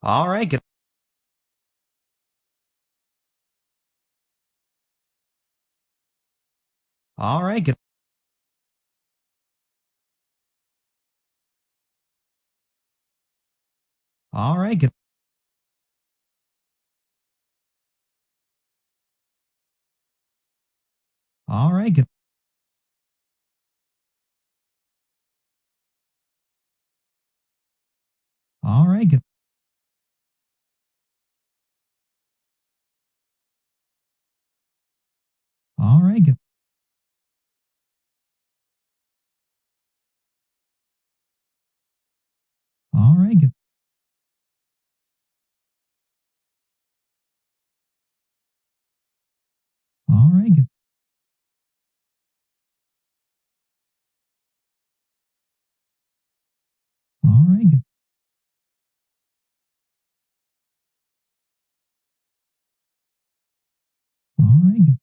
All right, good. All right, good. All right, good. All right, good. All right, good. All right, good. All right, good. All right, good. All right, good. All right, good. All right, good. All right, good. All right, good.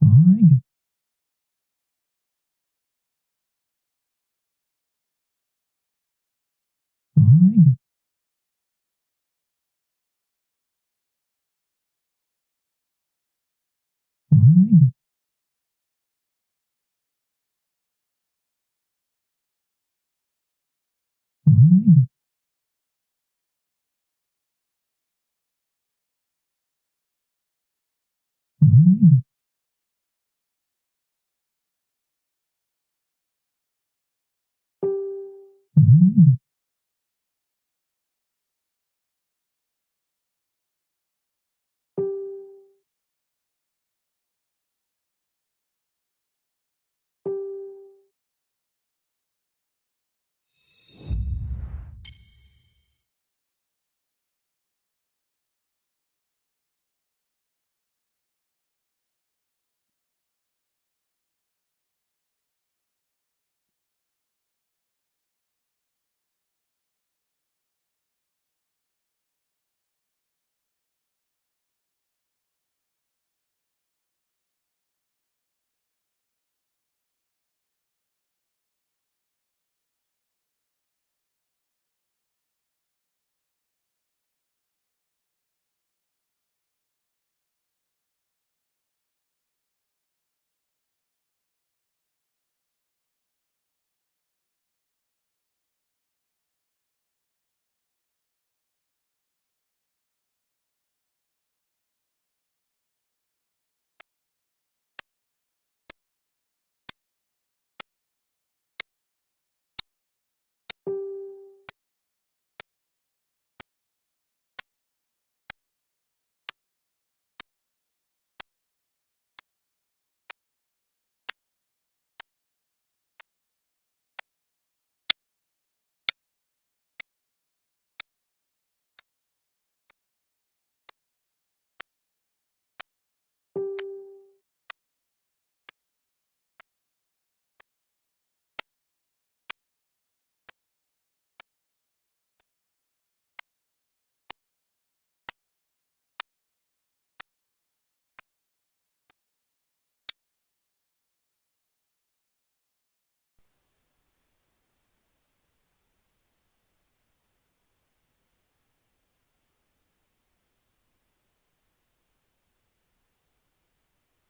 All right, good. All right, good. All right, good.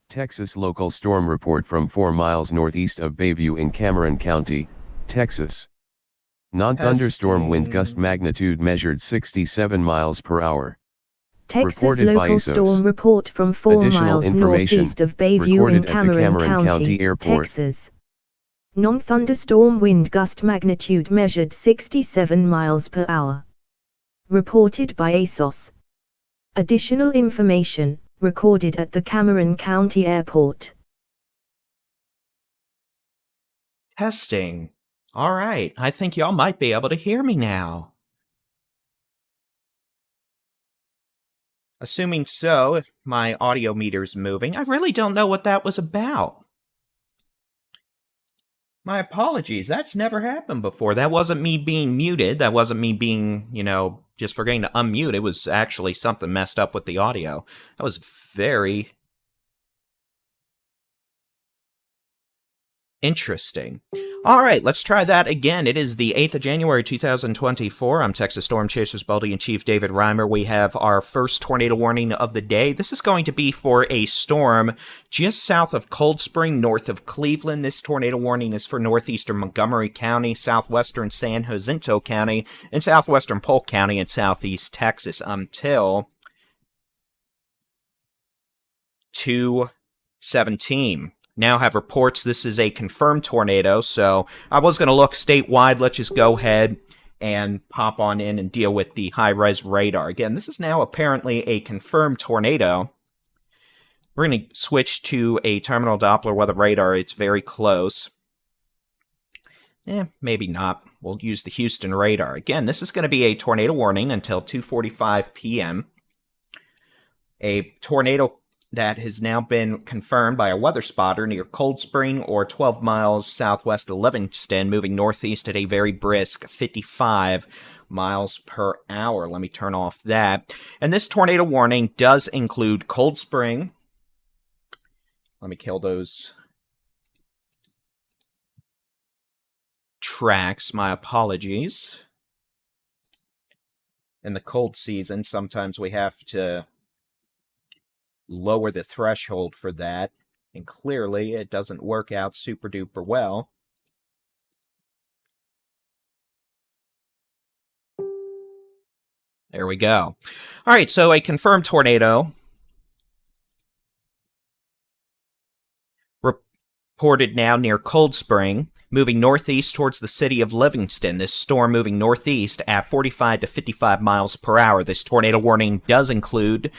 Texas local storm report from 4 miles northeast of Bayview in Cameron County, Texas. Non-thunderstorm wind gust Testing. magnitude measured 67 miles per hour. Texas Reported by local ISOS. storm report from 4 Additional miles information, northeast of Bayview in recorded at the Cameron Cameron County County, Airport. Texas. Non-thunderstorm wind gust magnitude measured 67 miles per hour. Reported by ASOS. Additional information, recorded at the Cameron County Airport. Testing. All right, I think y'all might be able to hear me now. Assuming so, if my audio meter's moving, I really don't know what that was about. My apologies, that's never happened before. That wasn't me being muted. That wasn't me being, just forgetting to unmute. It was actually something messed up with the audio. That was very interesting. All right, let's try that again. It is the 8th of January, 2024. I'm Texas Storm Chasers Building-in-Chief David-Reimer. We have our first tornado warning of the day. This is going to be for a storm just south of Cold Spring, north of Cleveland. This tornado warning is for northeastern Montgomery County, southwestern San Jacinto County, and southwestern Polk County in southeast Texas until 2/17. Now have reports this is a confirmed tornado, so I was going to look statewide. Let's just go ahead and pop on in and deal with the high-res radar. Again, this is now apparently a confirmed tornado. We're going to switch to a terminal Doppler weather radar. It's very close. Maybe not. We'll use the Houston radar. Again, this is going to be a tornado warning until 2:45 p.m. A tornado that has now been confirmed by a weather spotter near Cold Spring or 12 miles southwest of Livingston, moving northeast at a very brisk 55 miles per hour. Let me turn off that. And this tornado warning does include Cold Spring. Let me kill those tracks. My apologies. In the cold season, sometimes we have to lower the threshold for that, and clearly it doesn't work out super duper well. There we go. All right, so a confirmed tornado reported now near Cold Spring, moving northeast towards the city of Livingston. This storm moving northeast at 45 to 55 miles per hour. This tornado warning does include,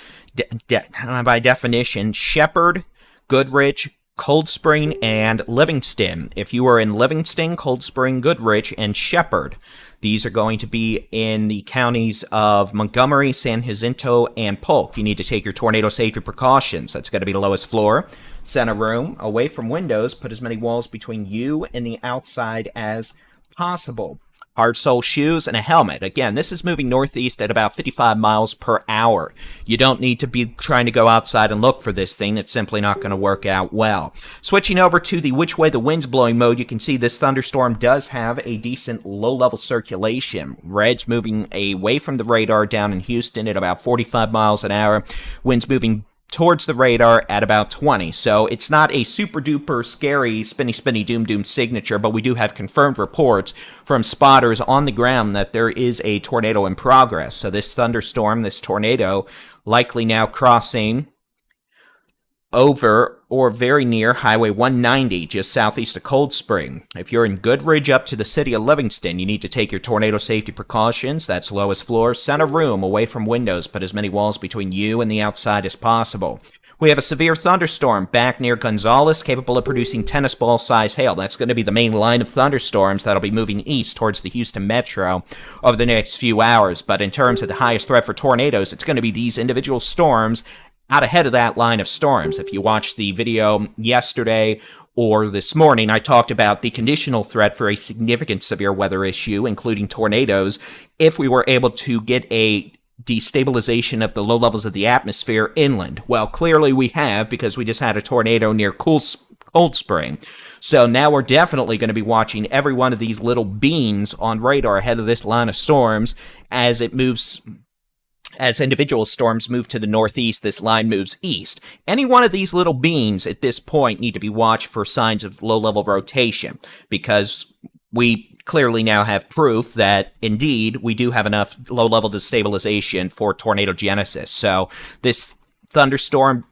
by definition, Shepherd, Goodrich, Cold Spring, and Livingston. If you are in Livingston, Cold Spring, Goodrich, and Shepherd, these are going to be in the counties of Montgomery, San Jacinto, and Polk. You need to take your tornado safety precautions. That's going to be the lowest floor, center room, away from windows. Put as many walls between you and the outside as possible. Hard sole shoes and a helmet. Again, this is moving northeast at about 55 miles per hour. You don't need to be trying to go outside and look for this thing. It's simply not going to work out well. Switching over to the which way the wind's blowing mode, you can see this thunderstorm does have a decent low-level circulation. Red's moving away from the radar down in Houston at about 45 miles an hour. Wind's moving towards the radar at about 20. So it's not a super duper scary spinny doom signature, but we do have confirmed reports from spotters on the ground that there is a tornado in progress. So this thunderstorm, this tornado, likely now crossing over or very near Highway 190, just southeast of Cold Spring. If you're in Goodrich up to the city of Livingston, you need to take your tornado safety precautions. That's lowest floor, center room, away from windows. Put as many walls between you and the outside as possible. We have a severe thunderstorm back near Gonzales, capable of producing tennis ball size hail. That's going to be the main line of thunderstorms that'll be moving east towards the Houston metro over the next few hours. But in terms of the highest threat for tornadoes, it's going to be these individual storms out ahead of that line of storms. If you watched the video yesterday or this morning, I talked about the conditional threat for a significant severe weather issue, including tornadoes, if we were able to get a destabilization of the low levels of the atmosphere inland. Well, clearly we have, because we just had a tornado near Cold Spring. So now we're definitely going to be watching every one of these little beans on radar ahead of this line of storms as it moves. As individual storms move to the northeast, this line moves east. Any one of these little beans at this point need to be watched for signs of low-level rotation, because we clearly now have proof that, indeed, we do have enough low-level destabilization for tornado genesis. So this thunderstorm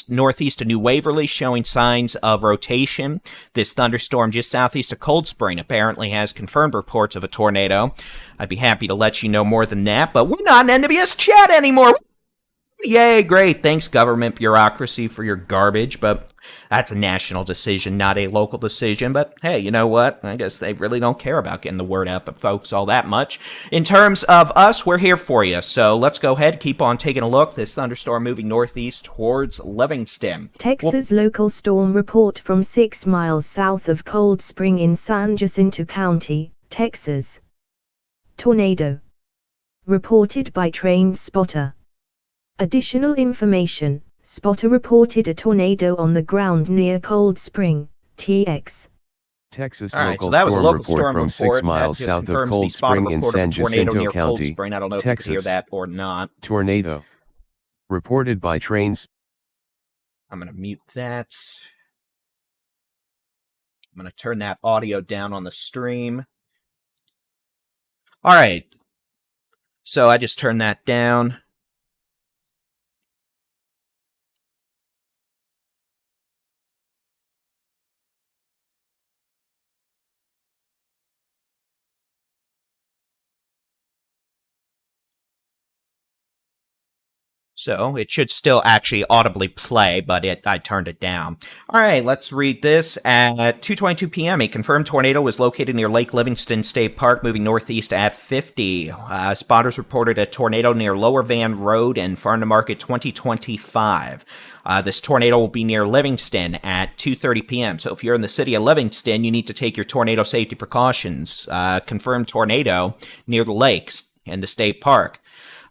northeast of New Waverly showing signs of rotation. This thunderstorm just southeast of Cold Spring apparently has confirmed reports of a tornado. I'd be happy to let you know more than that, but we're not an NWS chat anymore. Yay, great. Thanks, government bureaucracy, for your garbage, but that's a national decision, not a local decision. But hey, you know what? I guess they really don't care about getting the word out to folks all that much. In terms of us, we're here for you. So let's go ahead, keep on taking a look. This thunderstorm moving northeast towards Livingston. Texas local storm report from 6 miles south of Cold Spring in San Jacinto County, Texas. Tornado. Reported by trained spotter. Additional information, spotter reported a tornado on the ground near Cold Spring, TX. Texas All right, so local that was a storm local report storm from report. 6 That miles just south of confirms the Cold spotted Spring in report of San a tornado Jacinto near Cold County, Spring. I don't know if you can hear Texas. that or not. Tornado. Reported by trains. I'm going to mute that. I'm going to turn that audio down on the stream. All right. So I just turned that down. So it should still actually audibly play, but I turned it down. All right, let's read this. At 2:22 p.m., a confirmed tornado was located near Lake Livingston State Park, moving northeast at 50. Spotters reported a tornado near Lower Van Road and Farm to Market 2025. This tornado will be near Livingston at 2:30 p.m. So if you're in the city of Livingston, you need to take your tornado safety precautions. Confirmed tornado near the lakes and the state park.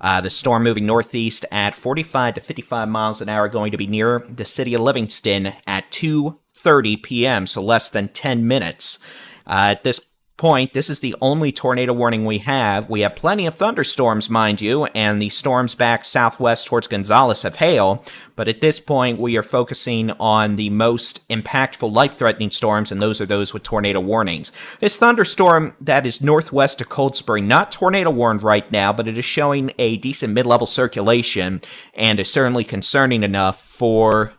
The storm moving northeast at 45 to 55 miles an hour, going to be near the city of Livingston at 2:30 p.m., so less than 10 minutes. At this point, this is the only tornado warning we have. We have plenty of thunderstorms, mind you, and the storms back southwest towards Gonzales have hail, but at this point, we are focusing on the most impactful life-threatening storms, and those are those with tornado warnings. This thunderstorm that is northwest of Cold Spring, not tornado warned right now, but it is showing a decent mid-level circulation, and is certainly concerning enough for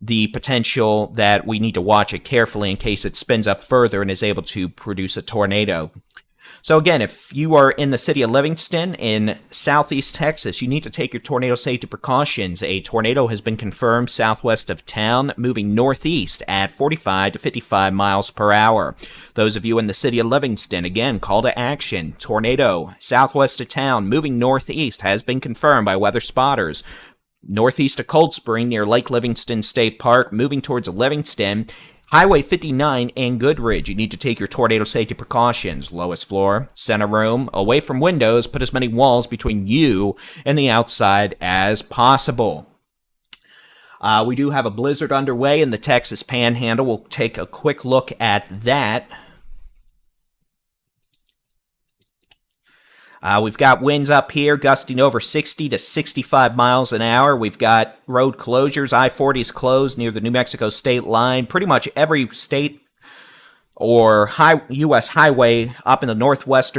the potential that we need to watch it carefully in case it spins up further and is able to produce a tornado. So again, if you are in the city of Livingston in southeast Texas, you need to take your tornado safety precautions. A tornado has been confirmed southwest of town, moving northeast at 45 to 55 miles per hour. Those of you in the city of Livingston, again, call to action. Tornado southwest of town, moving northeast, has been confirmed by weather spotters. Northeast of Cold Spring near Lake Livingston State Park, moving towards Livingston. Highway 59 and Goodridge, you need to take your tornado safety precautions. Lowest floor, center room, away from windows, put as many walls between you and the outside as possible. We do have a blizzard underway in the Texas Panhandle. We'll take a quick look at that. We've got winds up here gusting over 60 to 65 miles an hour. We've got road closures. I-40 is closed near the New Mexico state line. Pretty much every state or U.S. highway up in the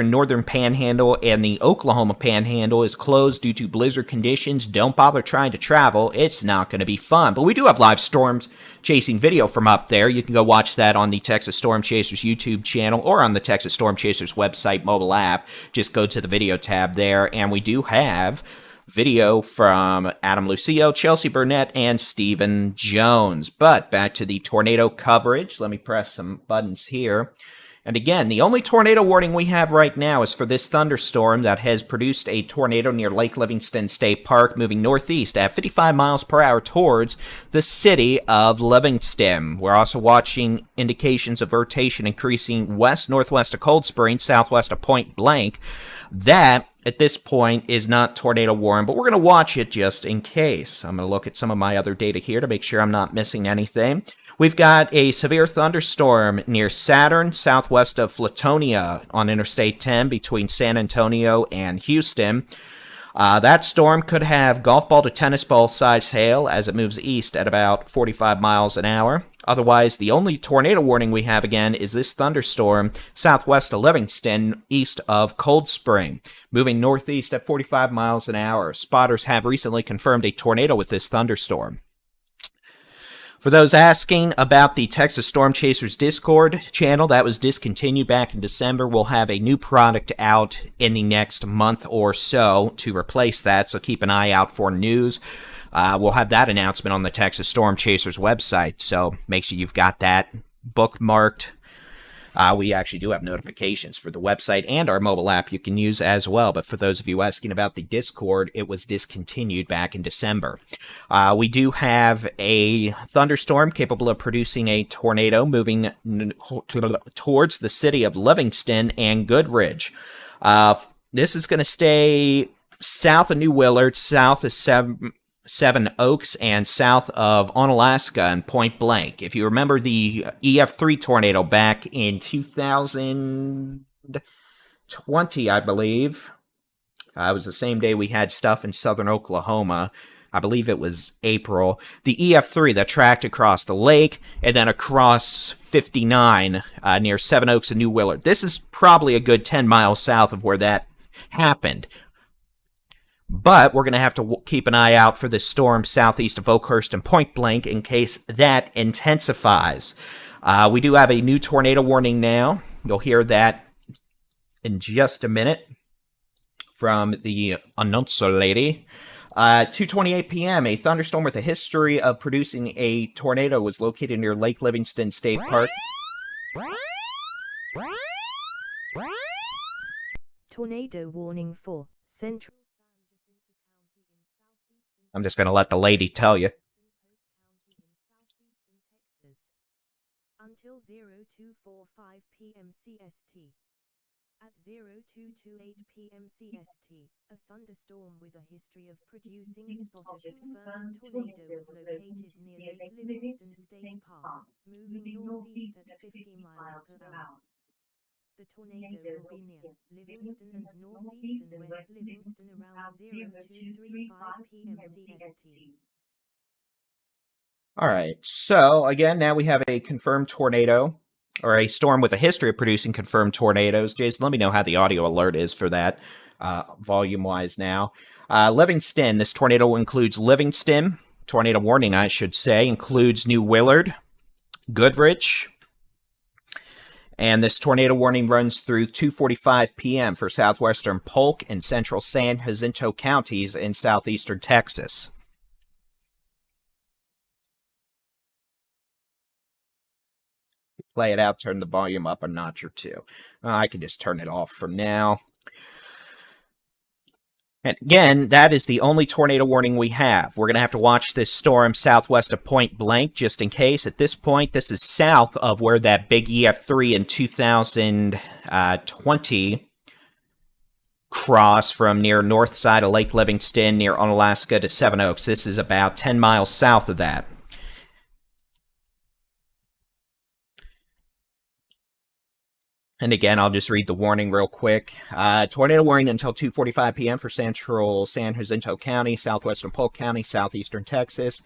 northern panhandle and the Oklahoma panhandle is closed due to blizzard conditions. Don't bother trying to travel. It's not going to be fun. But we do have live storm chasing video from up there. You can go watch that on the Texas Storm Chasers YouTube channel or on the Texas Storm Chasers website mobile app. Just go to the video tab there, and we do have video from Adam Lucio, Chelsea Burnett, and Stephen Jones. But back to the tornado coverage. Let me press some buttons here. And again, the only tornado warning we have right now is for this thunderstorm that has produced a tornado near Lake Livingston State Park, moving northeast at 55 miles per hour towards the city of Livingston. We're also watching indications of rotation increasing west-northwest of Cold Spring, southwest of Point Blank. That, at this point, is not tornado warning, but we're going to watch it just in case. I'm going to look at some of my other data here to make sure I'm not missing anything. We've got a severe thunderstorm near Saturn, southwest of Flatonia on Interstate 10 between San Antonio and Houston. That storm could have golf ball to tennis ball size hail as it moves east at about 45 miles an hour. Otherwise, the only tornado warning we have again is this thunderstorm southwest of Livingston, east of Cold Spring, moving northeast at 45 miles an hour. Spotters have recently confirmed a tornado with this thunderstorm. For those asking about the Texas Storm Chasers Discord channel, that was discontinued back in December. We'll have a new product out in the next month or so to replace that, so keep an eye out for news. We'll have that announcement on the Texas Storm Chasers website, so make sure you've got that bookmarked. We actually do have notifications for the website and our mobile app you can use as well. But for those of you asking about the Discord, it was discontinued back in December. We do have a thunderstorm capable of producing a tornado moving towards the city of Livingston and Goodridge. This is going to stay south of New Willard, south of Seven Oaks and south of Onalaska and Point Blank. If you remember the EF3 tornado back in 2020, I believe, it was the same day we had stuff in southern Oklahoma. I believe it was April. The EF3 that tracked across the lake and then across 59 near Seven Oaks and New Willard. This is probably a good 10 miles south of where that happened. But we're going to have to keep an eye out for this storm southeast of Oakhurst and Point Blank in case that intensifies. We do have a new tornado warning now. You'll hear that in just a minute from the announcer lady. 2:28 p.m., a thunderstorm with a history of producing a tornado was located near Lake Livingston State Park. Tornado warning for Central. I'm just going to let the lady tell you. Until 0245 p.m. CST. At 0228 p.m. CST, a thunderstorm with a history of producing a spotted confirmed tornado was located near Lake Livingston State Park, moving northeast at 50 miles per hour. The tornado will be near Livingston and northeast and west Livingston around 0235 p.m. CST. All right, so again, now we have a confirmed tornado, or a storm with a history of producing confirmed tornadoes. Jason, let me know how the audio alert is for that, volume-wise now. Livingston, this tornado includes Livingston. Tornado warning, I should say, includes New Willard, Goodrich, and this tornado warning runs through 2:45 p.m. for southwestern Polk and central San Jacinto counties in southeastern Texas. Play it out, turn the volume up a notch or two. I can just turn it off for now. And again, that is the only tornado warning we have. We're going to have to watch this storm southwest of Point Blank just in case. At this point, this is south of where that big EF3 in 2020 crossed from near north side of Lake Livingston near Onalaska to Seven Oaks. This is about 10 miles south of that. And again, I'll just read the warning real quick. Tornado warning until 2:45 p.m. for central San Jacinto County, southwestern Polk County, southeastern Texas.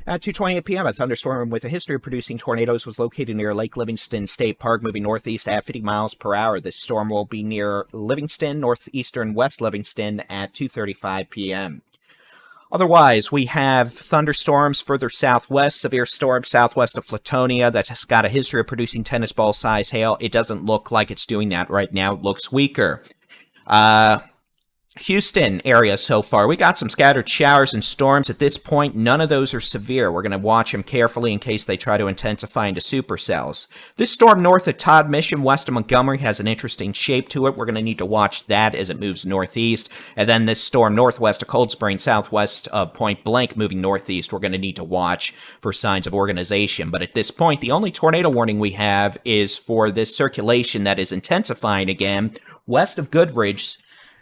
At 2:28 p.m., a thunderstorm with a history of producing tornadoes was located near Lake Livingston State Park, moving northeast at 50 miles per hour. This storm will be near Livingston, northeastern West Livingston at 2:35 p.m. Otherwise, we have thunderstorms further southwest, severe storms southwest of Flatonia that's got a history of producing tennis ball size hail. It doesn't look like it's doing that right now. It looks weaker. Houston area so far. We got some scattered showers and storms. At this point, none of those are severe. We're going to watch them carefully in case they try to intensify into supercells. This storm north of Todd Mission, west of Montgomery, has an interesting shape to it. We're going to need to watch that as it moves northeast. And then this storm northwest of Cold Spring, southwest of Point Blank, moving northeast. We're going to need to watch for signs of organization. But at this point, the only tornado warning we have is for this circulation that is intensifying again west of Goodrich,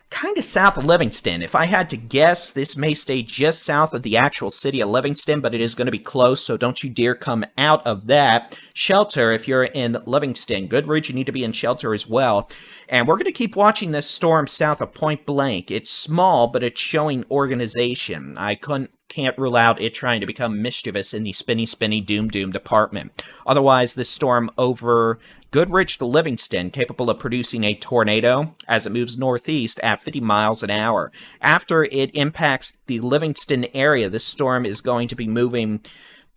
kind of south of Livingston. If I had to guess, this may stay just south of the actual city of Livingston, but it is going to be close, so don't you dare come out of that. Shelter, if you're in Livingston. Goodrich, you need to be in shelter as well. And we're going to keep watching this storm south of Point Blank. It's small, but it's showing organization. I can't rule out it trying to become mischievous in the spinny, doom department. Otherwise, this storm over Goodrich to Livingston, capable of producing a tornado as it moves northeast at 50 miles an hour. After it impacts the Livingston area, this storm is going to be moving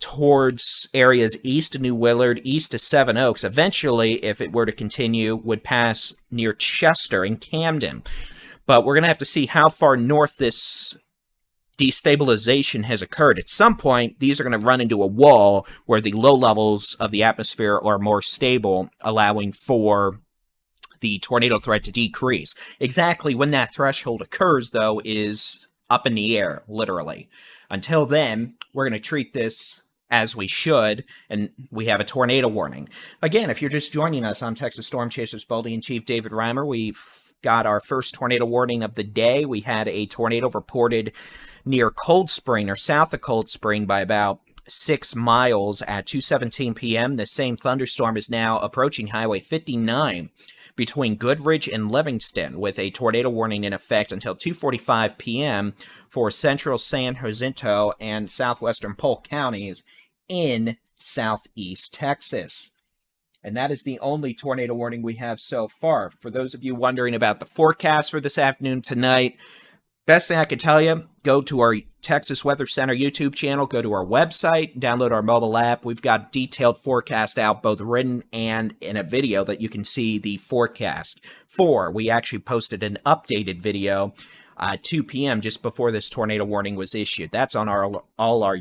towards areas east of New Willard, east of Seven Oaks. Eventually, if it were to continue, would pass near Chester and Camden. But we're going to have to see how far north this destabilization has occurred. At some point, these are going to run into a wall where the low levels of the atmosphere are more stable, allowing for the tornado threat to decrease. Exactly when that threshold occurs, though, is up in the air, literally. Until then, we're going to treat this as we should, and we have a tornado warning. Again, if you're just joining us, I'm Texas Storm Chasers Baldy and Chief David Reimer. We've got our first tornado warning of the day. We had a tornado reported near Cold Spring or south of Cold Spring by about 6 miles at 2:17 p.m. The same thunderstorm is now approaching Highway 59 between Goodrich and Livingston, with a tornado warning in effect until 2:45 p.m. for central San Jacinto and southwestern Polk counties in southeast Texas. And that is the only tornado warning we have so far. For those of you wondering about the forecast for this afternoon, tonight, best thing I can tell you, go to our Texas Weather Center YouTube channel, go to our website, download our mobile app. We've got detailed forecast out, both written and in a video that you can see the forecast for. We actually posted an updated video at 2 p.m. just before this tornado warning was issued. That's on all our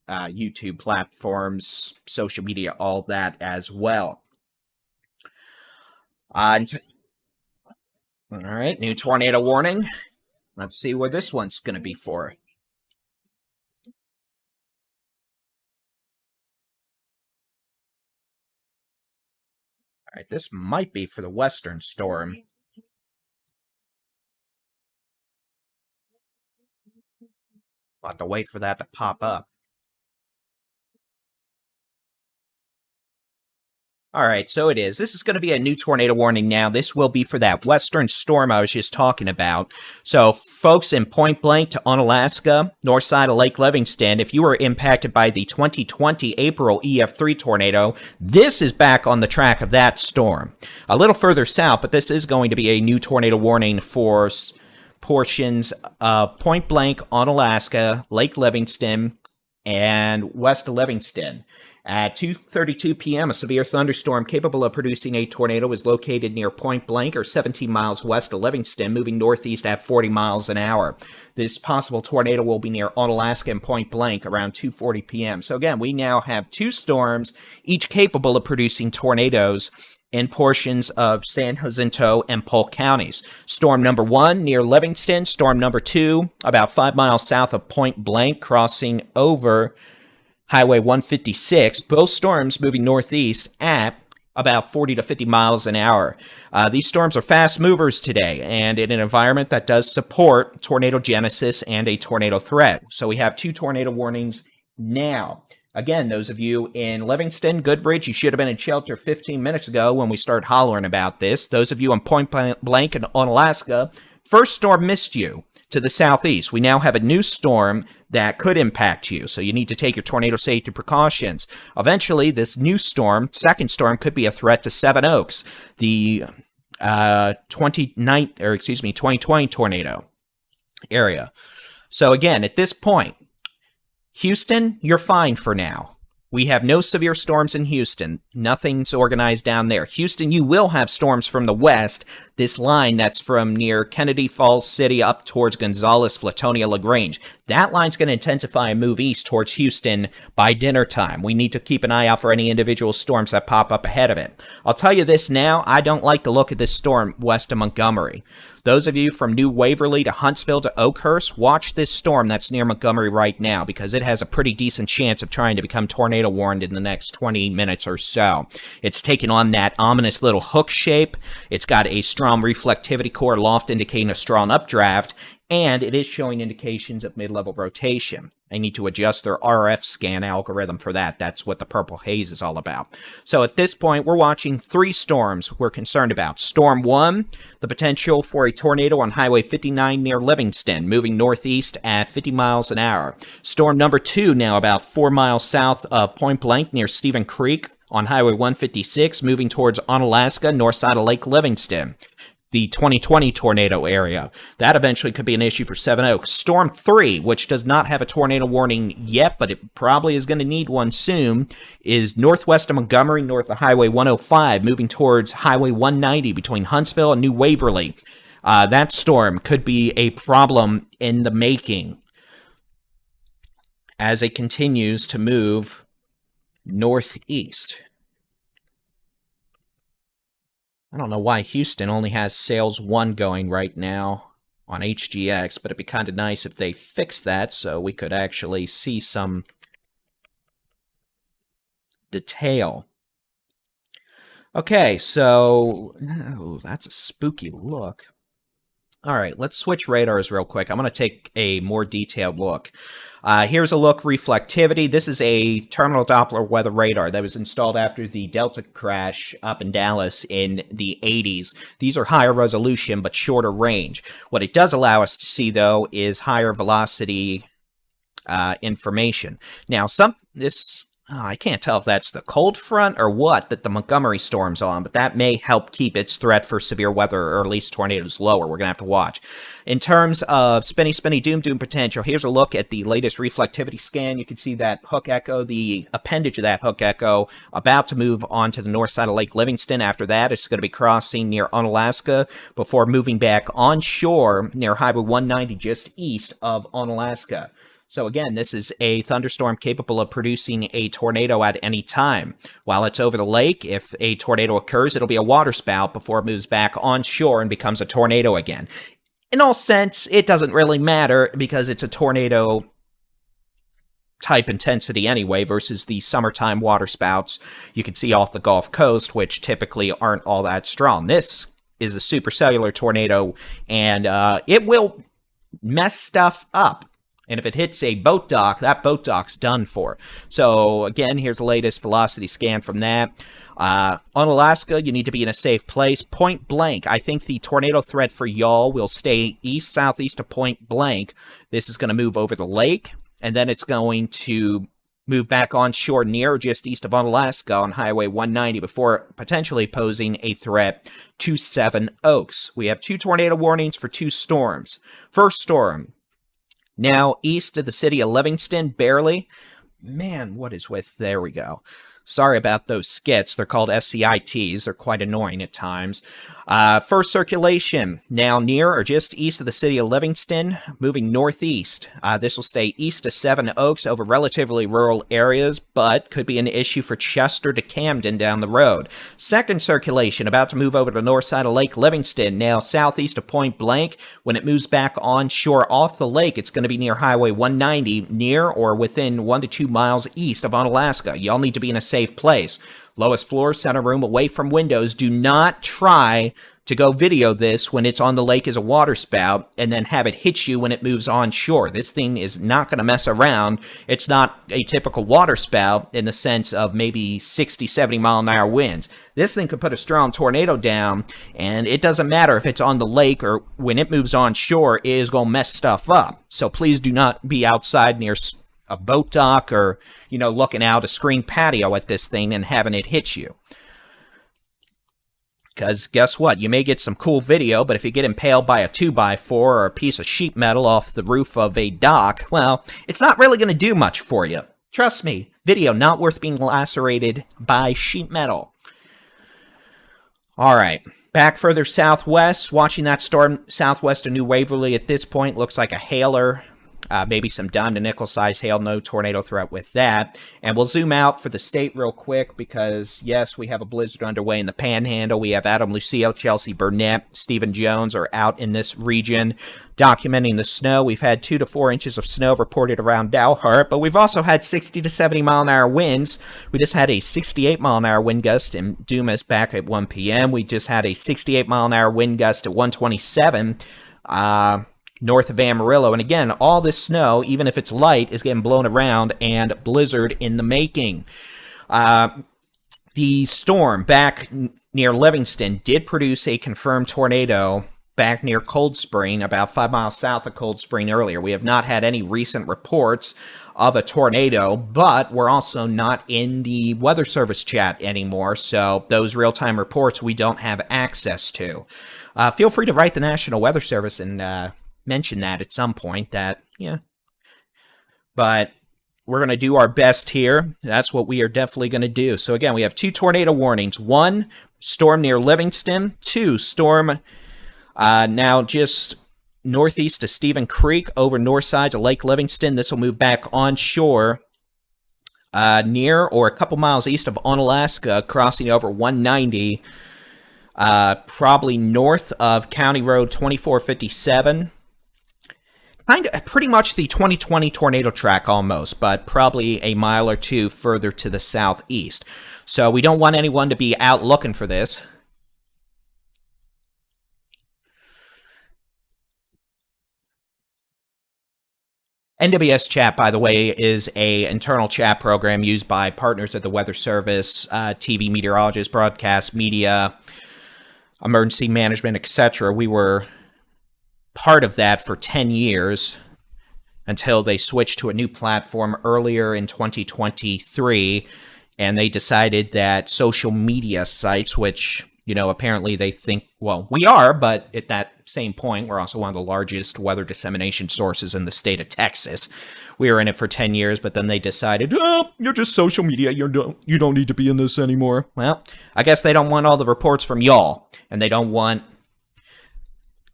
YouTube platforms, social media, all that as well. All right, new tornado warning. Let's see what this one's going to be for. All right, this might be for the western storm. We'll have to wait for that to pop up. All right, so it is. This is going to be a new tornado warning now. This will be for that western storm I was just talking about. So, folks in Point Blank to Unalaska, north side of Lake Livingston, if you were impacted by the 2020 April EF3 tornado, this is back on the track of that storm. A little further south, but this is going to be a new tornado warning for portions of Point Blank, Unalaska, Lake Livingston, and west of Livingston. At 2:32 p.m., a severe thunderstorm capable of producing a tornado is located near Point Blank, or 17 miles west of Livingston, moving northeast at 40 miles an hour. This possible tornado will be near Unalaska and Point Blank around 2:40 p.m. So again, we now have two storms, each capable of producing tornadoes in portions of San Jacinto and Polk counties. Storm number 1 near Livingston, storm number 2 about 5 miles south of Point Blank, crossing over Highway 156, both storms moving northeast at about 40 to 50 miles an hour. These storms are fast movers today, and in an environment that does support tornado genesis and a tornado threat. So we have two tornado warnings now. Again, those of you in Livingston, Goodrich, you should have been in shelter 15 minutes ago when we started hollering about this. Those of you in Point Blank and Unalaska, first storm missed you to the southeast. We now have a new storm that could impact you, so you need to take your tornado safety precautions. Eventually, this new storm, second storm, could be a threat to Seven Oaks, the 2020 tornado area. So again, at this point, Houston, you're fine for now. We have no severe storms in Houston. Nothing's organized down there. Houston, you will have storms from the west. This line that's from near Kennedy Falls City up towards Gonzales, Flatonia, LaGrange. That line's going to intensify and move east towards Houston by dinner time. We need to keep an eye out for any individual storms that pop up ahead of it. I'll tell you this now, I don't like the look of this storm west of Montgomery. Those of you from New Waverly to Huntsville to Oakhurst, watch this storm that's near Montgomery right now, because it has a pretty decent chance of trying to become tornado warned in the next 20 minutes or so. It's taken on that ominous little hook shape. It's got a strong reflectivity core aloft indicating a strong updraft, and it is showing indications of mid-level rotation. I need to adjust their RF scan algorithm for that. That's what the purple haze is all about. So at this point, we're watching three storms we're concerned about. Storm 1, the potential for a tornado on Highway 59 near Livingston, moving northeast at 50 miles an hour. Storm number 2, now about 4 miles south of Point Blank near Stephen Creek on Highway 156, moving towards Unalaska, north side of Lake Livingston. The 2020 tornado area. That eventually could be an issue for Seven Oaks. Storm 3, which does not have a tornado warning yet, but it probably is going to need one soon, is northwest of Montgomery, north of Highway 105, moving towards Highway 190 between Huntsville and New Waverly. That storm could be a problem in the making as it continues to move northeast. I don't know why Houston only has Sales 1 going right now on HGX, but it'd be kind of nice if they fixed that so we could actually see some detail. Okay, so that's a spooky look. All right, let's switch radars real quick. I'm going to take a more detailed look. Here's a look, reflectivity. This is a terminal Doppler weather radar that was installed after the Delta crash up in Dallas in the 80s. These are higher resolution but shorter range. What it does allow us to see, though, is higher velocity information. Now, I can't tell if that's the cold front or what that the Montgomery storm's on, but that may help keep its threat for severe weather or at least tornadoes lower. We're going to have to watch. In terms of spinny, doom potential, here's a look at the latest reflectivity scan. You can see that hook echo, the appendage of that hook echo, about to move on to the north side of Lake Livingston. After that, it's going to be crossing near Unalaska before moving back onshore near Highway 190 just east of Unalaska. So again, this is a thunderstorm capable of producing a tornado at any time. While it's over the lake, if a tornado occurs, it'll be a waterspout before it moves back onshore and becomes a tornado again. In all sense, it doesn't really matter because it's a tornado type intensity anyway versus the summertime waterspouts you can see off the Gulf Coast, which typically aren't all that strong. This is a supercellular tornado, and it will mess stuff up. And if it hits a boat dock, that boat dock's done for. So again, here's the latest velocity scan from that. On Alaska, you need to be in a safe place. Point blank, I think the tornado threat for y'all will stay east-southeast of point blank. This is going to move over the lake, and then it's going to move back onshore near or just east of Unalaska on Highway 190 before potentially posing a threat to Seven Oaks. We have 2 tornado warnings for 2 storms. First storm, now east of the city of Livingston, barely. Man, what is with... There we go. Sorry about those skits. They're called SCITs. They're quite annoying at times. First circulation, now near or just east of the city of Livingston, moving northeast. This will stay east of Seven Oaks over relatively rural areas, but could be an issue for Chester to Camden down the road. Second circulation, about to move over to the north side of Lake Livingston, now southeast of Point Blank. When it moves back onshore off the lake, it's going to be near Highway 190, near or within 1 to 2 miles east of Unalaska. Y'all need to be in a safe place. Lowest floor, center room, away from windows. Do not try to go video this when it's on the lake as a waterspout and then have it hit you when it moves onshore. This thing is not going to mess around. It's not a typical waterspout in the sense of maybe 60, 70 mile an hour winds. This thing could put a strong tornado down, and it doesn't matter if it's on the lake or when it moves onshore, it is going to mess stuff up. So please do not be outside near a boat dock or, looking out a screen patio at this thing and having it hit you. Because guess what? You may get some cool video, but if you get impaled by a 2x4 or a piece of sheet metal off the roof of a dock, well, it's not really going to do much for you. Trust me, video not worth being lacerated by sheet metal. All right, back further southwest, watching that storm southwest of New Waverly at this point, looks like a hailer. Maybe some dime to nickel size hail, no tornado threat with that. And we'll zoom out for the state real quick because, yes, we have a blizzard underway in the Panhandle. We have Adam Lucio, Chelsea Burnett, Stephen Jones are out in this region documenting the snow. We've had 2 to 4 inches of snow reported around Dalhart, but we've also had 60 to 70 mile an hour winds. We just had a 68 mile an hour wind gust in Dumas back at 1 p.m. We just had a 68 mile an hour wind gust at 1:27. North of Amarillo. And again, all this snow, even if it's light, is getting blown around and blizzard in the making. The storm back near Livingston did produce a confirmed tornado back near Cold Spring, about 5 miles south of Cold Spring earlier. We have not had any recent reports of a tornado, but we're also not in the Weather Service chat anymore, so those real-time reports we don't have access to. Feel free to write the National Weather Service and mention that at some point, but we're going to do our best here. That's what we are definitely going to do. So again, we have 2 tornado warnings. 1, storm near Livingston. 2, storm now just northeast of Stephen Creek over north sides of Lake Livingston. This will move back onshore near or a couple miles east of Unalaska, crossing over 190, probably north of County Road 2457. Pretty much the 2020 tornado track almost, but probably a mile or 2 further to the southeast. So we don't want anyone to be out looking for this. NWS Chat, by the way, is a internal chat program used by partners at the Weather Service, TV meteorologists, broadcast media, emergency management, etc. We were part of that for 10 years until they switched to a new platform earlier in 2023, and they decided that social media sites, which, apparently they think, well, we are, but at that same point, we're also one of the largest weather dissemination sources in the state of Texas. We were in it for 10 years, but then they decided, oh, you're just social media. You don't need to be in this anymore. Well, I guess they don't want all the reports from y'all, and they don't want...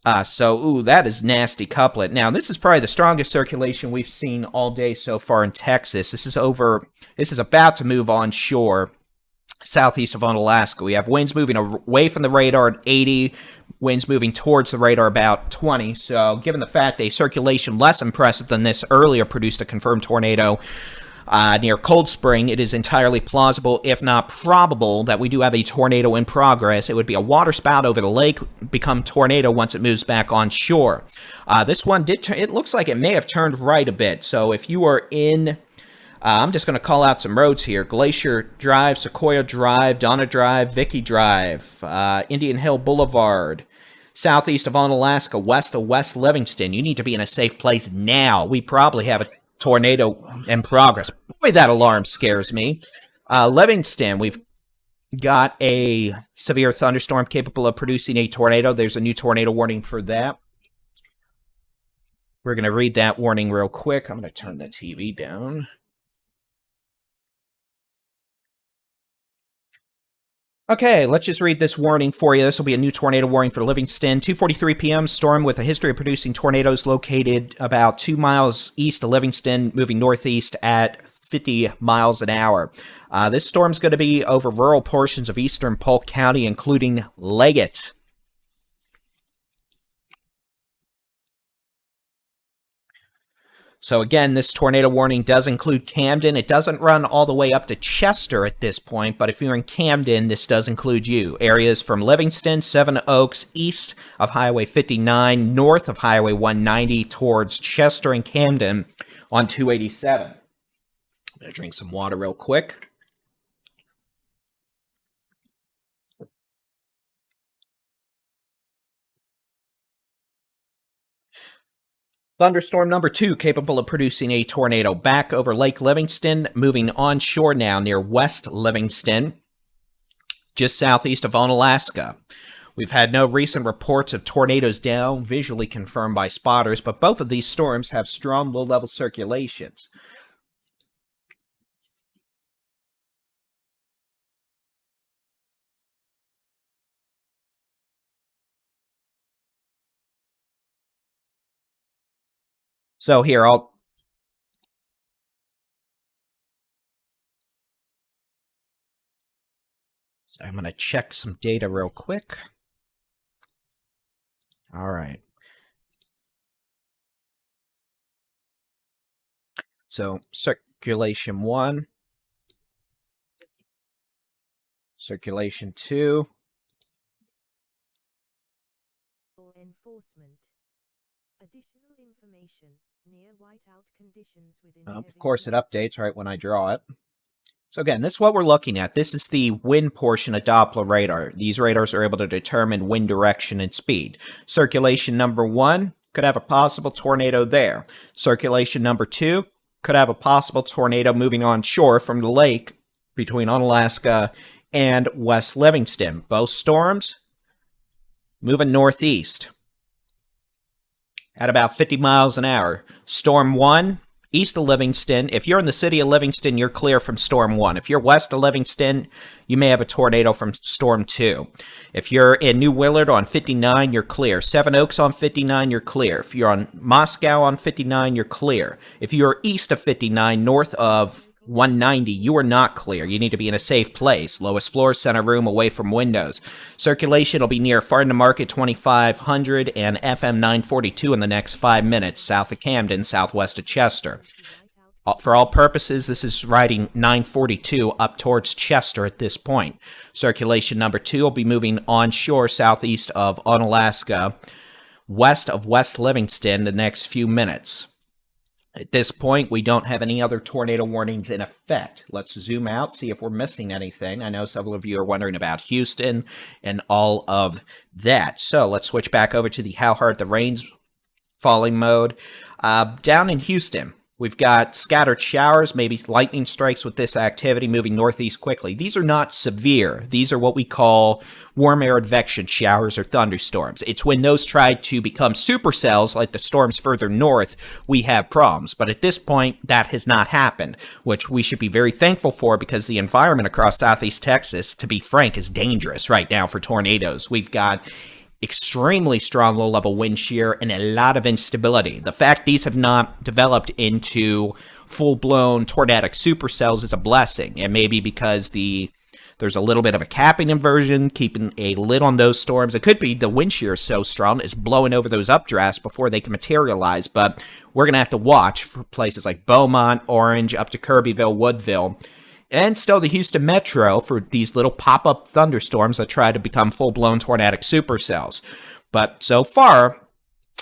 that is nasty couplet. Now, this is probably the strongest circulation we've seen all day so far in Texas. This is about to move onshore, southeast of Alaska. We have winds moving away from the radar at 80, winds moving towards the radar about 20. So, given the fact a circulation less impressive than this earlier produced a confirmed tornado near Cold Spring, it is entirely plausible, if not probable, that we do have a tornado in progress. It would be a waterspout over the lake, become tornado once it moves back onshore. This one it looks like it may have turned right a bit. So if you are in, I'm just going to call out some roads here: Glacier Drive, Sequoia Drive, Donna Drive, Vicky Drive, Indian Hill Boulevard, southeast of Onalaska, west of West Livingston. You need to be in a safe place now. We probably have a tornado in progress. Boy, that alarm scares me. Livingston, we've got a severe thunderstorm capable of producing a tornado. There's a new tornado warning for that. We're going to read that warning real quick. I'm going to turn the TV down. Okay, let's just read this warning for you. This will be a new tornado warning for Livingston. 2:43 p.m., storm with a history of producing tornadoes located about 2 miles east of Livingston, moving northeast at 50 miles an hour. This storm's going to be over rural portions of eastern Polk County, including Leggett. So again, this tornado warning does include Camden. It doesn't run all the way up to Chester at this point, but if you're in Camden, this does include you. Areas from Livingston, Seven Oaks, east of Highway 59, north of Highway 190, towards Chester and Camden on 287. I'm going to drink some water real quick. Thunderstorm number 2, capable of producing a tornado, back over Lake Livingston, moving onshore now near West Livingston, just southeast of Onalaska. We've had no recent reports of tornadoes down, visually confirmed by spotters, but both of these storms have strong low-level circulations. So here, I'm going to check some data real quick. All right. So circulation 1, circulation 2. Enforcement. Additional information. Near whiteout conditions within Of course, it updates right when I draw it. So again, this is what we're looking at. This is the wind portion of Doppler radar. These radars are able to determine wind direction and speed. Circulation number 1 could have a possible tornado there. Circulation number 2 could have a possible tornado moving onshore from the lake between Onalaska and West Livingston. Both storms moving northeast at about 50 miles an hour. Storm 1, east of Livingston. If you're in the city of Livingston, you're clear from Storm 1. If you're west of Livingston, you may have a tornado from Storm 2. If you're in New Willard on 59, you're clear. Seven Oaks on 59, you're clear. If you're on Moscow on 59, you're clear. If you're east of 59, north of 190, you are not clear. You need to be in a safe place. Lowest floor, center room, away from windows. Circulation will be near Farden Market 2500 and FM 942 in the next 5 minutes, south of Camden, southwest of Chester. For all purposes, this is riding 942 up towards Chester at this point. Circulation number 2 will be moving onshore southeast of Onalaska, west of West Livingston the next few minutes. At this point, we don't have any other tornado warnings in effect. Let's zoom out, see if we're missing anything. I know several of you are wondering about Houston and all of that. So let's switch back over to the how hard the rain's falling mode. Down in Houston, we've got scattered showers, maybe lightning strikes with this activity moving northeast quickly. These are not severe. These are what we call warm air advection showers or thunderstorms. It's when those try to become supercells, like the storms further north, we have problems. But at this point, that has not happened, which we should be very thankful for because the environment across southeast Texas, to be frank, is dangerous right now for tornadoes. We've got extremely strong low-level wind shear and a lot of instability. The fact these have not developed into full-blown tornadic supercells is a blessing, and maybe because there's a little bit of a capping inversion, keeping a lid on those storms. It could be the wind shear is so strong it's blowing over those updrafts before they can materialize, but we're going to have to watch for places like Beaumont, Orange, up to Kirbyville, Woodville, and still the Houston Metro for these little pop-up thunderstorms that try to become full-blown tornadic supercells. But so far,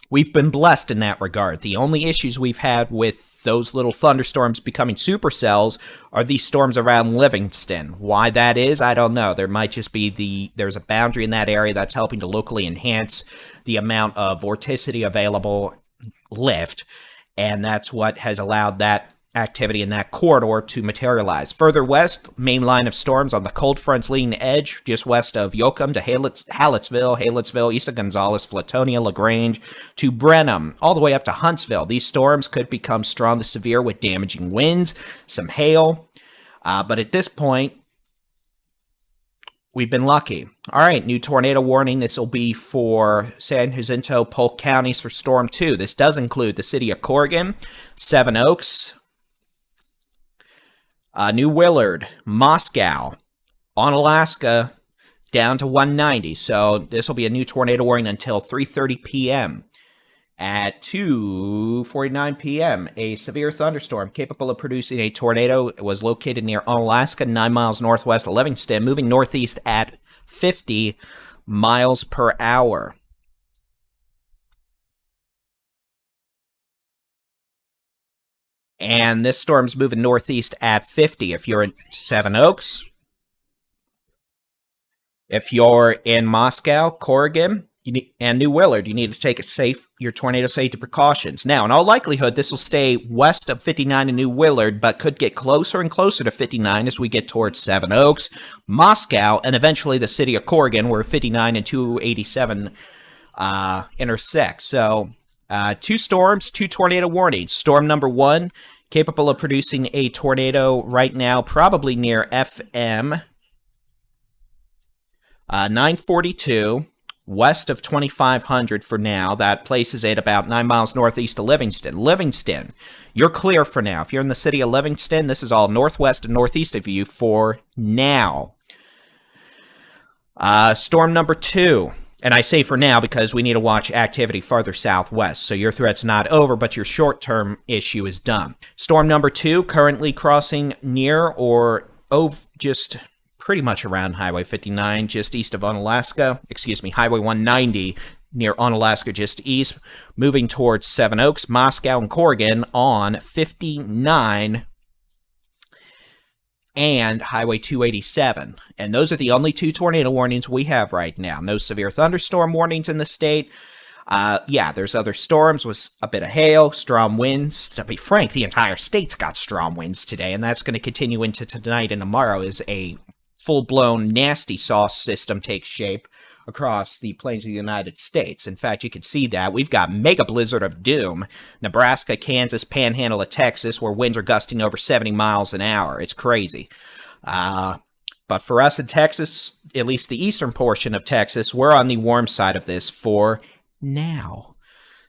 we've been blessed in that regard. The only issues we've had with those little thunderstorms becoming supercells are these storms around Livingston. Why that is, I don't know. There might just be there's a boundary in that area that's helping to locally enhance the amount of vorticity available lift, and that's what has allowed that activity in that corridor to materialize. Further west, main line of storms on the cold front's leading edge, just west of Yoakum to Hallettsville, east of Gonzales, Flatonia, LaGrange, to Brenham, all the way up to Huntsville. These storms could become strong to severe with damaging winds, some hail, but at this point, we've been lucky. All right, new tornado warning. This will be for San Jacinto, Polk counties for Storm 2. This does include the city of Corrigan, Seven Oaks, New Willard, Moscow, Onalaska, down to 190. So this will be a new tornado warning until 3:30 p.m. At 2:49 p.m., a severe thunderstorm capable of producing a tornado was located near Onalaska, 9 miles northwest of Livingston, moving northeast at 50 miles per hour. And this storm's moving northeast at 50 if you're in Seven Oaks. If you're in Moscow, Corrigan, and New Willard, you need to take your tornado safety precautions. Now, in all likelihood, this will stay west of 59 in New Willard, but could get closer and closer to 59 as we get towards Seven Oaks, Moscow, and eventually the city of Corrigan, where 59 and 287 intersect. So, two storms, two tornado warnings. Storm number 1, capable of producing a tornado right now, probably near FM 942, west of 2500 for now. That places it about 9 miles northeast of Livingston. Livingston, you're clear for now. If you're in the city of Livingston, this is all northwest and northeast of you for now. Storm number 2. And I say for now because we need to watch activity farther southwest. So your threat's not over, but your short-term issue is done. Storm number 2 currently crossing near or just pretty much around Highway 59, just east of Onalaska. Highway 190 near Onalaska, just east, moving towards Seven Oaks, Moscow, and Corrigan on 59 and Highway 287. And those are the only two tornado warnings we have right now. No severe thunderstorm warnings in the state. There's other storms with a bit of hail, strong winds. To be frank, the entire state's got strong winds today, and that's going to continue into tonight and tomorrow as a full-blown nasty sauce system takes shape across the plains of the United States. In fact, you can see that. We've got mega blizzard of doom. Nebraska, Kansas, panhandle of Texas, where winds are gusting over 70 miles an hour. It's crazy. But for us in Texas, at least the eastern portion of Texas, we're on the warm side of this for now.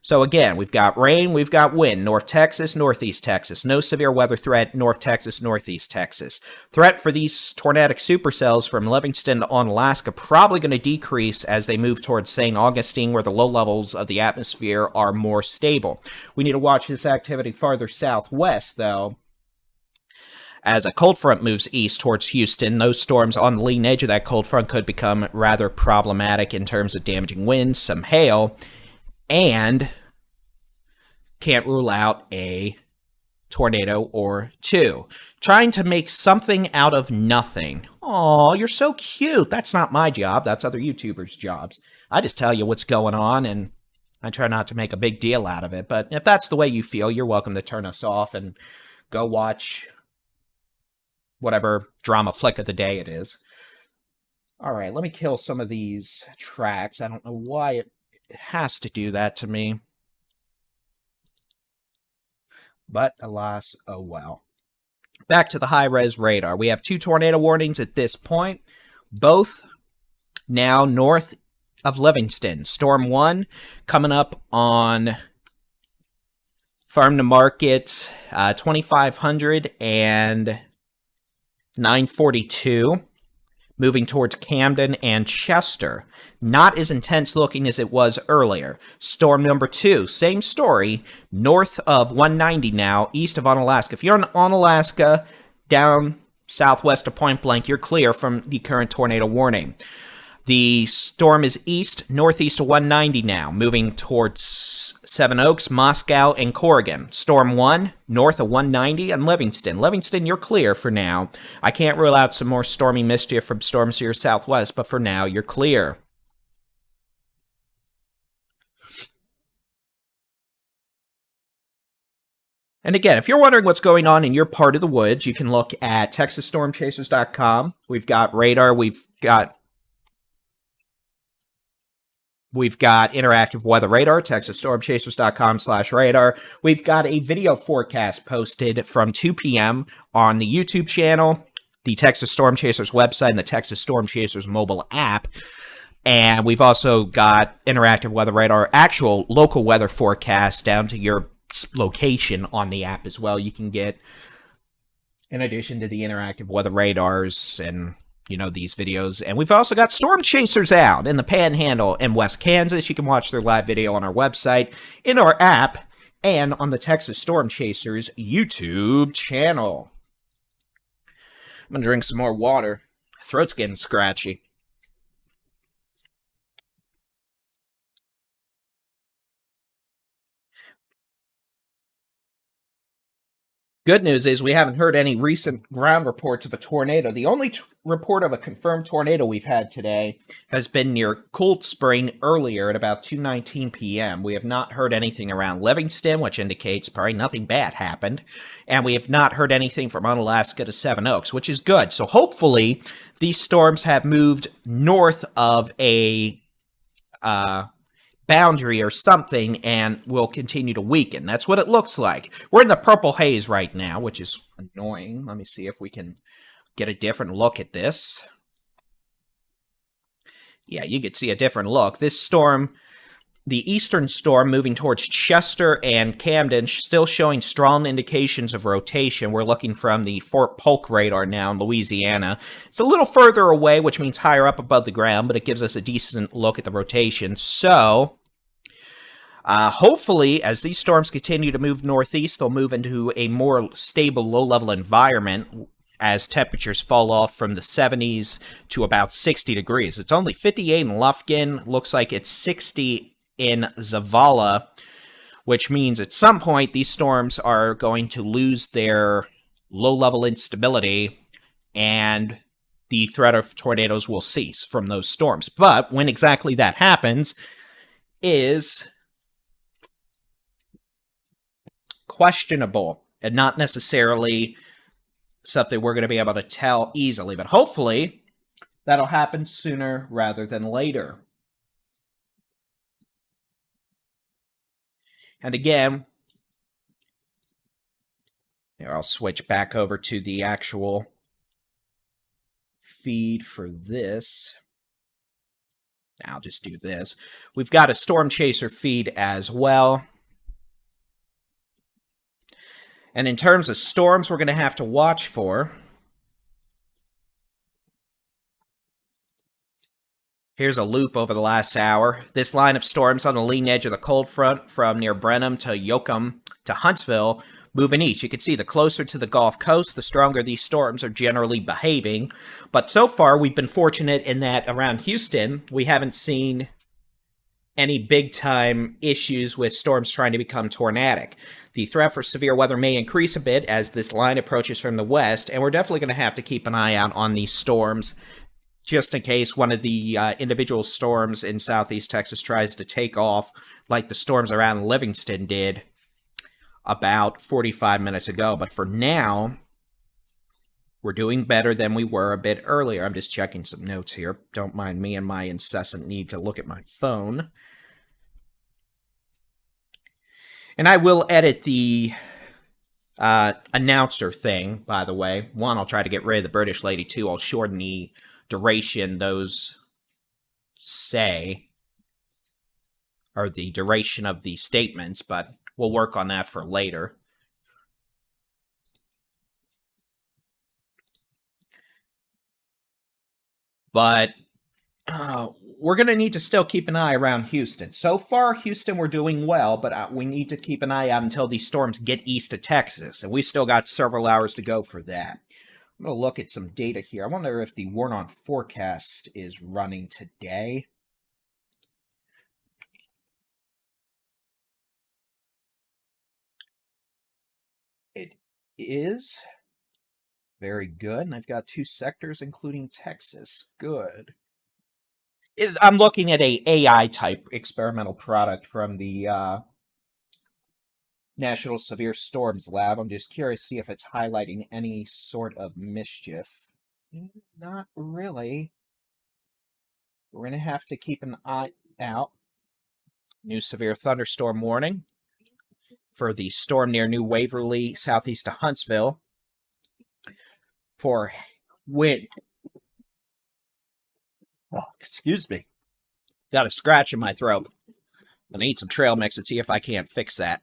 So again, we've got rain, we've got wind, North Texas, Northeast Texas. No severe weather threat, North Texas, Northeast Texas. Threat for these tornadic supercells from Livingston to Onalaska probably going to decrease as they move towards St. Augustine, where the low levels of the atmosphere are more stable. We need to watch this activity farther southwest, though. As a cold front moves east towards Houston, those storms on the leading edge of that cold front could become rather problematic in terms of damaging winds, some hail, and can't rule out a tornado or two. Trying to make something out of nothing. Oh, you're so cute. That's not my job. That's other YouTubers' jobs. I just tell you what's going on, and I try not to make a big deal out of it. But if that's the way you feel, you're welcome to turn us off and go watch whatever drama flick of the day it is. All right, let me kill some of these tracks. I don't know why it has to do that to me. But alas, oh well. Back to the high-res radar. We have 2 tornado warnings at this point, both now north of Livingston. Storm 1 coming up on Farm to Market 2500 and 942. Moving towards Camden and Chester. Not as intense looking as it was earlier. Storm number 2, same story, north of 190 now, east of Onalaska. If you're on Onalaska, down southwest of Point Blank, you're clear from the current tornado warning. The storm is northeast of 190 now, moving towards Seven Oaks, Moscow, and Corrigan. Storm 1, north of 190, and Livingston. Livingston, you're clear for now. I can't rule out some more stormy mischief from storms to your southwest, but for now, you're clear. And again, if you're wondering what's going on in your part of the woods, you can look at TexasStormChasers.com. We've got radar, we've got interactive weather radar, TexasStormChasers.com/radar. We've got a video forecast posted from 2 p.m. on the YouTube channel, the Texas Storm Chasers website, and the Texas Storm Chasers mobile app. And we've also got interactive weather radar, actual local weather forecast down to your location on the app as well. You can get, in addition to the interactive weather radars and these videos. And we've also got Storm Chasers out in the Panhandle in West Kansas. You can watch their live video on our website, in our app, and on the Texas Storm Chasers YouTube channel. I'm going to drink some more water. Throat's getting scratchy. Good news is we haven't heard any recent ground reports of a tornado. The only report of a confirmed tornado we've had today has been near Cold Spring earlier at about 2:19 p.m. We have not heard anything around Livingston, which indicates probably nothing bad happened. And we have not heard anything from Onalaska to Seven Oaks, which is good. So hopefully these storms have moved north of a boundary or something and will continue to weaken. That's what it looks like. We're in the purple haze right now, which is annoying. Let me see if we can get a different look at this. Yeah, you could see a different look. This storm, the eastern storm moving towards Chester and Camden, still showing strong indications of rotation. We're looking from the Fort Polk radar now in Louisiana. It's a little further away, which means higher up above the ground, but it gives us a decent look at the rotation. So, hopefully, as these storms continue to move northeast, they'll move into a more stable, low-level environment as temperatures fall off from the 70s to about 60 degrees. It's only 58 in Lufkin. Looks like it's 60 in Zavala, which means at some point these storms are going to lose their low-level instability and the threat of tornadoes will cease from those storms. But when exactly that happens is questionable and not necessarily something we're going to be able to tell easily. But hopefully that'll happen sooner rather than later. And again, here I'll switch back over to the actual feed for this. I'll just do this. We've got a Storm Chaser feed as well. And in terms of storms we're going to have to watch for, here's a loop over the last hour. This line of storms on the leading edge of the cold front from near Brenham to Yoakum to Huntsville moving east. You can see the closer to the Gulf Coast, the stronger these storms are generally behaving. But so far, we've been fortunate in that around Houston, we haven't seen any big-time issues with storms trying to become tornadic. The threat for severe weather may increase a bit as this line approaches from the west, and we're definitely going to have to keep an eye out on these storms just in case one of the individual storms in southeast Texas tries to take off like the storms around Livingston did about 45 minutes ago. But for now, we're doing better than we were a bit earlier. I'm just checking some notes here. Don't mind me and my incessant need to look at my phone. And I will edit the announcer thing, by the way. One, I'll try to get rid of the British lady. Two, I'll shorten the duration those say, or the duration of the statements, but we'll work on that for later. But we're going to need to still keep an eye around Houston. So far, Houston, we're doing well, but we need to keep an eye out until these storms get east of Texas, and we still got several hours to go for that. I'm going to look at some data here. I wonder if the Warnon forecast is running today. It is. Very good. And I've got 2 sectors, including Texas. Good. I'm looking at a AI-type experimental product from the National Severe Storms Lab. I'm just curious to see if it's highlighting any sort of mischief. Not really. We're going to have to keep an eye out. New severe thunderstorm warning for the storm near New Waverly, southeast of Huntsville. For wind. Oh, excuse me. Got a scratch in my throat. I'm going to eat some trail mix and see if I can't fix that.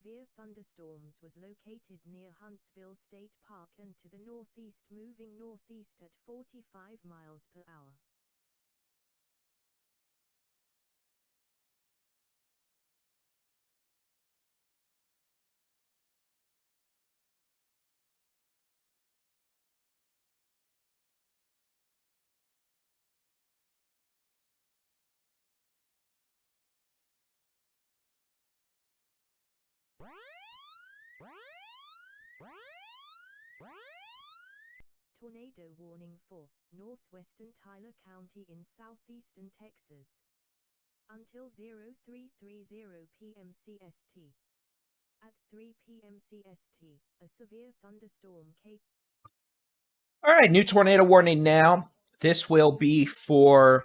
Severe thunderstorms was located near Huntsville State Park and to the northeast, moving northeast at 45 miles per hour. Tornado warning for northwestern Tyler County in southeastern Texas until 0330 p.m. CST. At 3 p.m. CST, a severe thunderstorm All right, new tornado warning now. This will be for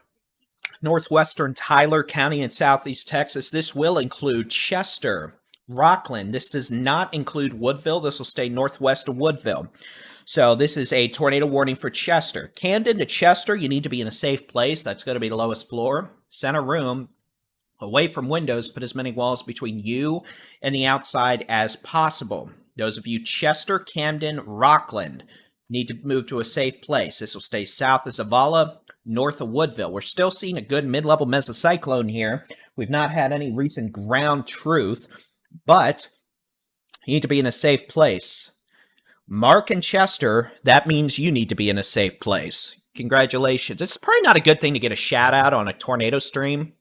northwestern Tyler County in southeast Texas. This will include Chester, Rockland. This does not include Woodville. This will stay northwest of Woodville. So this is a tornado warning for Chester. Camden to Chester, you need to be in a safe place. That's going to be the lowest floor. Center room, away from windows, put as many walls between you and the outside as possible. Those of you Chester, Camden, Rockland need to move to a safe place. This will stay south of Zavala, north of Woodville. We're still seeing a good mid-level mesocyclone here. We've not had any recent ground truth, but you need to be in a safe place. Mark and Chester, that means you need to be in a safe place. Congratulations. It's probably not a good thing to get a shout out on a tornado stream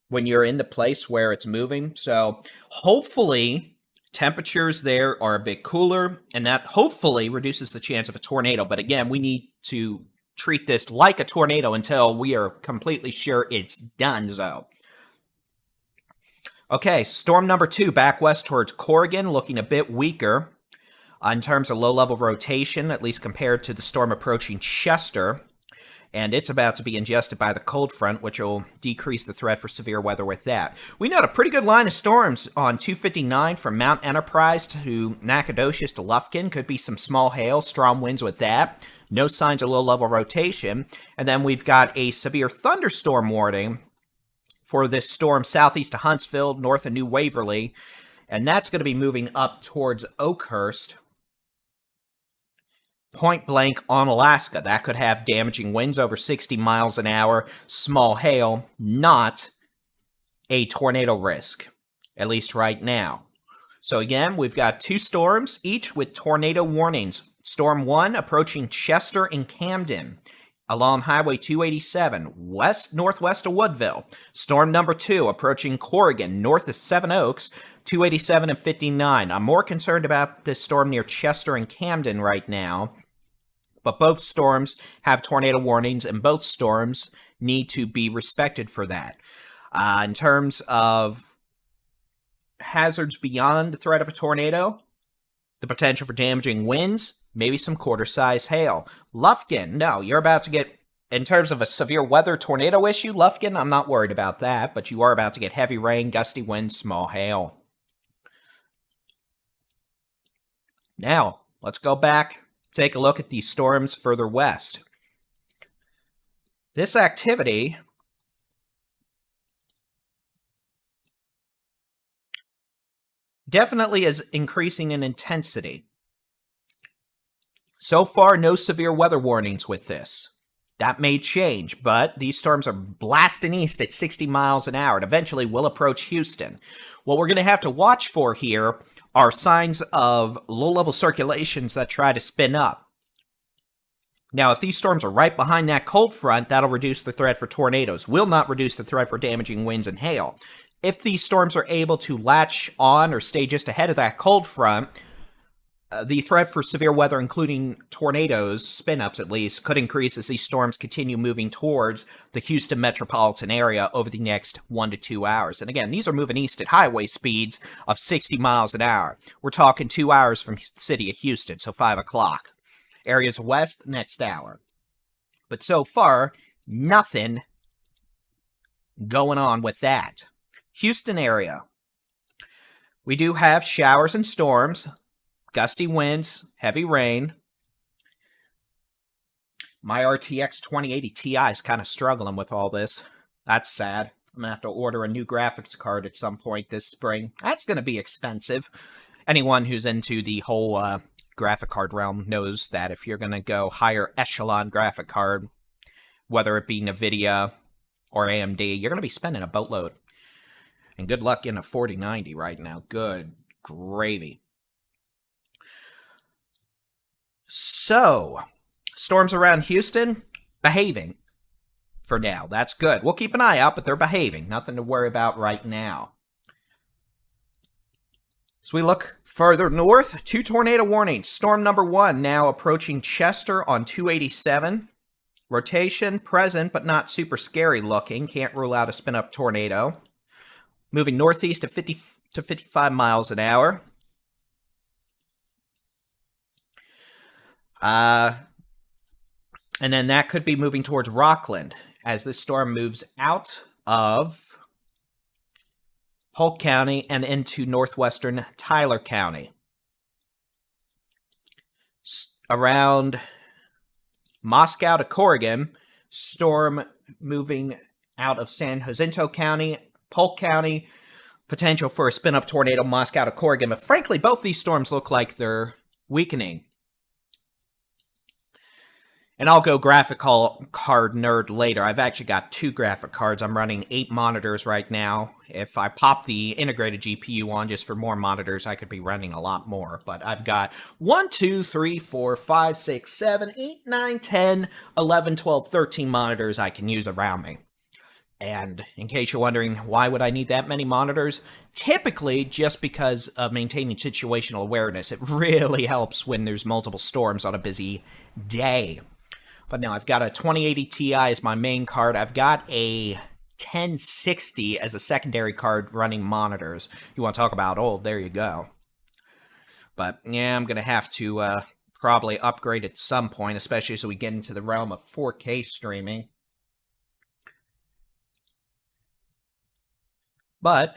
when you're in the place where it's moving. So hopefully temperatures there are a bit cooler, and that hopefully reduces the chance of a tornado. But again, we need to treat this like a tornado until we are completely sure it's done. So, okay, storm number 2 back west towards Corrigan, looking a bit weaker in terms of low-level rotation, at least compared to the storm approaching Chester. And it's about to be ingested by the cold front, which will decrease the threat for severe weather with that. We note a pretty good line of storms on 259 from Mount Enterprise to Nacogdoches to Lufkin. Could be some small hail, strong winds with that. No signs of low-level rotation. And then we've got a severe thunderstorm warning for this storm southeast of Huntsville, north of New Waverly. And that's going to be moving up towards Oakhurst, point blank on Alaska. That could have damaging winds over 60 miles an hour, small hail, not a tornado risk, at least right now. So again, we've got 2 storms, each with tornado warnings. Storm 1 approaching Chester and Camden along Highway 287, northwest of Woodville. Storm number 2 approaching Corrigan, north of Seven Oaks, 287 and 59. I'm more concerned about this storm near Chester and Camden right now, but both storms have tornado warnings, and both storms need to be respected for that. In terms of hazards beyond the threat of a tornado, the potential for damaging winds, maybe some quarter-size hail. Lufkin, no, you're about to get, in terms of a severe weather tornado issue, Lufkin, I'm not worried about that, but you are about to get heavy rain, gusty winds, small hail. Now, let's go back, take a look at these storms further west. This activity definitely is increasing in intensity. So far, no severe weather warnings with this. That may change, but these storms are blasting east at 60 miles an hour and eventually will approach Houston. What we're going to have to watch for here are signs of low-level circulations that try to spin up. Now, if these storms are right behind that cold front, that'll reduce the threat for tornadoes, will not reduce the threat for damaging winds and hail. If these storms are able to latch on or stay just ahead of that cold front, the threat for severe weather, including tornadoes, spin-ups at least, could increase as these storms continue moving towards the Houston metropolitan area over the next 1 to 2 hours. And again, these are moving east at highway speeds of 60 miles an hour. We're talking 2 hours from the city of Houston, so 5 o'clock. Areas west, next hour. But so far, nothing going on with that. Houston area. We do have showers and storms, gusty winds, heavy rain. My RTX 2080 Ti is kind of struggling with all this. That's sad. I'm going to have to order a new graphics card at some point this spring. That's going to be expensive. Anyone who's into the whole graphic card realm knows that if you're going to go higher echelon graphic card, whether it be NVIDIA or AMD, you're going to be spending a boatload. And good luck in a 4090 right now. Good gravy. So, storms around Houston, behaving for now. That's good. We'll keep an eye out, but they're behaving. Nothing to worry about right now. As we look further north, 2 tornado warnings. Storm number 1 now approaching Chester on 287. Rotation present, but not super scary looking. Can't rule out a spin-up tornado. Moving northeast at 50 to 55 miles an hour. And then that could be moving towards Rockland as this storm moves out of Polk County and into northwestern Tyler County. Around Moscow to Corrigan, storm moving out of San Jacinto County, Polk County, potential for a spin-up tornado, Moscow to Corrigan. But frankly, both these storms look like they're weakening. And I'll go graphic card nerd later. I've actually got 2 graphic cards. I'm running 8 monitors right now. If I pop the integrated GPU on just for more monitors, I could be running a lot more. But I've got 1, 2, 3, 4, 5, 6, 7, 8, 9, 10, 11, 12, 13 monitors I can use around me. And in case you're wondering, why would I need that many monitors? Typically, just because of maintaining situational awareness. It really helps when there's multiple storms on a busy day. But now I've got a 2080 Ti as my main card. I've got a 1060 as a secondary card running monitors. You want to talk about old, there you go. But yeah, I'm going to have to probably upgrade at some point, especially as we get into the realm of 4K streaming. But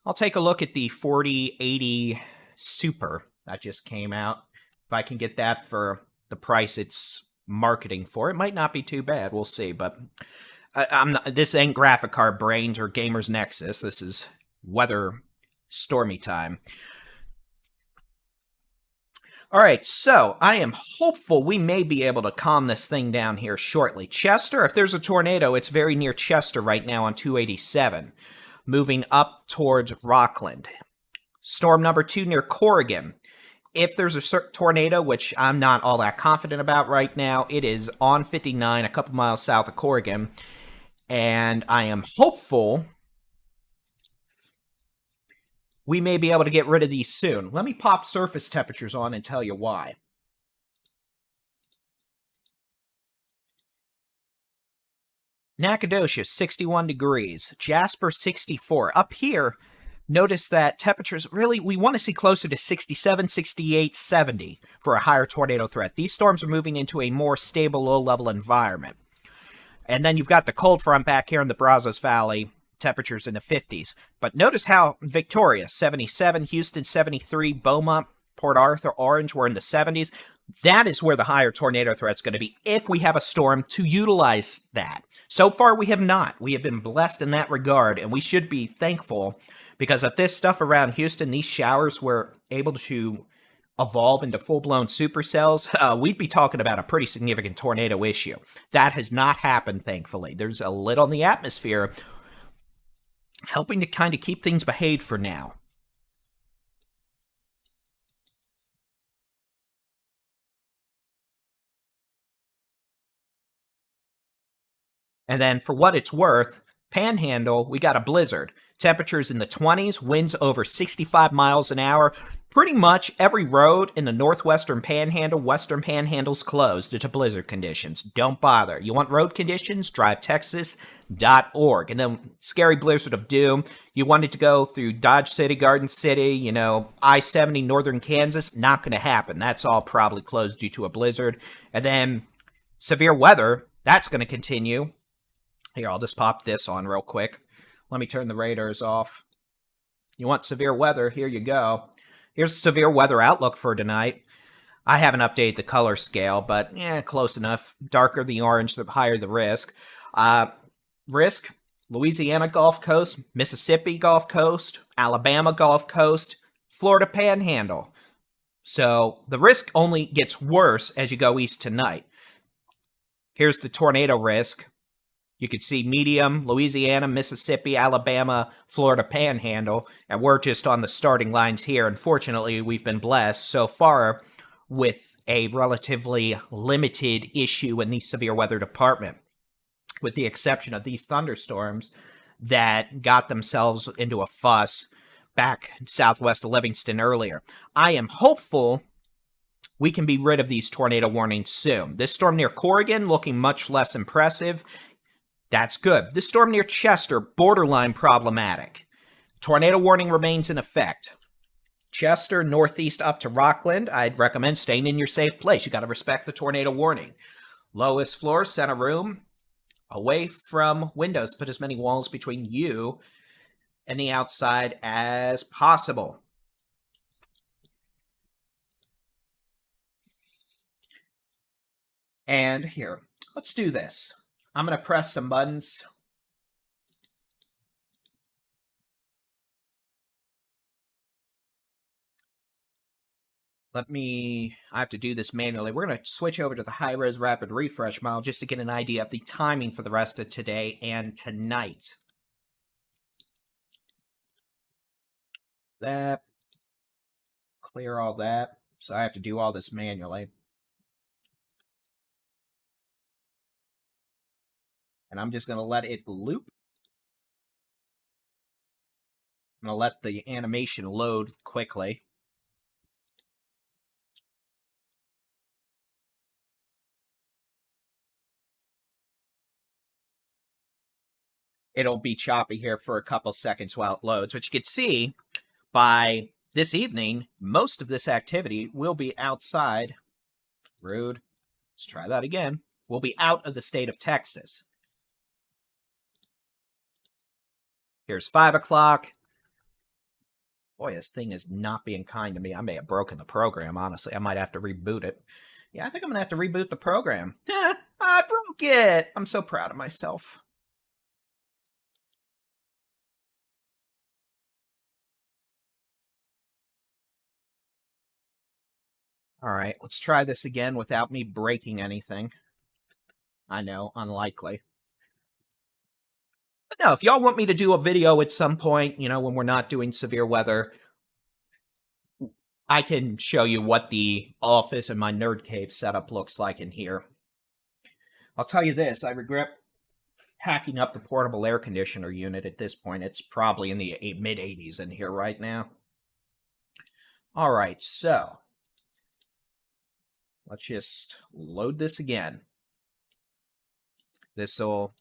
I'll take a look at the 4080 Super that just came out. If I can get that for the price it's marketing for, it might not be too bad. We'll see. But I'm not, this ain't graphic card brains or Gamers Nexus. This is weather stormy time. All right, so I am hopeful we may be able to calm this thing down here shortly. Chester, if there's a tornado, it's very near Chester right now on 287, moving up towards Rockland. Storm number 2 near Corrigan. If there's a tornado, which I'm not all that confident about right now, it is on 59, a couple miles south of Corrigan. And I am hopeful we may be able to get rid of these soon. Let me pop surface temperatures on and tell you why. Nacogdoches, 61 degrees. Jasper, 64. Up here, notice that temperatures really, we want to see closer to 67, 68, 70 for a higher tornado threat. These storms are moving into a more stable, low-level environment. And then you've got the cold front back here in the Brazos Valley, temperatures in the 50s. But notice how Victoria, 77, Houston, 73, Beaumont, Port Arthur, Orange, we're in the 70s. That is where the higher tornado threat's going to be if we have a storm to utilize that. So far, we have not. We have been blessed in that regard, and we should be thankful because if this stuff around Houston, these showers were able to evolve into full-blown supercells, we'd be talking about a pretty significant tornado issue. That has not happened, thankfully. There's a little in the atmosphere helping to kind of keep things behaved for now. And then for what it's worth, Panhandle, we got a blizzard. Temperatures in the 20s, winds over 65 miles an hour. Pretty much every road in the northwestern Panhandle, western Panhandle's closed due to blizzard conditions. Don't bother. You want road conditions? DriveTexas.org. And then scary blizzard of doom. You wanted to go through Dodge City, Garden City, I-70, northern Kansas. Not going to happen. That's all probably closed due to a blizzard. And then severe weather, that's going to continue. Here, I'll just pop this on real quick. Let me turn the radars off. You want severe weather? Here you go. Here's a severe weather outlook for tonight. I haven't updated the color scale, but close enough. Darker the orange, the higher the risk. Risk, Louisiana Gulf Coast, Mississippi Gulf Coast, Alabama Gulf Coast, Florida Panhandle. So the risk only gets worse as you go east tonight. Here's the tornado risk. You could see medium, Louisiana, Mississippi, Alabama, Florida Panhandle, and we're just on the starting lines here. Unfortunately, we've been blessed so far with a relatively limited issue in the severe weather department, with the exception of these thunderstorms that got themselves into a fuss back southwest of Livingston earlier. I am hopeful we can be rid of these tornado warnings soon. This storm near Corrigan looking much less impressive. That's good. This storm near Chester, borderline problematic. Tornado warning remains in effect. Chester, northeast up to Rockland, I'd recommend staying in your safe place. You got to respect the tornado warning. Lowest floor, center room, away from windows. Put as many walls between you and the outside as possible. And here, let's do this. I'm going to press some buttons. I have to do this manually. We're going to switch over to the high-res rapid refresh model just to get an idea of the timing for the rest of today and tonight. That. Clear all that. So I have to do all this manually. And I'm just going to let it loop. I'm going to let the animation load quickly. It'll be choppy here for a couple seconds while it loads, which you can see by this evening, most of this activity will be outside. Rude. Let's try that again. We'll be out of the state of Texas. Here's 5 o'clock. Boy, this thing is not being kind to me. I may have broken the program, honestly. I might have to reboot it. Yeah, I think I'm going to have to reboot the program. I broke it! I'm so proud of myself. All right, let's try this again without me breaking anything. I know, unlikely. But no, if y'all want me to do a video at some point, when we're not doing severe weather, I can show you what the office and my nerd cave setup looks like in here. I'll tell you this, I regret hacking up the portable air conditioner unit at this point. It's probably in the mid-80s in here right now. All right, so let's just load this again. This will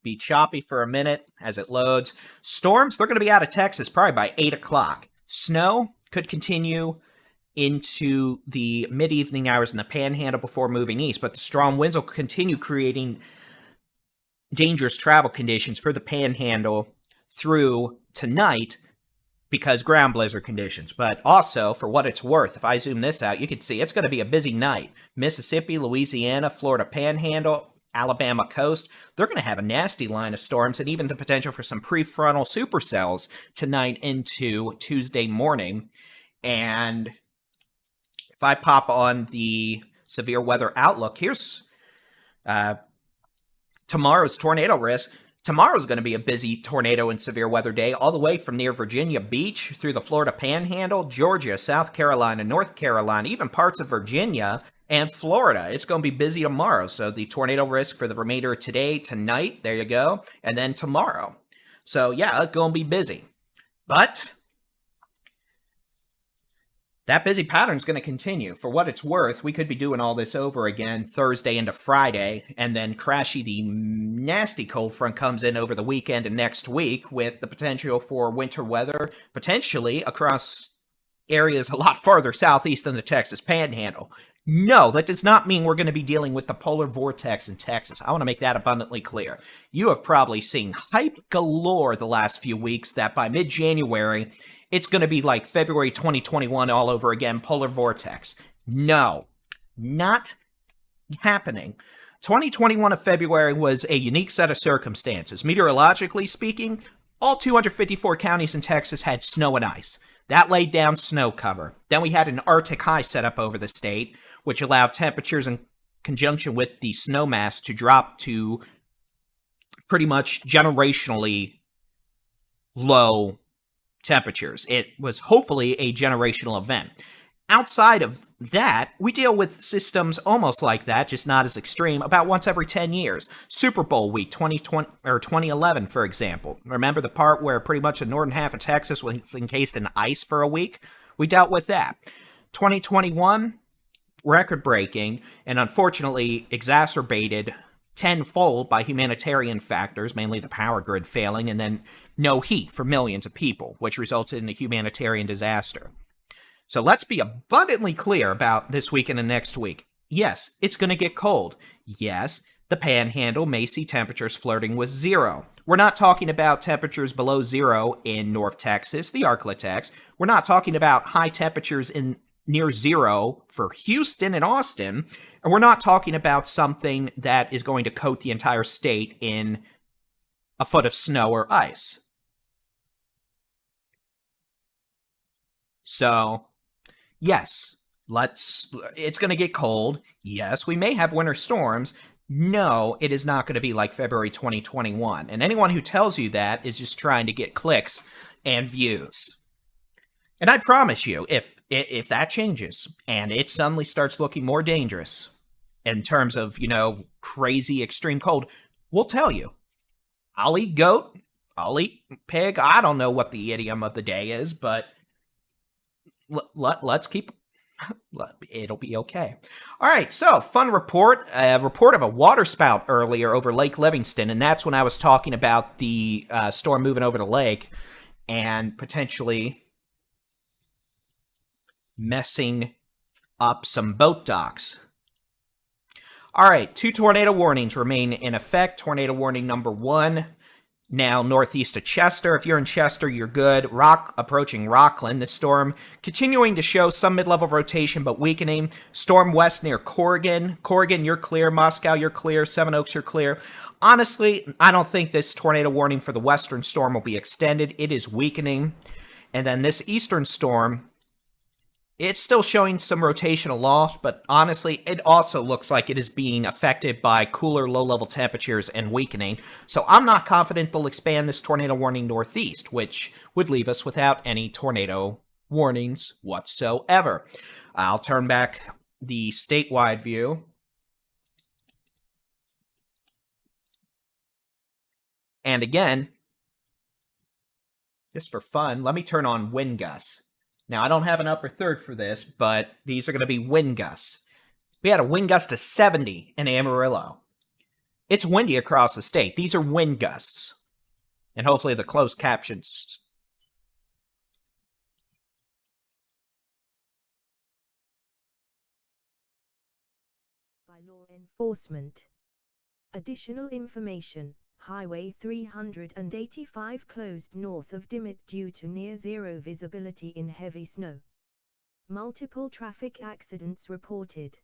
be choppy for a minute as it loads. Storms, they're going to be out of Texas probably by 8 o'clock. Snow could continue into the mid-evening hours in the Panhandle before moving east, but the strong winds will continue creating dangerous travel conditions for the Panhandle through tonight because ground blizzard conditions. But also, for what it's worth, if I zoom this out, you can see it's going to be a busy night. Mississippi, Louisiana, Florida Panhandle, Alabama coast, they're going to have a nasty line of storms and even the potential for some prefrontal supercells tonight into Tuesday morning. And if I pop on the severe weather outlook, here's tomorrow's tornado risk. Tomorrow's going to be a busy tornado and severe weather day, all the way from near Virginia Beach through the Florida Panhandle, Georgia, South Carolina, North Carolina, even parts of Virginia and Florida. It's going to be busy tomorrow. So the tornado risk for the remainder of today, tonight, there you go, and then tomorrow. So yeah, it's going to be busy. But that busy pattern is going to continue. For what it's worth, we could be doing all this over again Thursday into Friday, and then Crashy, the nasty cold front, comes in over the weekend and next week with the potential for winter weather, potentially across areas a lot farther southeast than the Texas Panhandle. No, that does not mean we're going to be dealing with the polar vortex in Texas. I want to make that abundantly clear. You have probably seen hype galore the last few weeks that by mid-January, it's going to be like February 2021 all over again, polar vortex. No, not happening. 2021 of February was a unique set of circumstances. Meteorologically speaking, all 254 counties in Texas had snow and ice. That laid down snow cover. Then we had an Arctic high set up over the state, which allowed temperatures in conjunction with the snow mass to drop to pretty much generationally low temperatures. It was hopefully a generational event. Outside of that, we deal with systems almost like that, just not as extreme, about once every 10 years. Super Bowl week 2020 or 2011, for example. Remember the part where pretty much the northern half of Texas was encased in ice for a week? We dealt with that. 2021, record-breaking, and unfortunately exacerbated tenfold by humanitarian factors, mainly the power grid failing, and then no heat for millions of people, which resulted in a humanitarian disaster. So let's be abundantly clear about this week and the next week. Yes, it's going to get cold. Yes, the Panhandle may see temperatures flirting with zero. We're not talking about temperatures below zero in North Texas, the Arklatex. We're not talking about high temperatures in near zero for Houston and Austin. And we're not talking about something that is going to coat the entire state in a foot of snow or ice. So, yes, it's going to get cold. Yes, we may have winter storms. No, it is not going to be like February 2021. And anyone who tells you that is just trying to get clicks and views. And I promise you, if that changes and it suddenly starts looking more dangerous in terms of, crazy extreme cold, we'll tell you. I'll eat goat. I'll eat pig. I don't know what the idiom of the day is, but let's keep... It'll be okay. All right, so fun report. A report of a waterspout earlier over Lake Livingston, and that's when I was talking about the storm moving over the lake and potentially messing up some boat docks. All right, 2 tornado warnings remain in effect. Tornado warning number 1, now northeast of Chester. If you're in Chester, you're good. Approaching Rockland. The storm continuing to show some mid-level rotation, but weakening. Storm west near Corrigan. Corrigan, you're clear. Moscow, you're clear. Seven Oaks, you're clear. Honestly, I don't think this tornado warning for the western storm will be extended. It is weakening. And then this eastern storm, it's still showing some rotation aloft, but honestly, it also looks like it is being affected by cooler low-level temperatures and weakening. So I'm not confident they'll expand this tornado warning northeast, which would leave us without any tornado warnings whatsoever. I'll turn back the statewide view. And again, just for fun, let me turn on wind gusts. Now, I don't have an upper third for this, but these are going to be wind gusts. We had a wind gust of 70 in Amarillo. It's windy across the state. These are wind gusts. And hopefully the closed captions. By law enforcement. Additional information. Highway 385 closed north of Dimmitt due to near zero visibility in heavy snow. Multiple traffic accidents reported.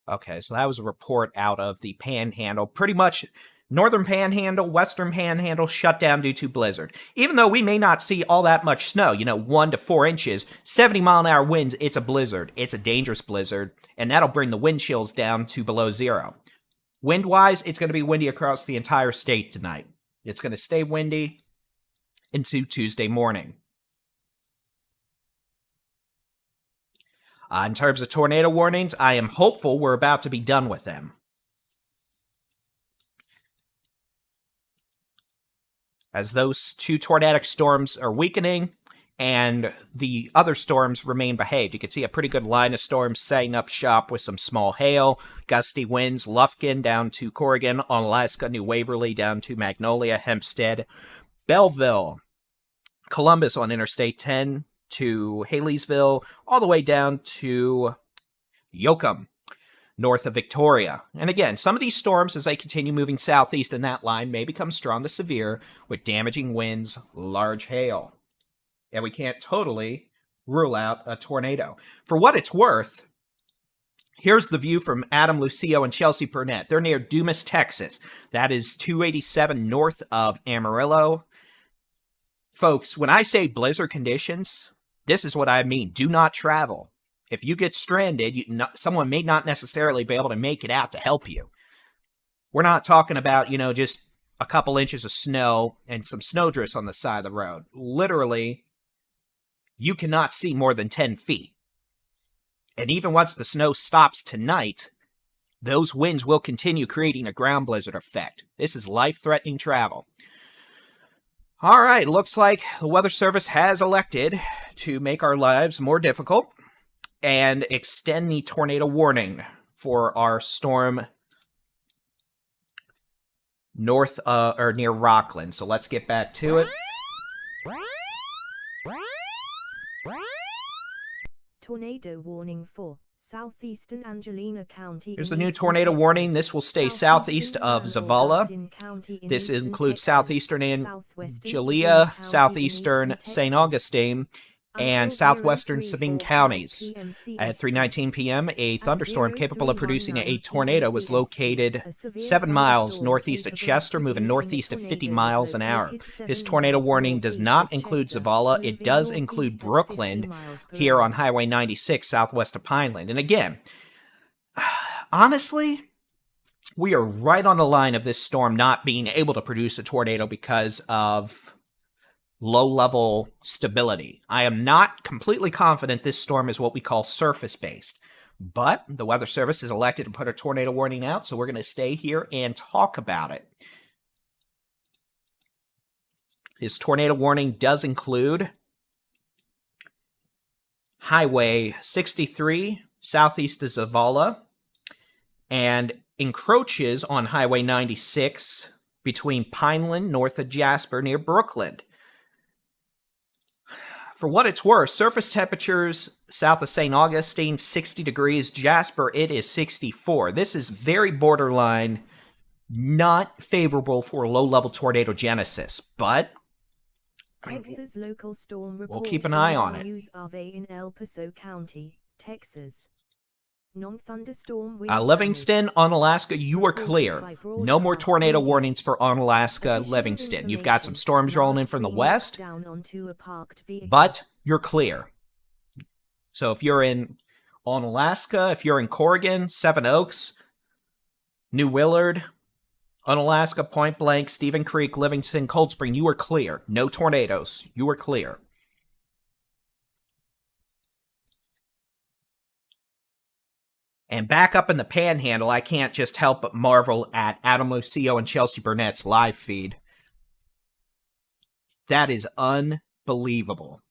Okay, so that was a report out of the Panhandle. Pretty much northern Panhandle, western Panhandle shut down due to blizzard. Even though we may not see all that much snow, 1 to 4 inches, 70-mile-an-hour winds, it's a blizzard. It's a dangerous blizzard, and that'll bring the wind chills down to below zero. Wind-wise, it's going to be windy across the entire state tonight. It's going to stay windy into Tuesday morning. In terms of tornado warnings, I am hopeful we're about to be done with them. As those two tornadic storms are weakening and the other storms remain behaved. You can see a pretty good line of storms setting up shop with some small hail, gusty winds, Lufkin down to Corrigan, Onalaska, New Waverly down to Magnolia, Hempstead, Belleville, Columbus on Interstate 10 to Haleysville, all the way down to Yoakum, north of Victoria. And again, some of these storms, as they continue moving southeast in that line, may become strong to severe with damaging winds, large hail. And we can't totally rule out a tornado. For what it's worth, here's the view from Adam Lucio and Chelsea Burnett. They're near Dumas, Texas. That is 287 north of Amarillo. Folks, when I say blizzard conditions, this is what I mean. Do not travel. If you get stranded, someone may not necessarily be able to make it out to help you. We're not talking about, just a couple inches of snow and some snowdrifts on the side of the road. Literally, you cannot see more than 10 feet. And even once the snow stops tonight, those winds will continue creating a ground blizzard effect. This is life-threatening travel. All right, looks like the Weather Service has elected to make our lives more difficult and extend the tornado warning for our storm north or near Rockland. So let's get back to it. Tornado warning for southeastern Angelina County. Here's the new tornado warning. This will stay southeast of Zavala. This includes southeastern Angelia, southeastern St. Augustine, and southwestern Sabine counties. At 3:19 p.m., a thunderstorm capable of producing a tornado was located 7 miles northeast of Chester, moving northeast at 50 miles an hour. This tornado warning does not include Zavala. It does include Brookland here on Highway 96 southwest of Pineland. And again, honestly, we are right on the line of this storm not being able to produce a tornado because of low-level stability. I am not completely confident this storm is what we call surface-based, but the Weather Service has elected to put a tornado warning out, so we're going to stay here and talk about it. This tornado warning does include Highway 63 southeast of Zavala and encroaches on Highway 96 between Pineland north of Jasper near Brookland. For what it's worth, surface temperatures south of St. Augustine, 60 degrees. Jasper, it is 64. This is very borderline, not favorable for low-level tornado genesis, but Texas local storm we'll keep an eye on it. In El Paso County, Texas. Non-thunderstorm Livingston, Onalaska, you are clear. No more tornado warnings for Onalaska, Livingston. You've got some storms rolling in from the west, but you're clear. So if you're in Onalaska, if you're in Corrigan, Seven Oaks, New Willard, Onalaska, Point Blank, Stephen Creek, Livingston, Cold Spring, you are clear. No tornadoes. You are clear. And back up in the Panhandle, I can't just help but marvel at Adam Lucio and Chelsea Burnett's live feed. That is unbelievable.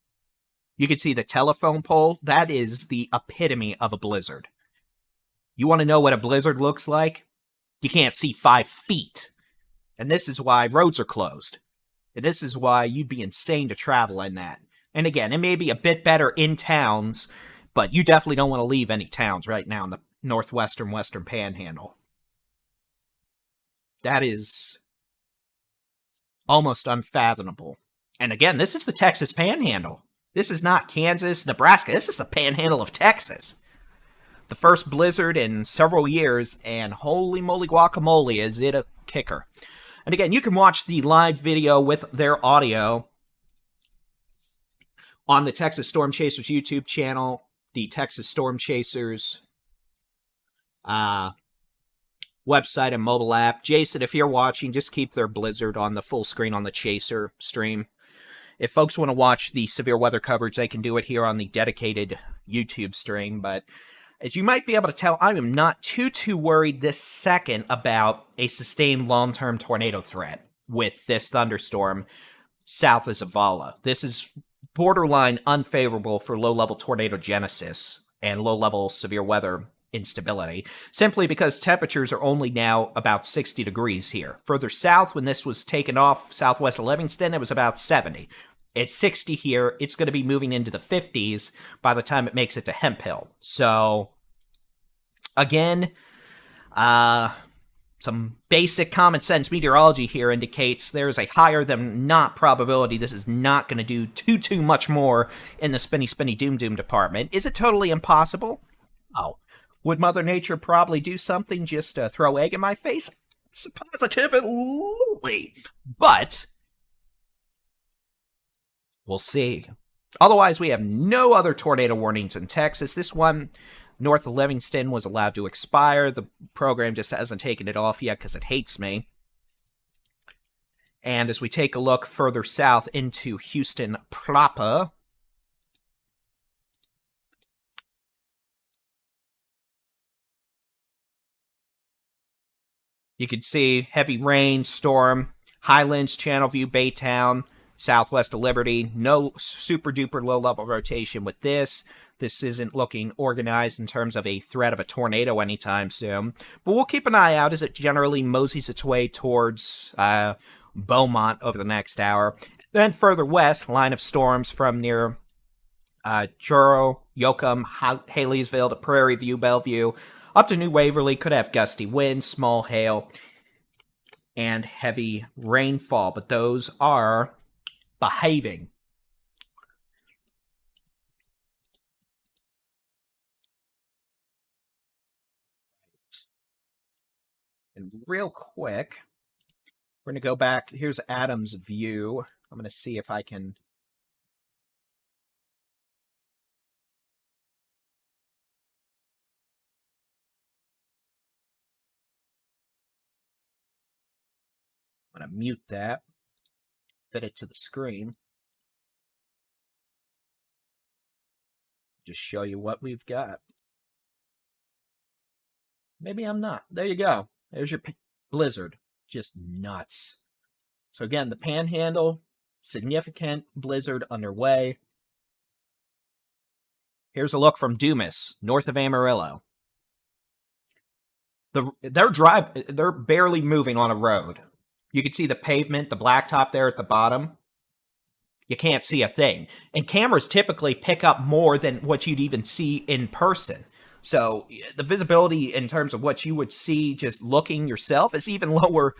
You can see the telephone pole. That is the epitome of a blizzard. You want to know what a blizzard looks like? You can't see 5 feet. And this is why roads are closed. And this is why you'd be insane to travel in that. And again, it may be a bit better in towns, but you definitely don't want to leave any towns right now in the northwestern western Panhandle. That is almost unfathomable. And again, this is the Texas Panhandle. This is not Kansas, Nebraska. This is the Panhandle of Texas. The first blizzard in several years, and holy moly guacamole, is it a kicker. And again, you can watch the live video with their audio on the Texas Storm Chasers YouTube channel, the Texas Storm Chasers website and mobile app. Jason, if you're watching, just keep their blizzard on the full screen on the Chaser stream. If folks want to watch the severe weather coverage, they can do it here on the dedicated YouTube stream. But as you might be able to tell, I am not too worried this second about a sustained long-term tornado threat with this thunderstorm south of Zavala. This is borderline unfavorable for low-level tornado genesis and low-level severe weather instability, simply because temperatures are only now about 60 degrees here. Further south, when this was taken off southwest of Livingston, it was about 70. It's 60 here. It's going to be moving into the 50s by the time it makes it to Hemphill. So, again, some basic common sense meteorology here indicates there's a higher than not probability this is not going to do too much more in the spinny doom department. Is it totally impossible? Oh. Would Mother Nature probably do something just to throw egg in my face? Positively. But we'll see. Otherwise, we have no other tornado warnings in Texas. This one, north of Livingston, was allowed to expire. The program just hasn't taken it off yet because it hates me. And as we take a look further south into Houston proper, you can see heavy rain, storm, Highlands, Channelview, Baytown, southwest of Liberty. No super duper low level rotation with this. This isn't looking organized in terms of a threat of a tornado anytime soon. But we'll keep an eye out as it generally moseys its way towards Beaumont over the next hour. Then further west, line of storms from near Truro, Yoakum, Haleysville to Prairie View, Bellevue, up to New Waverly. Could have gusty winds, small hail, and heavy rainfall, but those are behaving. And real quick, we're going to go back. Here's Adam's view. I'm going to see if I can... I'm going to mute that, fit it to the screen. Just show you what we've got. Maybe I'm not. There you go. There's your blizzard. Just nuts. So again, the Panhandle, significant blizzard underway. Here's a look from Dumas, north of Amarillo. They're barely moving on a road. You can see the pavement, the blacktop there at the bottom. You can't see a thing. And cameras typically pick up more than what you'd even see in person. So the visibility in terms of what you would see just looking yourself is even lower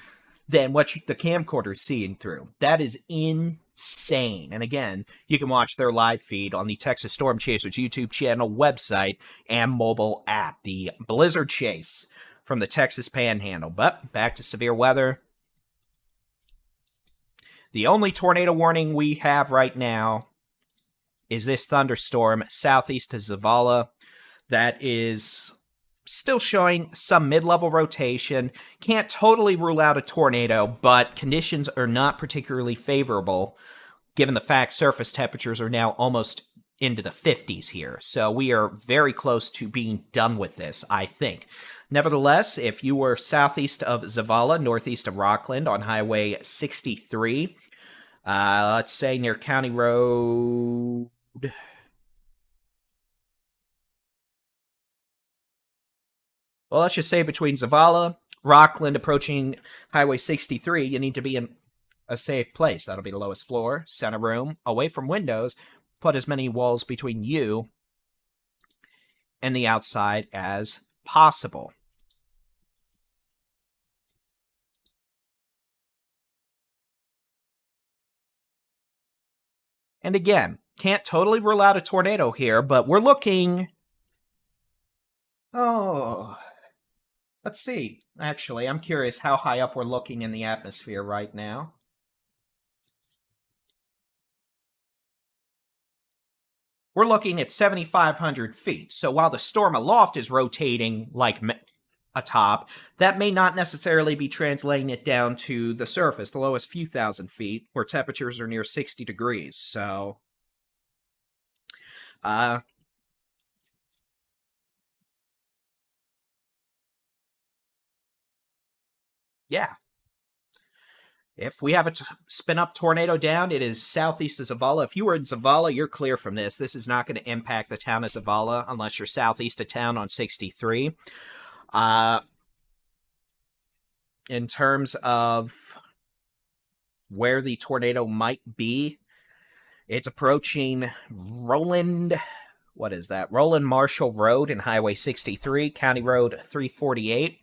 than what the camcorder's seeing through. That is insane. And again, you can watch their live feed on the Texas Storm Chasers YouTube channel, website, and mobile app. The Blizzard Chase from the Texas Panhandle. But back to severe weather. The only tornado warning we have right now is this thunderstorm southeast of Zavala that is still showing some mid-level rotation. Can't totally rule out a tornado, but conditions are not particularly favorable given the fact surface temperatures are now almost into the 50s here. So we are very close to being done with this, I think. Nevertheless, if you were southeast of Zavala, northeast of Rockland on Highway 63, let's say near County Road. Well, let's just say between Zavala, Rockland, approaching Highway 63, you need to be in a safe place. That'll be the lowest floor, center room, away from windows. Put as many walls between you and the outside as possible. And again, can't totally rule out a tornado here, but we're looking... Oh... Let's see. Actually, I'm curious how high up we're looking in the atmosphere right now. We're looking at 7,500 feet. So while the storm aloft is rotating like atop, that may not necessarily be translating it down to the surface, the lowest few thousand feet, where temperatures are near 60 degrees. So, yeah. If we have a spin-up tornado down, it is southeast of Zavala. If you were in Zavala, you're clear from this. This is not going to impact the town of Zavala unless you're southeast of town on 63. In terms of where the tornado might be, it's approaching Roland... What is that? Roland Marshall Road and Highway 63, County Road 348.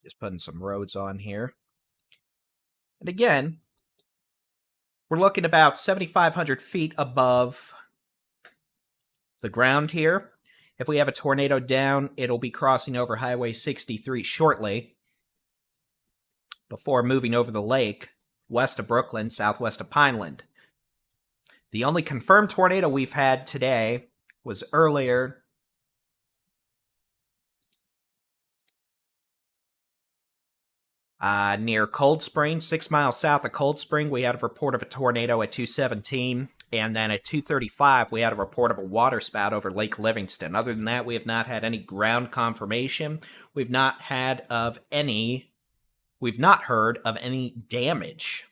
Just putting some roads on here. And again, we're looking about 7,500 feet above the ground here. If we have a tornado down, it'll be crossing over Highway 63 shortly before moving over the lake west of Brooklyn, southwest of Pineland. The only confirmed tornado we've had today was earlier near Cold Spring, 6 miles south of Cold Spring. We had a report of a tornado at 2:17, and then at 2:35, we had a report of a water spout over Lake Livingston. Other than that, we have not had any ground confirmation. We've not heard of any damage.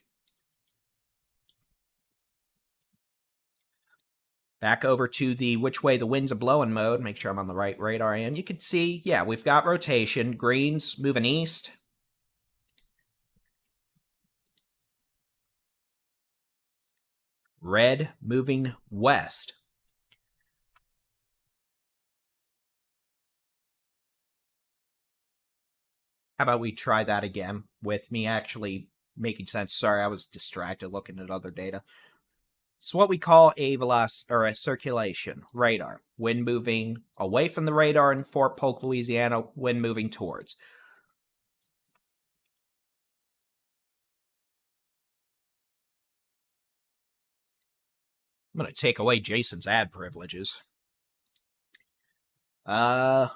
Back over to the which way the wind's a-blowing mode. Make sure I'm on the right radar. And you can see, yeah, we've got rotation. Green's moving east. Red moving west. How about we try that again with me actually making sense? Sorry, I was distracted looking at other data. So what we call a a circulation radar. Wind moving away from the radar in Fort Polk, Louisiana. Wind moving towards. I'm going to take away Jason's ad privileges. And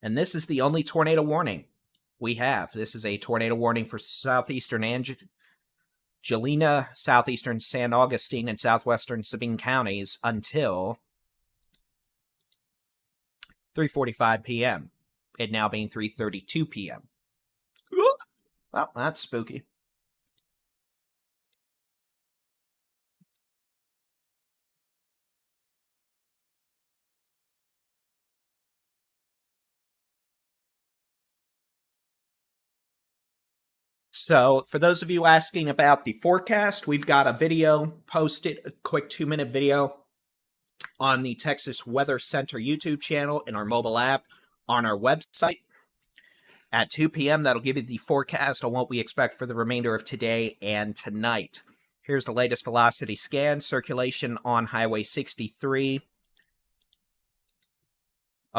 this is the only tornado warning we have. This is a tornado warning for southeastern Angelina, southeastern San Augustine, and southwestern Sabine counties until 3:45 p.m. It now being 3:32 p.m. Well, that's spooky. So, for those of you asking about the forecast, we've got a video posted, a quick 2-minute video on the Texas Weather Center YouTube channel in our mobile app on our website. At 2 p.m., that'll give you the forecast on what we expect for the remainder of today and tonight. Here's the latest velocity scan. Circulation on Highway 63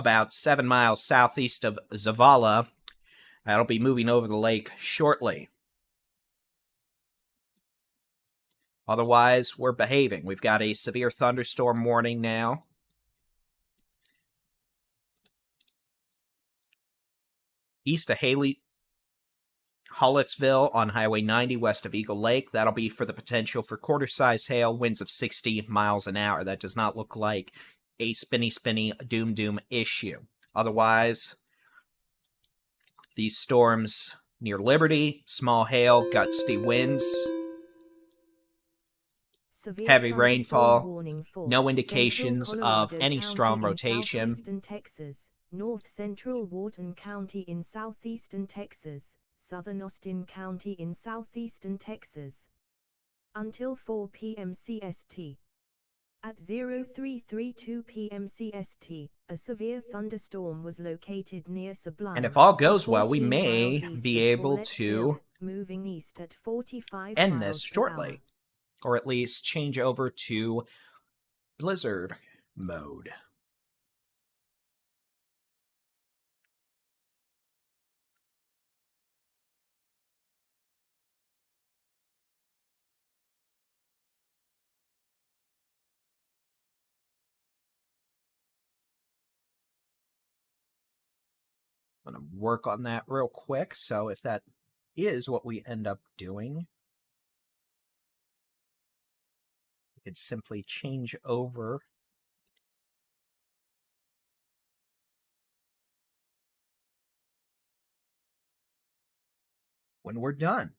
about 7 miles southeast of Zavala. That'll be moving over the lake shortly. Otherwise, we're behaving. We've got a severe thunderstorm warning now. East of Hollitsville on Highway 90 west of Eagle Lake. That'll be for the potential for quarter-size hail, winds of 60 miles an hour. That does not look like a spinny, doom issue. Otherwise, these storms near Liberty, small hail, gusty winds, heavy rainfall, no indications of any storm rotation. North Central Wharton County in southeastern Texas, southern Austin County in southeastern Texas. Until 4 p.m. CST. At 0332 p.m. CST, a severe thunderstorm was located near Sublime. And if all goes well, we may be able to moving east at 45 end this shortly. Or at least change over to blizzard mode. I'm going to work on that real quick, so if that is what we end up doing, we could simply change over when we're done.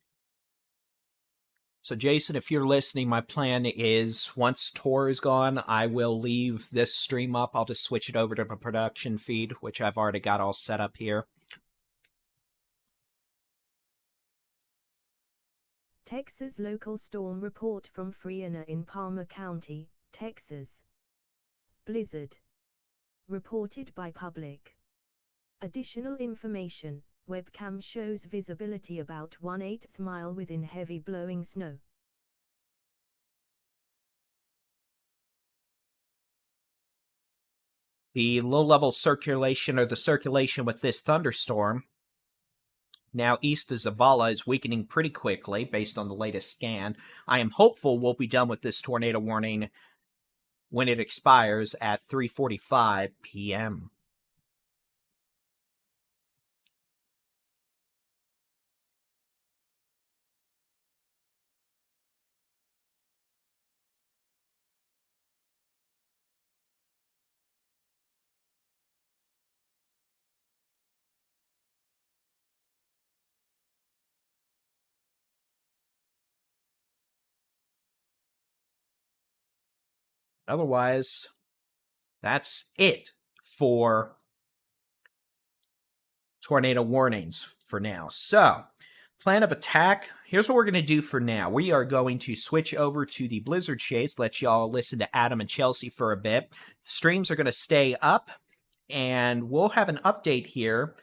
So Jason, if you're listening, my plan is once Tor is gone, I will leave this stream up. I'll just switch it over to the production feed, which I've already got all set up here. Texas local storm report from Friena in Palmer County, Texas. Blizzard. Reported by public. Additional information. Webcam shows visibility about 1/8 mile within heavy blowing snow. The low-level circulation, or the circulation with this thunderstorm, now east of Zavala, is weakening pretty quickly based on the latest scan. I am hopeful we'll be done with this tornado warning when it expires at 3:45 p.m. Otherwise, that's it for tornado warnings for now. So, plan of attack. Here's what we're going to do for now. We are going to switch over to the Blizzard Chase, let y'all listen to Adam and Chelsea for a bit. Streams are going to stay up, and we'll have an update here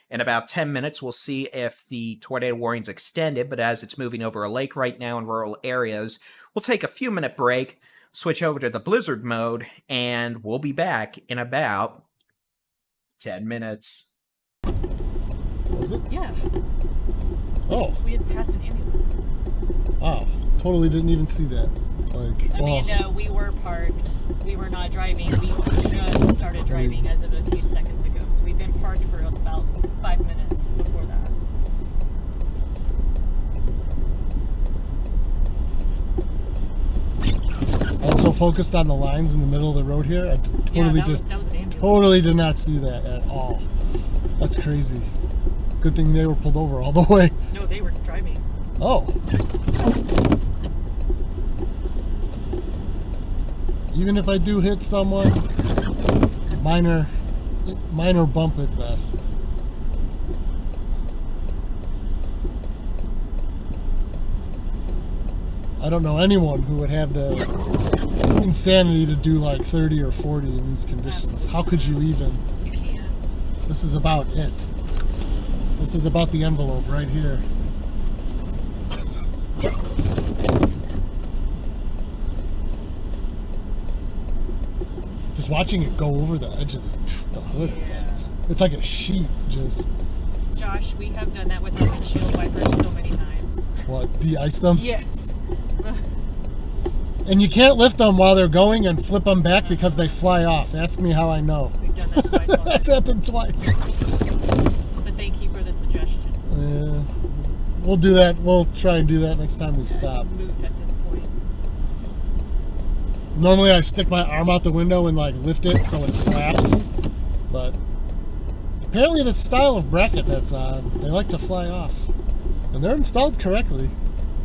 in about 10 minutes. We'll see if the tornado warning's extended, but as it's moving over a lake right now in rural areas, we'll take a few minute break, switch over to the blizzard mode, and we'll be back in about 10 minutes. Was it? Yeah. Oh. We just passed an ambulance. Wow. Totally didn't even see that. Like, I mean, we were parked. We were not driving. We just started driving as of a few seconds ago. So we've been parked for about 5 minutes before that. Also focused on the lines in the middle of the road here. I totally that was an ambulance. Totally did not see that at all. That's crazy. Good thing they were pulled over all the way. No, they were driving. Oh. Even if I do hit someone, minor bump at best. I don't know anyone who would have the insanity to do like 30 or 40 in these conditions. Absolutely. How could you even? You can't. This is about it. This is about the envelope right here. Just watching it go over the edge of the Look, it's like a sheet. Just Josh, we have done that with our windshield wipers so many times. what? De-ice them? Yes. And you can't lift them while they're going and flip them back because they fly off. Ask me how I know. We've done that twice already. That's happened twice. But thank you for the suggestion. We'll do that. We'll try and do that next time we stop. It's moot at this point. Normally I stick my arm out the window and like lift it so it slaps. But apparently the style of bracket that's on, they like to fly off. And they're installed correctly.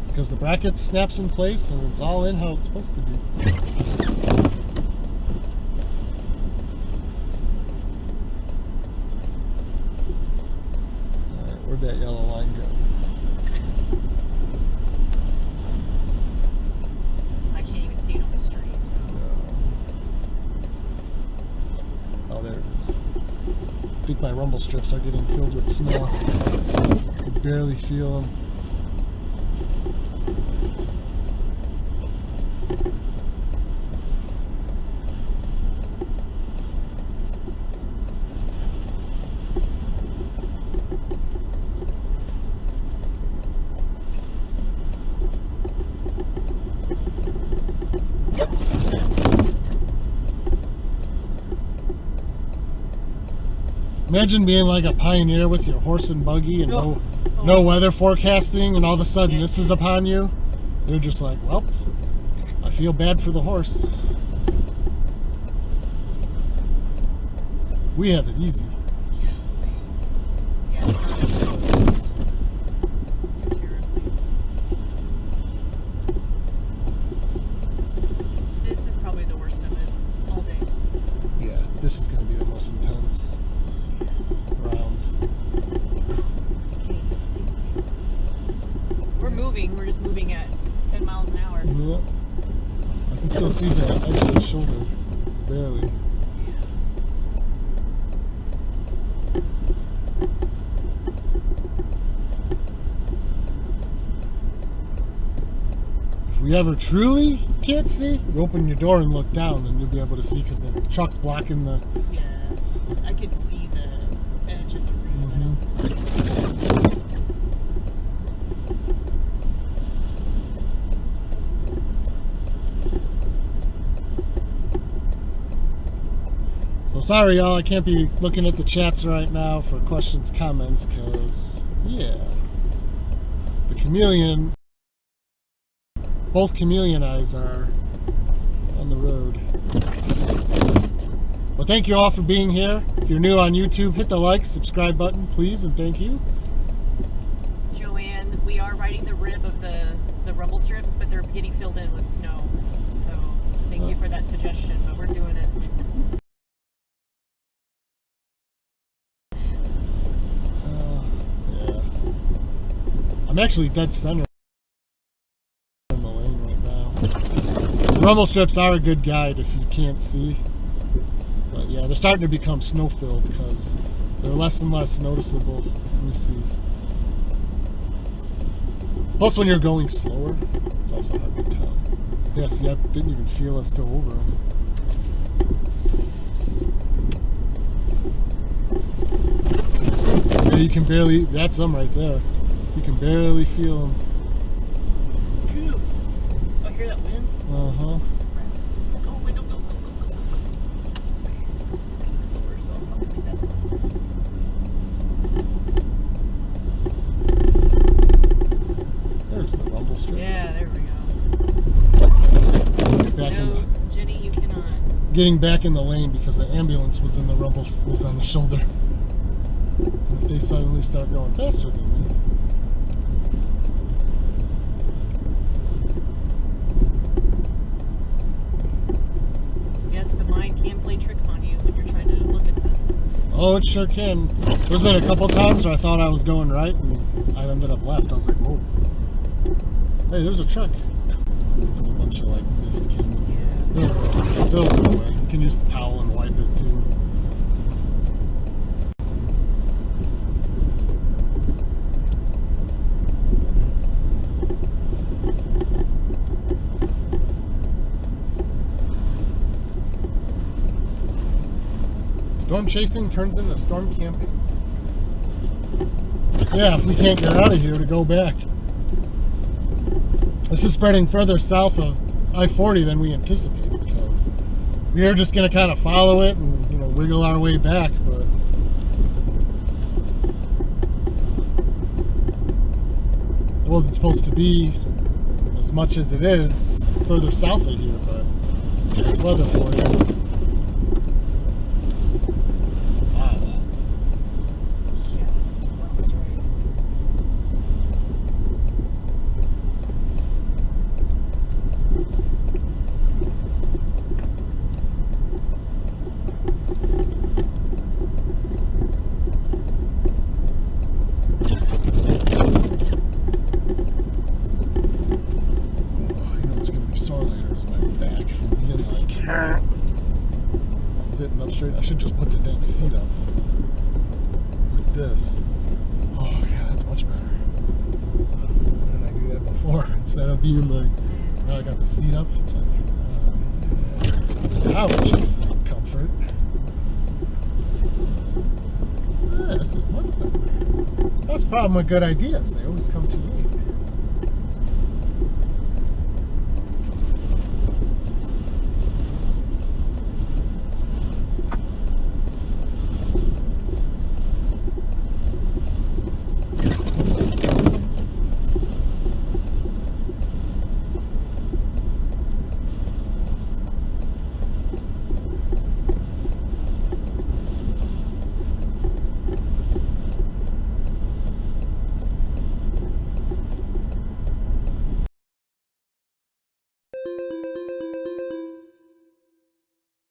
Because the bracket snaps in place and it's all in how it's supposed to be. Alright, where'd that yellow line go? I can't even see it on the stream, so. Oh, there it is. I think my rumble strips are getting filled with snow. I can barely feel them. Imagine being like a pioneer with your horse and buggy and no weather forecasting, and all of a sudden this is upon you. You're just like, well, I feel bad for the horse. We have it easy. Yeah, the car is so fast. Too terribly. This is probably the worst of it all day. Yeah, this is going to be the most intense round. Can't even see. We're moving. We're just moving at 10 miles an hour. Yeah. I can still see the edge of the shoulder, barely. If we ever truly can't see, you open your door and look down and you'll be able to see because the truck's blocking the... Yeah, I could see the edge of the ring. So sorry y'all, I can't be looking at the chats right now for questions, comments, because, yeah, the chameleon, both chameleon eyes are on the road. Well, thank you all for being here. If you're new on YouTube, hit the like, subscribe button, please, and thank you. Joanne, we are riding the rib of the rumble strips, but they're getting filled in with snow. So thank you for that suggestion, but we're doing it. Yeah. I'm actually dead center in the lane right now. The rumble strips are a good guide if you can't see. But yeah, they're starting to become snow-filled because they're less and less noticeable. Let me see. Plus, when you're going slower, it's also hard to tell. Yeah, see, I didn't even feel us go over them. Yeah, you can barely, that's them right there. You can barely feel them. Oh, hear that wind? Uh-huh. Go, window, go. It's getting slower, so I'll probably leave that alone. There's the rumble strip. Yeah, there we go. Get back in No, the, Jenny, you cannot. getting back in the lane because the ambulance was in the rumble, was on the shoulder. And if they suddenly start going faster than me. Yes, the mind can play tricks on you when you're trying to look at this. Oh, it sure can. There's been a couple times where I thought I was going right and I ended up left. I was like, whoa. Hey, there's a truck. There's a bunch of like mist came in here. They'll go away. You can use the towel and wipe it too. Storm chasing turns into storm camping. Yeah, if we can't get out of here to go back. This is spreading further south of I-40 than we anticipated, because we were just going to kind of follow it and, you know, wiggle our way back, but it wasn't supposed to be as much as it is further south of here, but it's weather for you. Wow. Yeah, well, that's right. Sitting up straight. I should just put the dang seat up like this. Oh yeah, that's much better. Why didn't I do that before? Instead of being like, now I got the seat up. It's like, now it's just comfort. Yeah, this is much better. That's the problem with good ideas. They always come too late.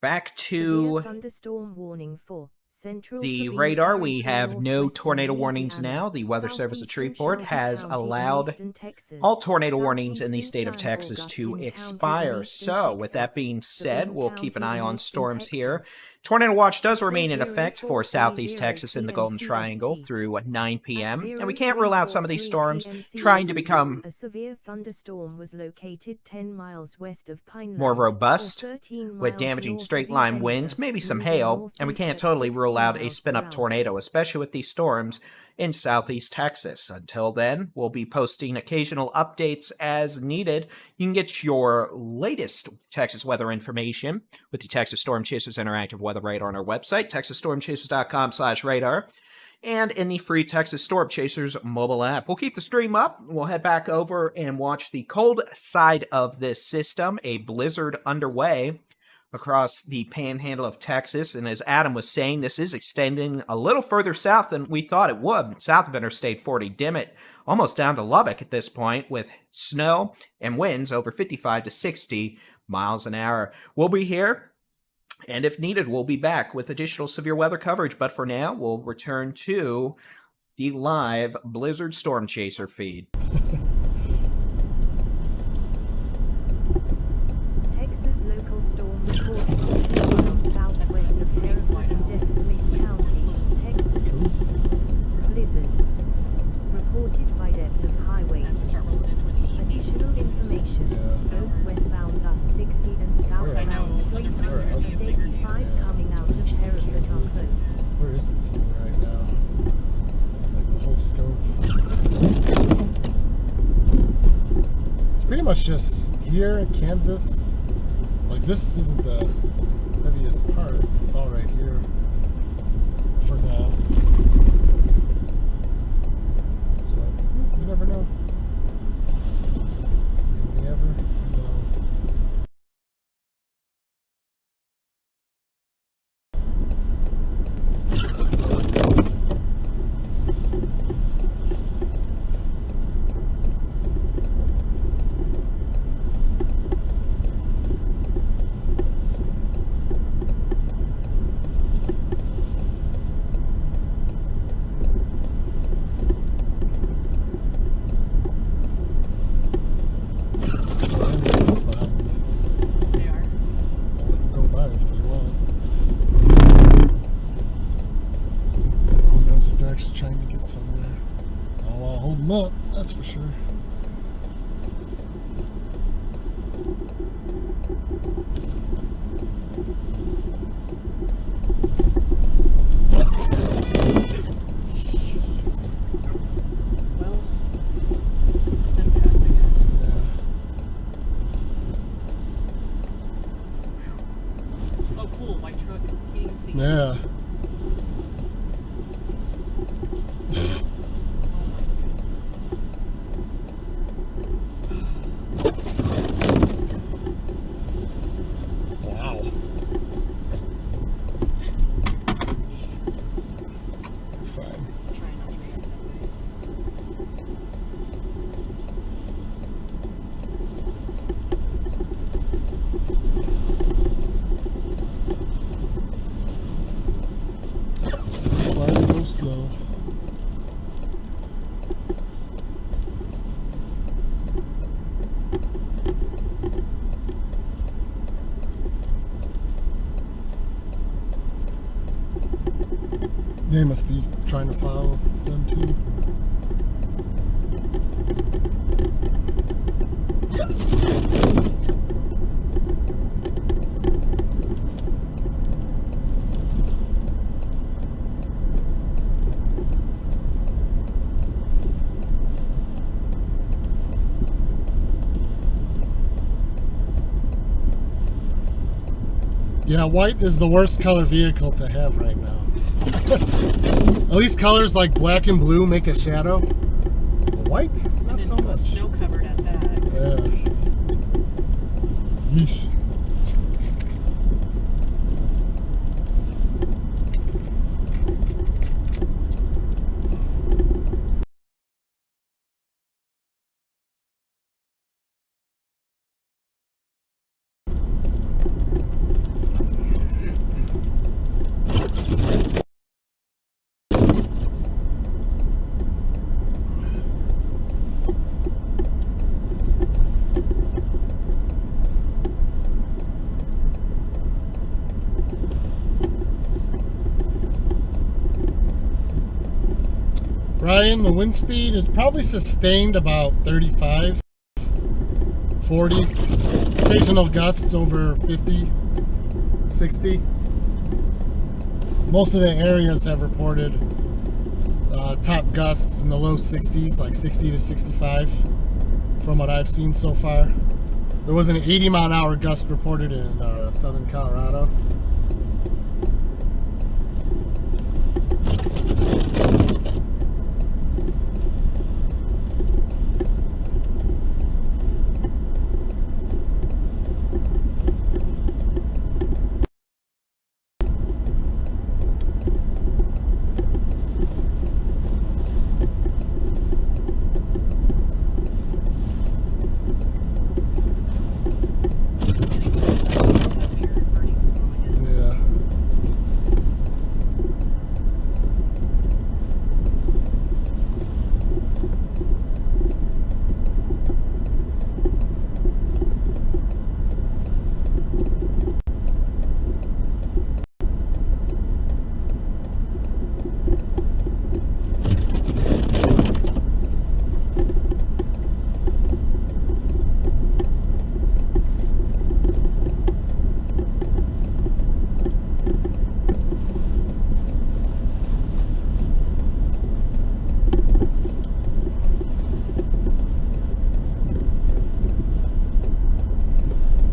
Back Severe to thunderstorm warning for central the Sabine radar. Parish We in have no northwestern tornado warnings Louisiana, now. The Weather Service at southeastern Shreveport Shelby has County in allowed eastern Texas, all tornado warnings in the southeastern state of San Texas to Augustine expire. County in eastern So, with that Texas, being said, Sabine we'll keep an County eye in on eastern storms here. Texas. Tornado watch does At remain in effect for 0430 southeast Texas in the Golden PM Triangle CST. through 9 At p.m. And we can't rule out some of these 0343 storms PM trying to CST, become a severe thunderstorm was located 10 miles west of Pineland, more or robust 13 with miles damaging north straight of line Ebenezer, winds, maybe some moving hail, and we northeast can't at totally 60 rule out a miles spin per up hour. tornado, especially with these storms in southeast Texas. Until then, we'll be posting occasional updates as needed. You can get your latest Texas weather information with the Texas Storm Chasers Interactive Weather Radar on our website, texasstormchasers.com/radar. And in the free Texas Storm Chasers mobile app. We'll keep the stream up. We'll head back over and watch the cold side of this system, a blizzard underway across the panhandle of Texas. And as Adam was saying, this is extending a little further south than we thought it would, south of Interstate 40, Dimmitt, almost down to Lubbock at this point, with snow and winds over 55 to 60 miles an hour. We'll be here, and if needed, we'll be back with additional severe weather coverage. But for now, we'll return to the live Blizzard Storm Chaser feed. Texas local storm report from 2 miles southwest of Hereford in Deaf Smith County, Texas. Blizzard. Reported by depth of highways. As we start rolling into the evening. Additional information. Both westbound US 60 and southbound 385 coming out of Hereford are close. Where is this thing right now? Like the whole scope. It's pretty much just here in Kansas. Like this isn't the heaviest part. It's all right here for now. So you never know. You never know. Ambulances behind me. They are. Go by if they want. Who knows if they're actually trying to get somewhere. I'll hold them up, that's for sure. slow. They must be trying to follow them too. Yeah, white is the worst color vehicle to have right now. At least colors like black and blue make a shadow. White, not so much. Snow covered at that. Yeah. Yeesh. Ryan, the wind speed is probably sustained about 35, 40, occasional gusts over 50, 60. Most of the areas have reported top gusts in the low 60s, like 60 to 65, from what I've seen so far. There was an 80-mile-an-hour gust reported in southern Colorado.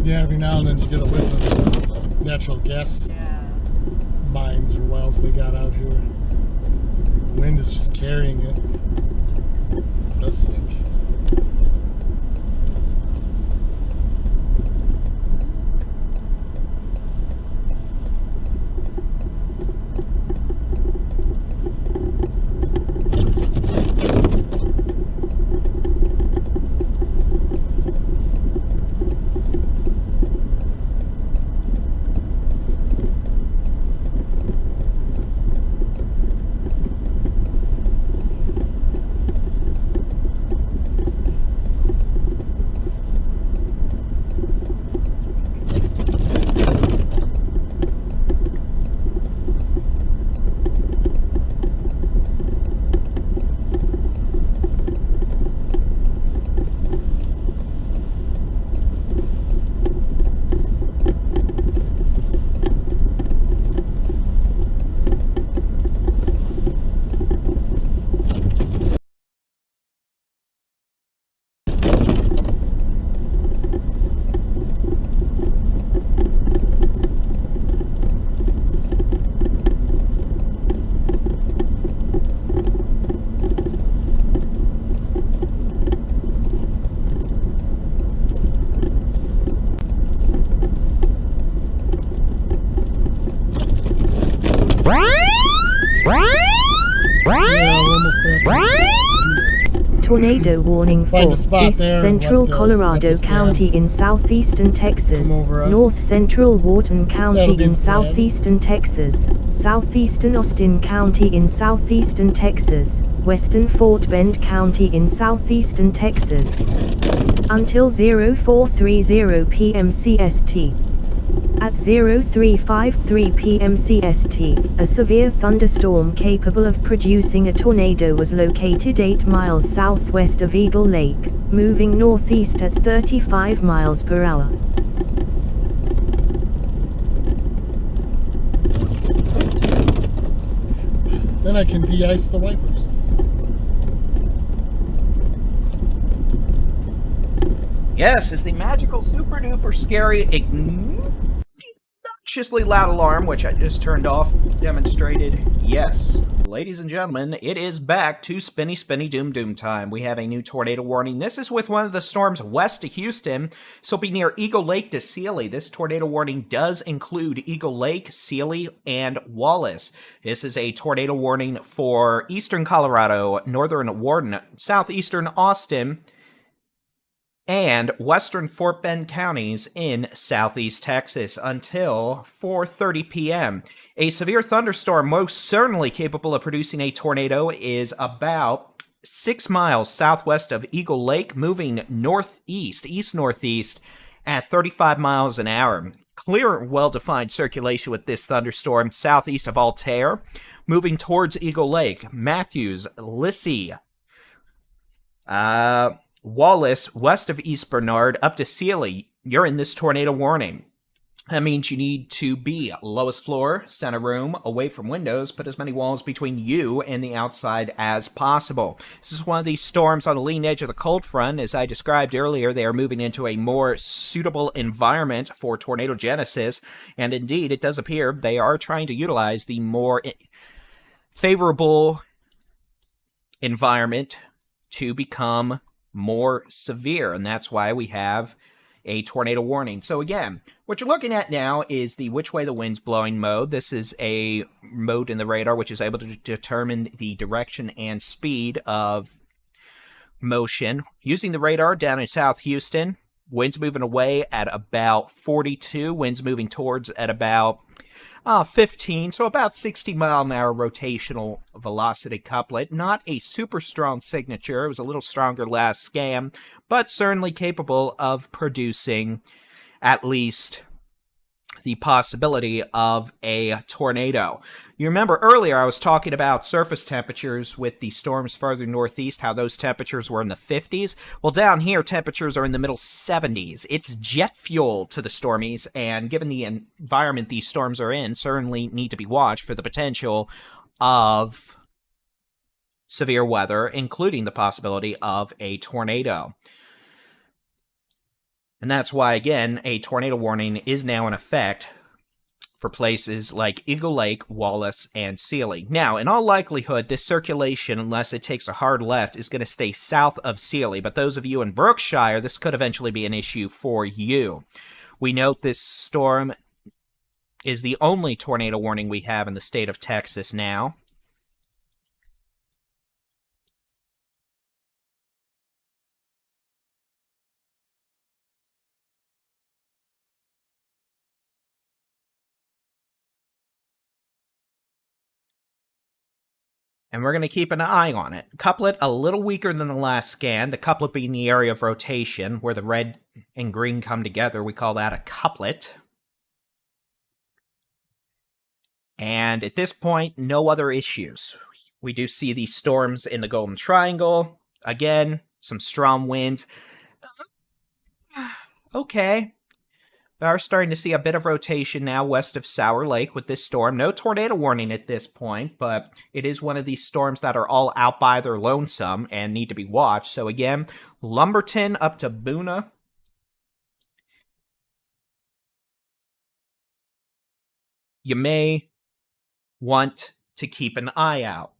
Yeah, every now and then you get a whiff of the natural gas mines or wells they got out here. The wind is just carrying it. It does stink. Yeah, we're almost there. tornado warning Find for a spot East there and Central let Colorado this band County in southeastern Texas, come over us. North Central Wharton That'll County be in the plan. southeastern Texas, southeastern Austin County in southeastern Texas, western Fort Bend County in southeastern Texas. Until 0430 p.m. CST. At 0353 p.m. CST, a severe thunderstorm capable of producing a tornado was located 8 miles southwest of Eagle Lake, moving northeast at 35 miles per hour. Then I can de-ice the wipers. Yes, is the magical super duper scary obnoxiously loud alarm, which I just turned off, demonstrated? Yes. Ladies and gentlemen, it is back to spinny doom time. We have a new tornado warning. This is with one of the storms west of Houston, so it'll be near Eagle Lake to Sealy. This tornado warning does include Eagle Lake, Sealy, and Wallace. This is a tornado warning for eastern Colorado, northern Wharton, southeastern Austin, and western Fort Bend counties in southeast Texas until 4:30 p.m. A severe thunderstorm most certainly capable of producing a tornado is about 6 miles southwest of Eagle Lake, moving east-northeast at 35 miles an hour. Clear, well-defined circulation with this thunderstorm southeast of Altair, moving towards Eagle Lake. Matthews, Lissy, Wallace, west of East Bernard, up to Sealy, you're in this tornado warning. That means you need to be lowest floor, center room, away from windows, put as many walls between you and the outside as possible. This is one of these storms on the leading edge of the cold front. As I described earlier, they are moving into a more suitable environment for tornado genesis, and indeed, it does appear they are trying to utilize the more favorable environment to become more severe, and that's why we have a tornado warning. So again, what you're looking at now is the which way the wind's blowing mode. This is a mode in the radar which is able to determine the direction and speed of motion. Using the radar down in South Houston, winds moving away at about 42, winds moving towards at about 15, so about 60-mile-an-hour rotational velocity couplet. Not a super strong signature. It was a little stronger last scan, but certainly capable of producing at least the possibility of a tornado. You remember earlier I was talking about surface temperatures with the storms further northeast, how those temperatures were in the 50s. Well, down here, temperatures are in the middle 70s. It's jet fuel to the stormies, and given the environment these storms are in, certainly need to be watched for the potential of severe weather, including the possibility of a tornado. And that's why, again, a tornado warning is now in effect for places like Eagle Lake, Wallace, and Sealy. Now, in all likelihood, this circulation, unless it takes a hard left, is going to stay south of Sealy. But those of you in Berkshire, this could eventually be an issue for you. We note this storm is the only tornado warning we have in the state of Texas now. And we're going to keep an eye on it. Couplet a little weaker than the last scan. The couplet being the area of rotation where the red and green come together. We call that a couplet. And at this point, no other issues. We do see these storms in the Golden Triangle. Again, some strong winds. Okay. We are starting to see a bit of rotation now west of Sour Lake with this storm. No tornado warning at this point, but it is one of these storms that are all out by their lonesome and need to be watched. So again, Lumberton up to Boona. You may want to keep an eye out.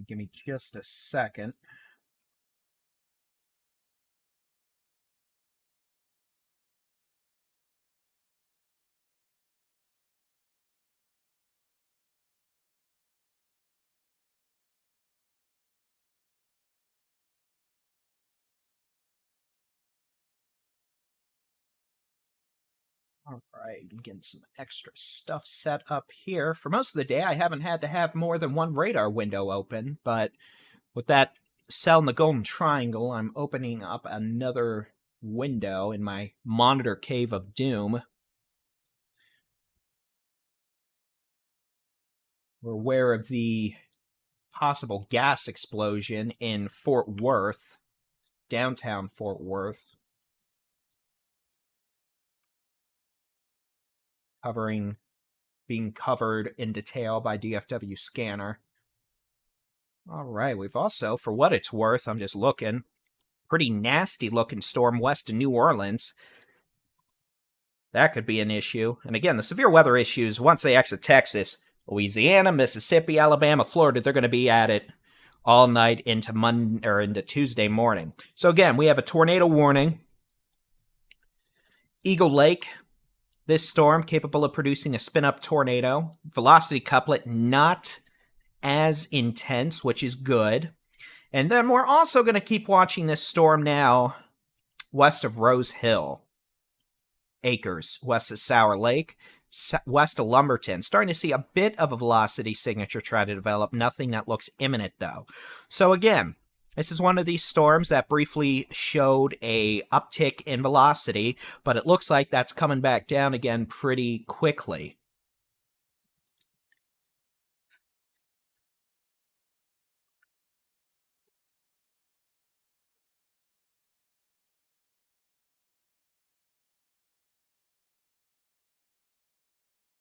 Give me just a second. All right, I'm getting some extra stuff set up here. For most of the day, I haven't had to have more than one radar window open, but with that cell in the golden triangle, I'm opening up another window in my monitor cave of doom. We're aware of the possible gas explosion in Fort Worth, downtown Fort Worth, being covered in detail by DFW Scanner. All right, we've also, for what it's worth, I'm just looking, pretty nasty looking storm west of New Orleans. That could be an issue. And again, the severe weather issues, once they exit Texas, Louisiana, Mississippi, Alabama, Florida, they're going to be at it all night into Monday or into Tuesday morning. So again, we have a tornado warning. Eagle Lake, this storm capable of producing a spin-up tornado. Velocity couplet not as intense, which is good. And then we're also going to keep watching this storm now west of Rose Hill. Acres, west of Sour Lake, west of Lumberton. Starting to see a bit of a velocity signature try to develop. Nothing that looks imminent, though. So again, this is one of these storms that briefly showed a uptick in velocity, but it looks like that's coming back down again pretty quickly.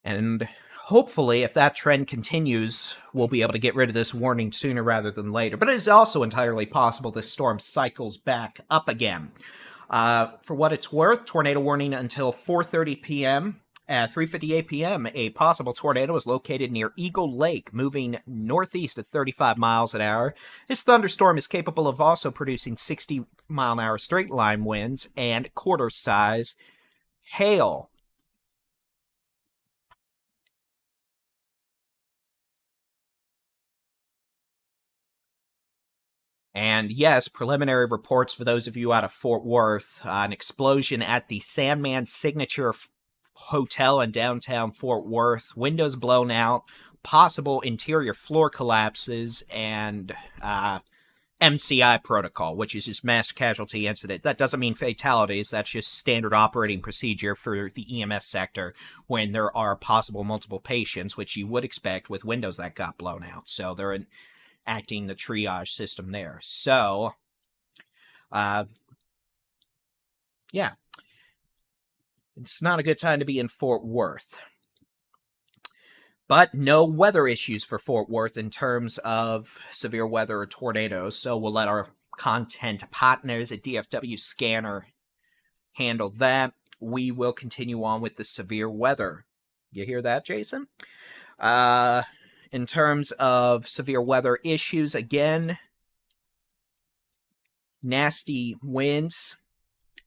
And hopefully, if that trend continues, we'll be able to get rid of this warning sooner rather than later. But it is also entirely possible this storm cycles back up again. For what it's worth, tornado warning until 4:30 p.m. At 3:58 p.m., a possible tornado is located near Eagle Lake, moving northeast at 35 miles an hour. This thunderstorm is capable of also producing 60-mile-an-hour straight-line winds and quarter-size hail. And yes, preliminary reports for those of you out of Fort Worth, an explosion at the Sandman Signature Hotel in downtown Fort Worth, windows blown out, possible interior floor collapses, and MCI protocol, which is just mass casualty incident. That doesn't mean fatalities. That's just standard operating procedure for the EMS sector when there are possible multiple patients, which you would expect with windows that got blown out. So they're acting the triage system there. So, yeah, it's not a good time to be in Fort Worth. But no weather issues for Fort Worth in terms of severe weather or tornadoes, so we'll let our content partners at DFW Scanner handle that. We will continue on with the severe weather. You hear that, Jason? In terms of severe weather issues, again, nasty winds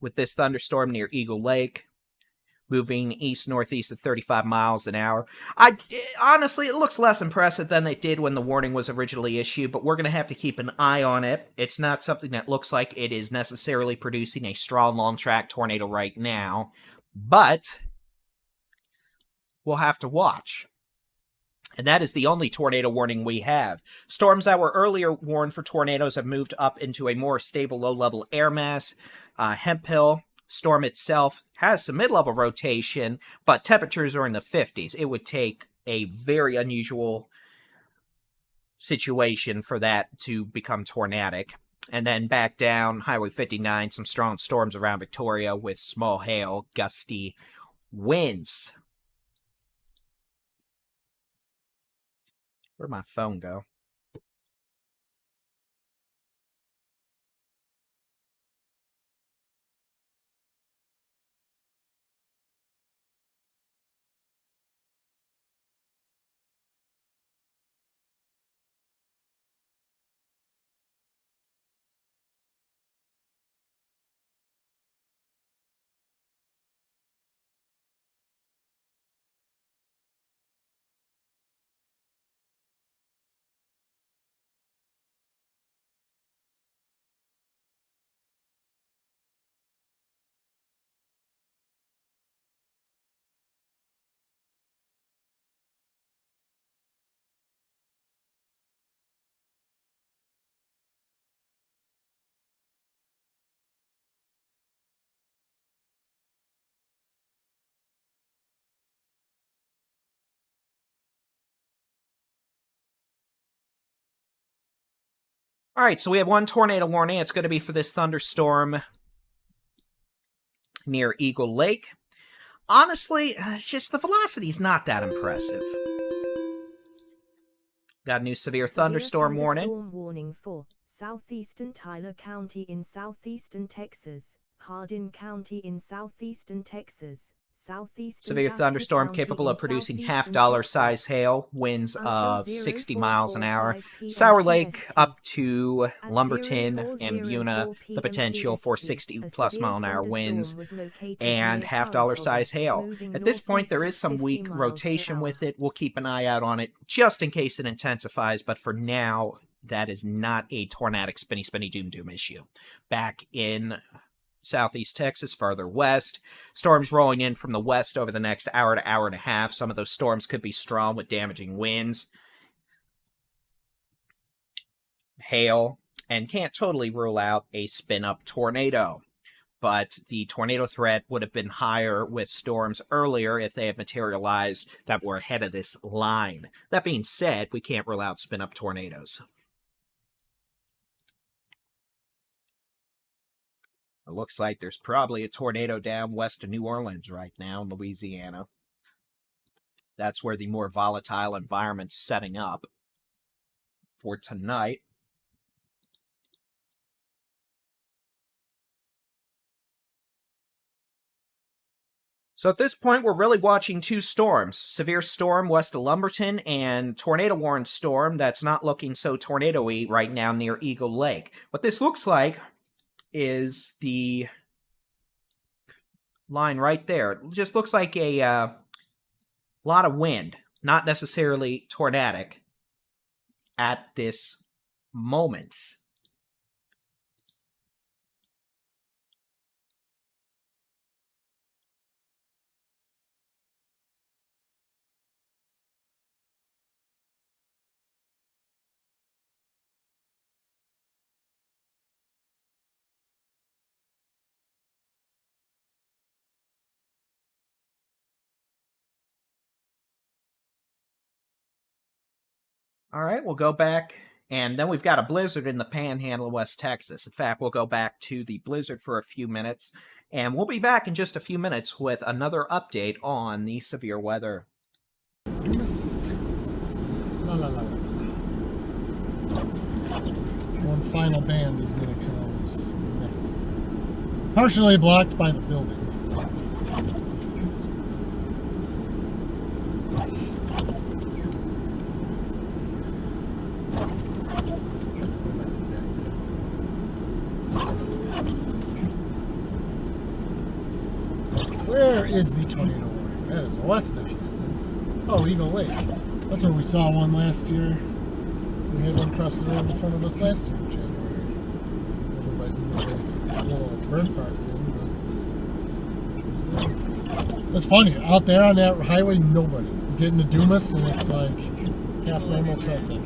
with this thunderstorm near Eagle Lake, moving east-northeast at 35 miles an hour. Honestly, it looks less impressive than it did when the warning was originally issued, but we're going to have to keep an eye on it. It's not something that looks like it is necessarily producing a strong long-track tornado right now, but we'll have to watch. And that is the only tornado warning we have. Storms that were earlier warned for tornadoes have moved up into a more stable low-level air mass. Hemphill storm itself has some mid-level rotation, but temperatures are in the 50s. It would take a very unusual situation for that to become tornadic. And then back down, Highway 59, some strong storms around Victoria with small hail, gusty winds. Where'd my phone go? All right, so we have one tornado warning. It's going to be for this thunderstorm near Eagle Lake. Honestly, it's just the velocity's not that impressive. Got a new severe thunderstorm warning. Thunderstorm warning for southeastern Tyler County in southeastern Texas, Hardin County in southeastern Texas, southeastern Severe Shasta thunderstorm County capable in of producing southeastern half-dollar Texas. size hail, winds Until of 60 miles an hour. 04:45 p.m. Sour Lake CST. up to At Lumberton 04:04 and Buna, the p.m. potential for CST, 60 a plus severe mile an hour thunderstorm winds was located and near half-dollar Saratoga, size hail. moving At this point, there northeast is some 50 weak miles per rotation hour. with it. We'll keep an eye out on it just in case it intensifies, but for now, that is not a tornadic spinny doom issue. Back in Southeast Texas, farther west, storms rolling in from the west over the next hour to hour and a half. Some of those storms could be strong with damaging winds, hail, and can't totally rule out a spin-up tornado. But the tornado threat would have been higher with storms earlier if they had materialized that were ahead of this line. That being said, we can't rule out spin-up tornadoes. It looks like there's probably a tornado down west of New Orleans right now in Louisiana. That's where the more volatile environment's setting up for tonight. So at this point, we're really watching two storms. Severe storm west of Lumberton and tornado warning storm that's not looking so tornado-y right now near Eagle Lake. What this looks like is the line right there. It just looks like a lot of wind, not necessarily tornadic at this moment. All right, we'll go back, and then we've got a blizzard in the panhandle of West Texas. In fact, we'll go back to the blizzard for a few minutes, and we'll be back in just a few minutes with another update on the severe weather. Dumas, Texas. La la la la. One final band is gonna come next. Partially blocked by the building. Where is the tornado warning? That is west of Houston. Oh, Eagle Lake. That's where we saw one last year. We had one across the road in front of us last year in January. Over by Eagle Lake. A little bird fart thing, but it was there. That's funny. Out there on that highway, nobody. You get into Dumas and it's like half normal traffic.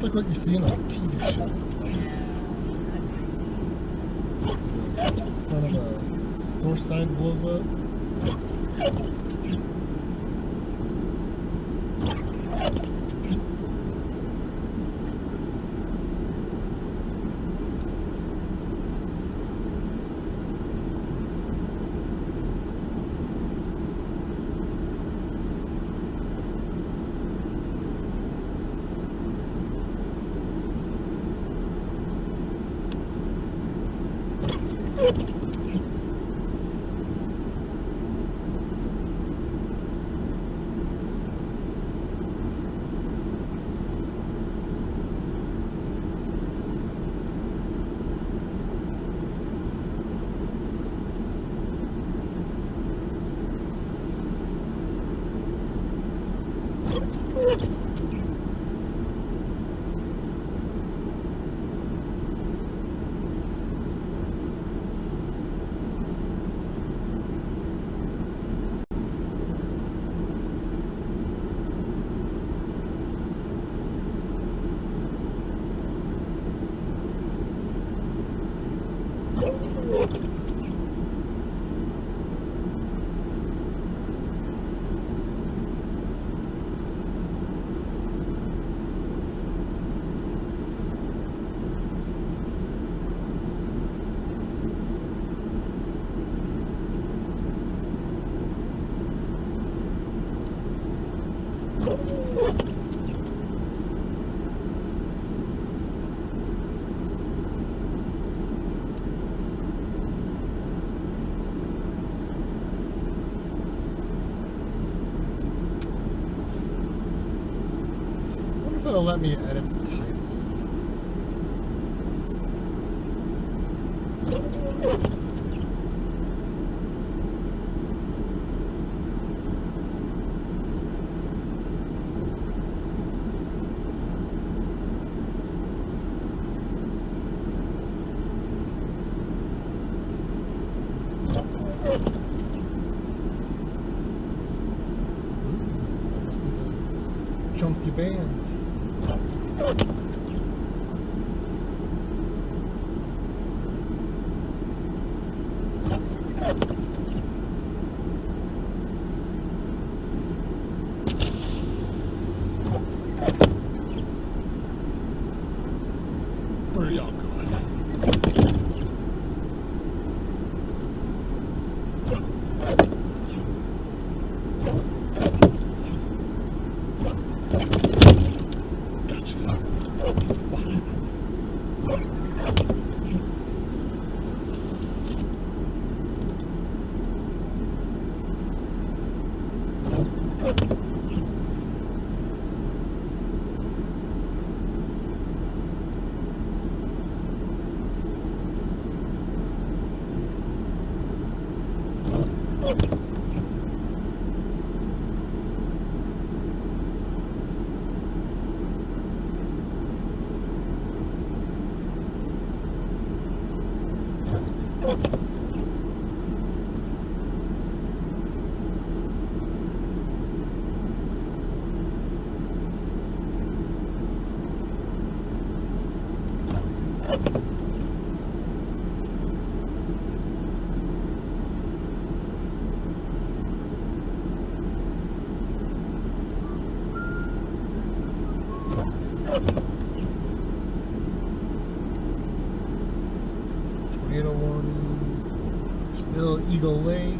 Like what you see in a TV show. In front of a store side blows up. it'll let me edit the title. That must be the chunky band. Where are y'all going? Tornado warning. Still Eagle Lake.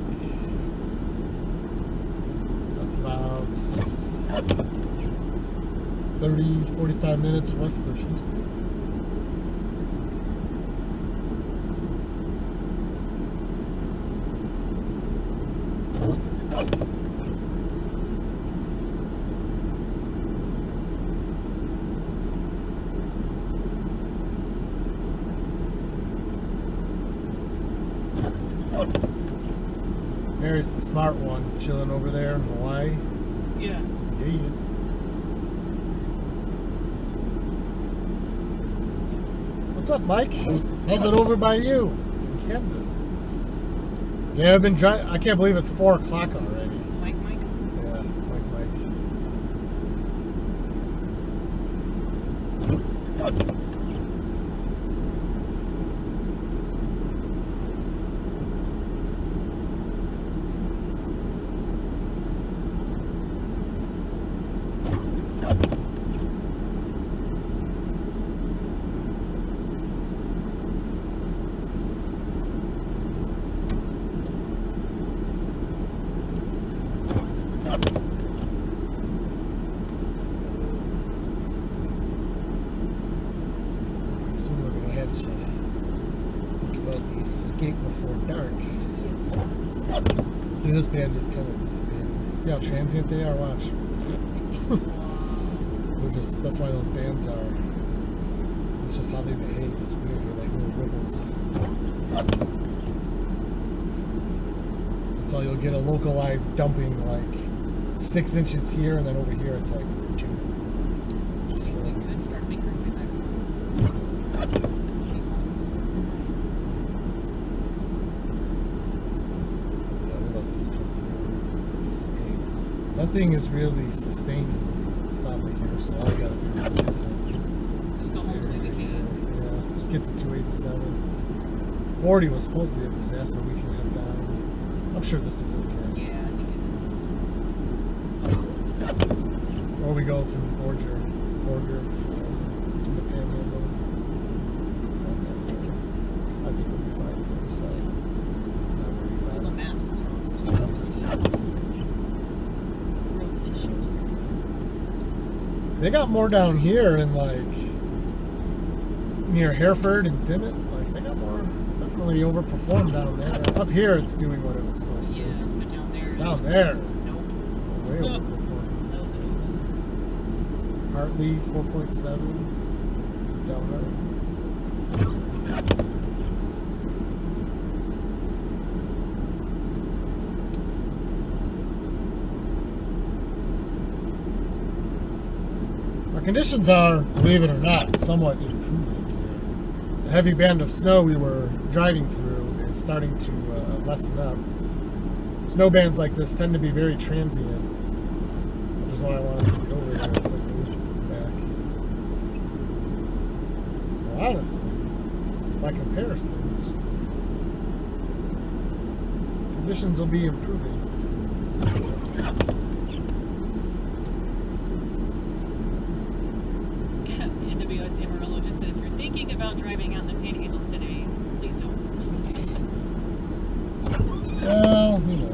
That's about 30, 45 minutes west of Houston. Mary's the smart one, chilling over there in Hawaii. Yeah. Yeah. What's up, Mike? How's it over by you in Kansas? Yeah, I've been driving. I can't believe it's 4 o'clock already. Mike. Yeah, Mike. Soon we're gonna have to think about the escape before dark. See, this band is kind of dissipating. See how transient they are? Watch. That's why those bands are. It's just how they behave. It's weird. They're like little ripples. That's all you'll get a localized dumping, like 6 inches here, and then over here it's like 2. Just for We could start making our way back. Yeah, we'll let this come through, dissipate. Nothing is really sustaining solidly here, so all we gotta do is get to Just go this home area when we right can. here. Yeah, just get to 287. 40 was supposed to be a disaster. We can head down. I'm sure this is okay. Yeah, I think it is. Or we go through Borger in the Panhandle. I think we'll be fine doing stuff. Not worried All the about it. maps tell us too. If there's any road issues. They got more down here in like near Hereford and Dimmitt. Like they got more. Definitely overperformed down there. Up here, it's doing what it was supposed to. Yes, but down there. Down there, Nope. way overperformed. That was an oops. Hartley 4.7. Delaware. Our conditions are, believe it or not, somewhat improving here. The heavy band of snow we were driving through is starting to lessen up. Snow bands like this tend to be very transient, which is why I wanted to go over here quickly back. So honestly, by comparisons, conditions will be improving. NWS Amarillo just said, if you're thinking about driving out in the panhandles today, please don't. Well, you know.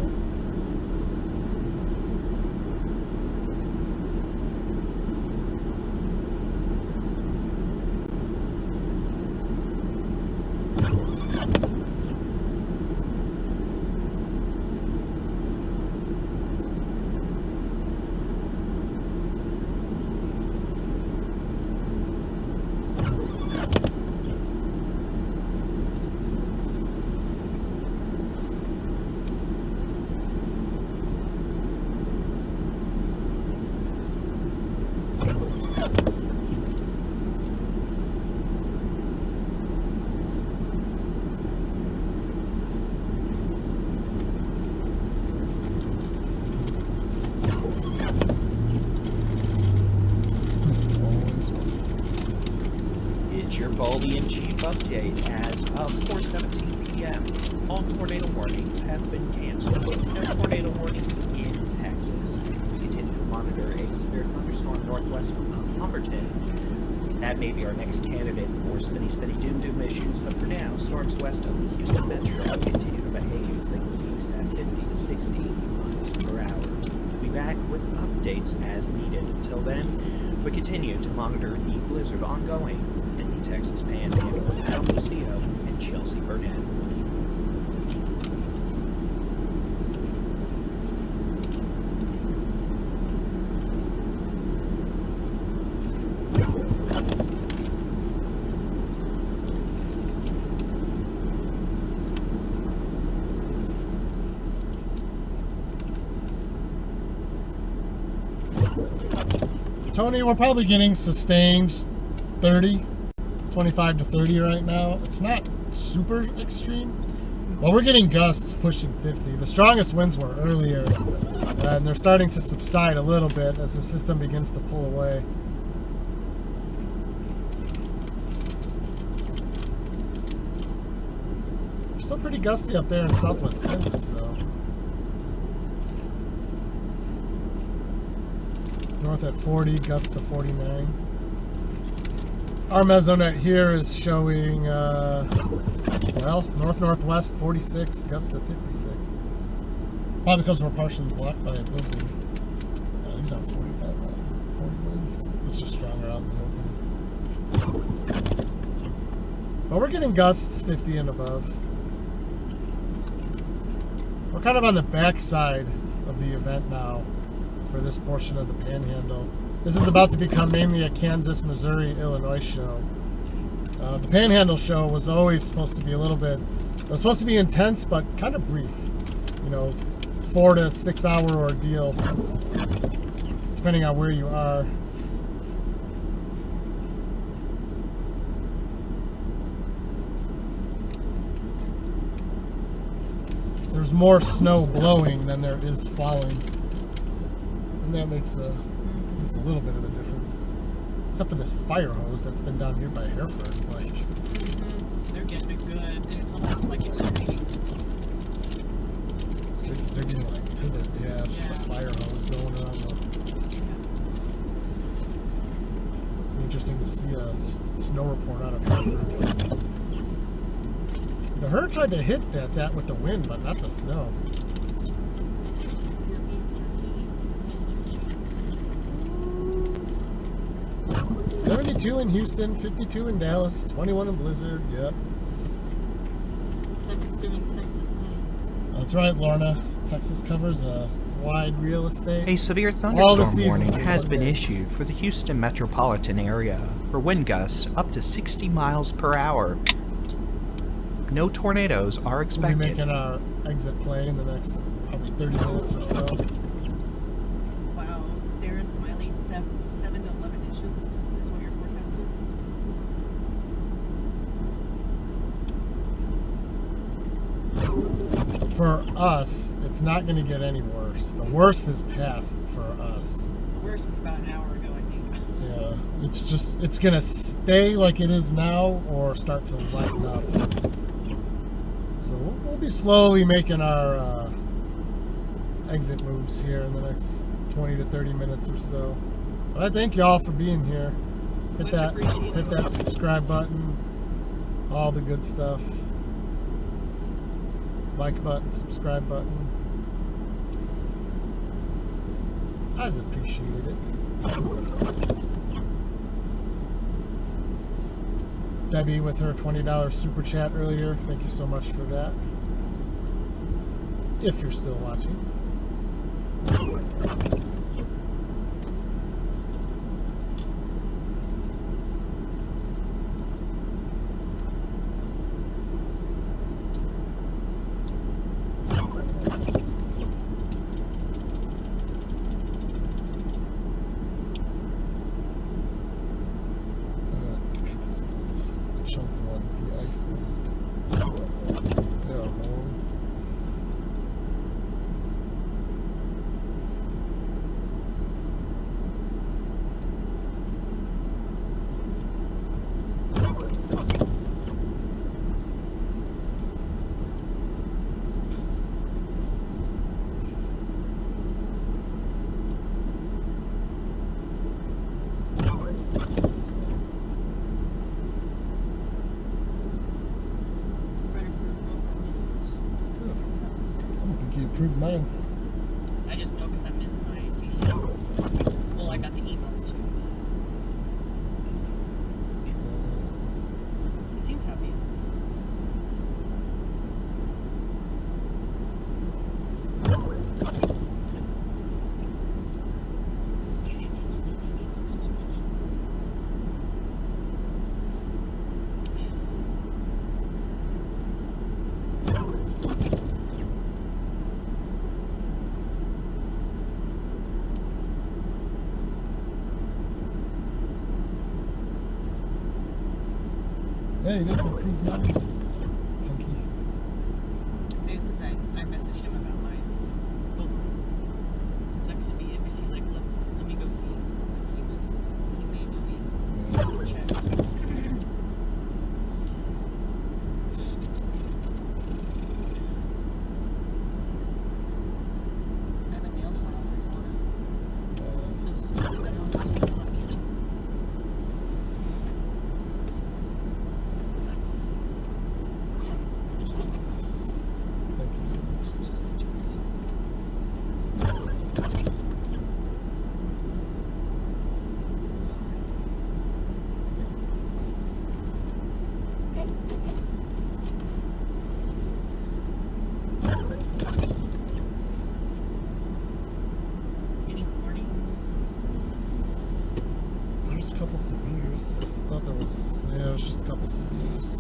Your Baldy in Chief update as of 4:17 p.m. All tornado warnings have been canceled. No tornado warnings in Texas. We continue to monitor a severe thunderstorm northwest of Humberton. That may be our next candidate for spinny doom issues, but for now, storms west of the Houston metro continue to behave as they move east at 50 to 60 miles per hour. We'll be back with updates as needed. Until then, we continue to monitor the blizzard ongoing in the Texas Panhandle with Al Lucio and Chelsea Burnett. Tony, we're probably getting sustained 30, 25 to 30 right now. It's not super extreme. Well, we're getting gusts pushing 50. The strongest winds were earlier, and they're starting to subside a little bit as the system begins to pull away. Still pretty gusty up there in southwest Kansas, though. North at 40, gusts to 49. Our mesonet here is showing, well, north-northwest 46, gusts to 56. Probably because we're partially blocked by a building. These aren't 45 miles, 40 winds. It's just stronger out in the open. But we're getting gusts 50 and above. We're kind of on the backside of the event now for this portion of the Panhandle. This is about to become mainly a Kansas, Missouri, Illinois show. The Panhandle show was always supposed to be a little bit, it was supposed to be intense, but kind of brief. You know, 4 to 6 hour ordeal, depending on where you are. There's more snow blowing than there is falling. And that makes just a little bit of a difference. Except for this fire hose that's been down here by Hereford. Like, they're getting it good. And it's almost like it's raining. they're getting like pivot. Yeah, it's just a fire hose going around. Interesting to see a snow report out of Hereford. The herd tried to hit that with the wind, but not the snow. 72 in Houston, 52 in Dallas, 21 in Blizzard. Yep. Texas doing Texas things. That's right, Lorna. Texas covers a wide real estate. A severe All the thunderstorm seasons warning in has one been day. issued for the Houston metropolitan area for wind gusts up to 60 miles per hour. No tornadoes are We'll be expected. making our exit play in the next probably 30 minutes or so. Wow, Sarah Smiley, 7 to 11 inches is what you're forecasted. For us, it's not going to get any worse. The worst is past for us. The worst was about an hour ago, I think. Yeah, it's going to stay like it is now or start to lighten up. So we'll be slowly making our exit moves here in the next 20 to 30 minutes or so. But I thank y'all for being here. Much appreciated. Hit that subscribe button, all the good stuff. Like button, subscribe button. I just appreciate it. Debbie with her $20 super chat earlier. Thank you so much for that. If you're still watching. Chunk one de-icing. There we go. I don't think you approved mine. I just know because I'm in my CD. Well, I got the emails too. He seems happy. Hey, you didn't approve mine. Punky. Maybe it's because I messaged him about mine. Both of them. So I couldn't meet him because he's like, let me go see. So he made me check. I have a nail file if you want it. It's not catching. Just do this. Thank you. Just the two of these. Any warnings? There's a couple severes. I thought there was. Yeah, it was just a couple severes.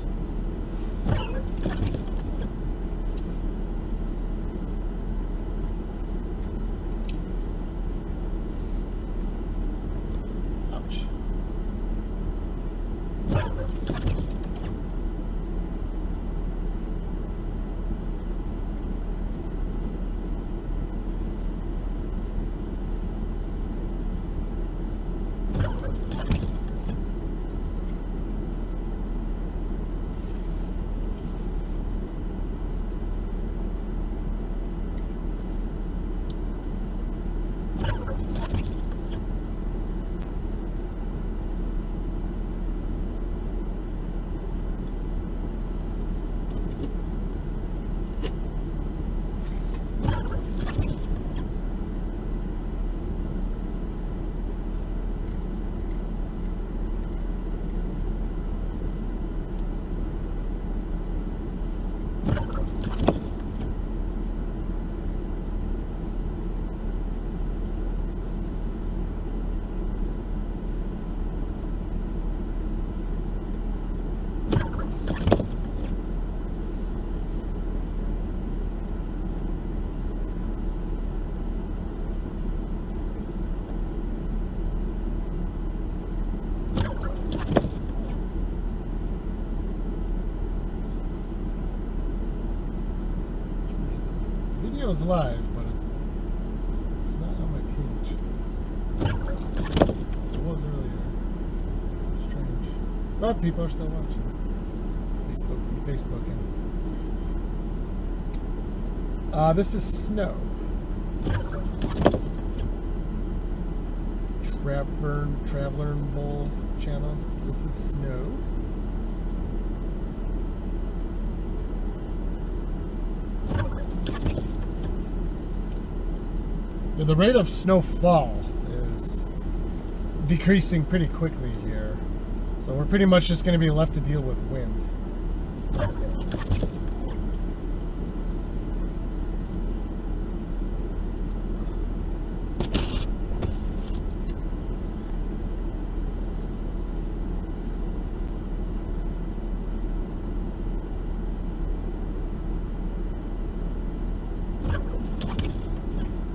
Ouch. video's live, but it's not on my page. It was earlier. Strange. But people are still watching. Facebooking. This is snow. Traveler Bowl channel. This is snow. The rate of snowfall is decreasing pretty quickly here. So we're pretty much just going to be left to deal with wind.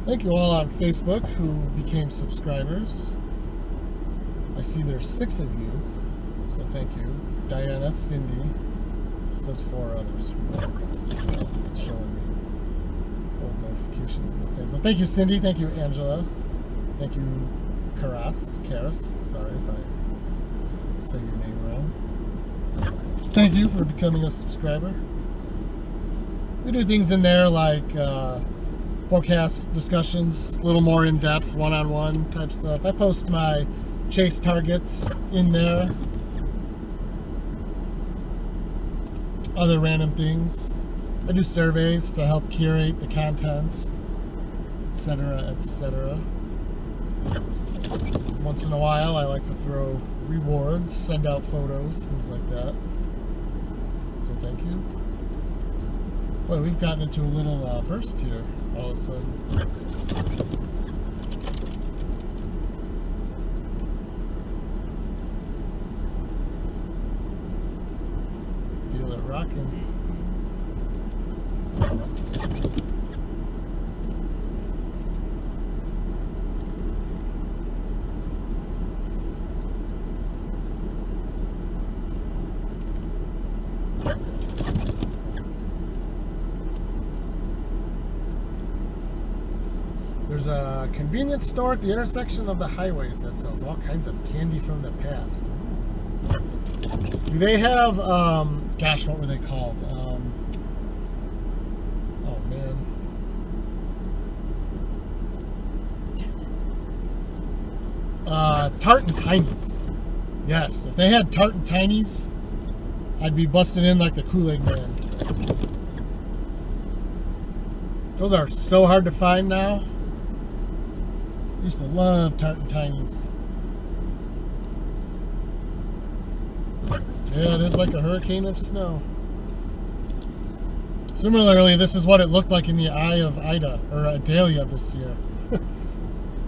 Thank you all on Facebook who became subscribers. I see there's 6 of you, so thank you. Diana, Cindy, says 4 others. It's showing me old notifications in the same. So thank you, Cindy. Thank you, Angela. Thank you, Karas. Sorry if I say your name wrong. Thank you for becoming a subscriber. We do things in there like forecast discussions, a little more in-depth, one-on-one type stuff. I post my chase targets in there. Other random things. I do surveys to help curate the content, etc., etc. Once in a while, I like to throw rewards, send out photos, things like that. So thank you. Boy, we've gotten into a little burst here all of a sudden. Feel it rocking. There's a convenience store at the intersection of the highways that sells all kinds of candy from the past. Do they have, gosh, what were they called? Oh, man. Tart and Tinies. Yes, if they had Tart and Tinies, I'd be busted in like the Kool-Aid Man. Those are so hard to find now. I used to love Tart and Tinies. Yeah, it is like a hurricane of snow. Similarly, this is what it looked like in the eye of Ida, or Idalia this year.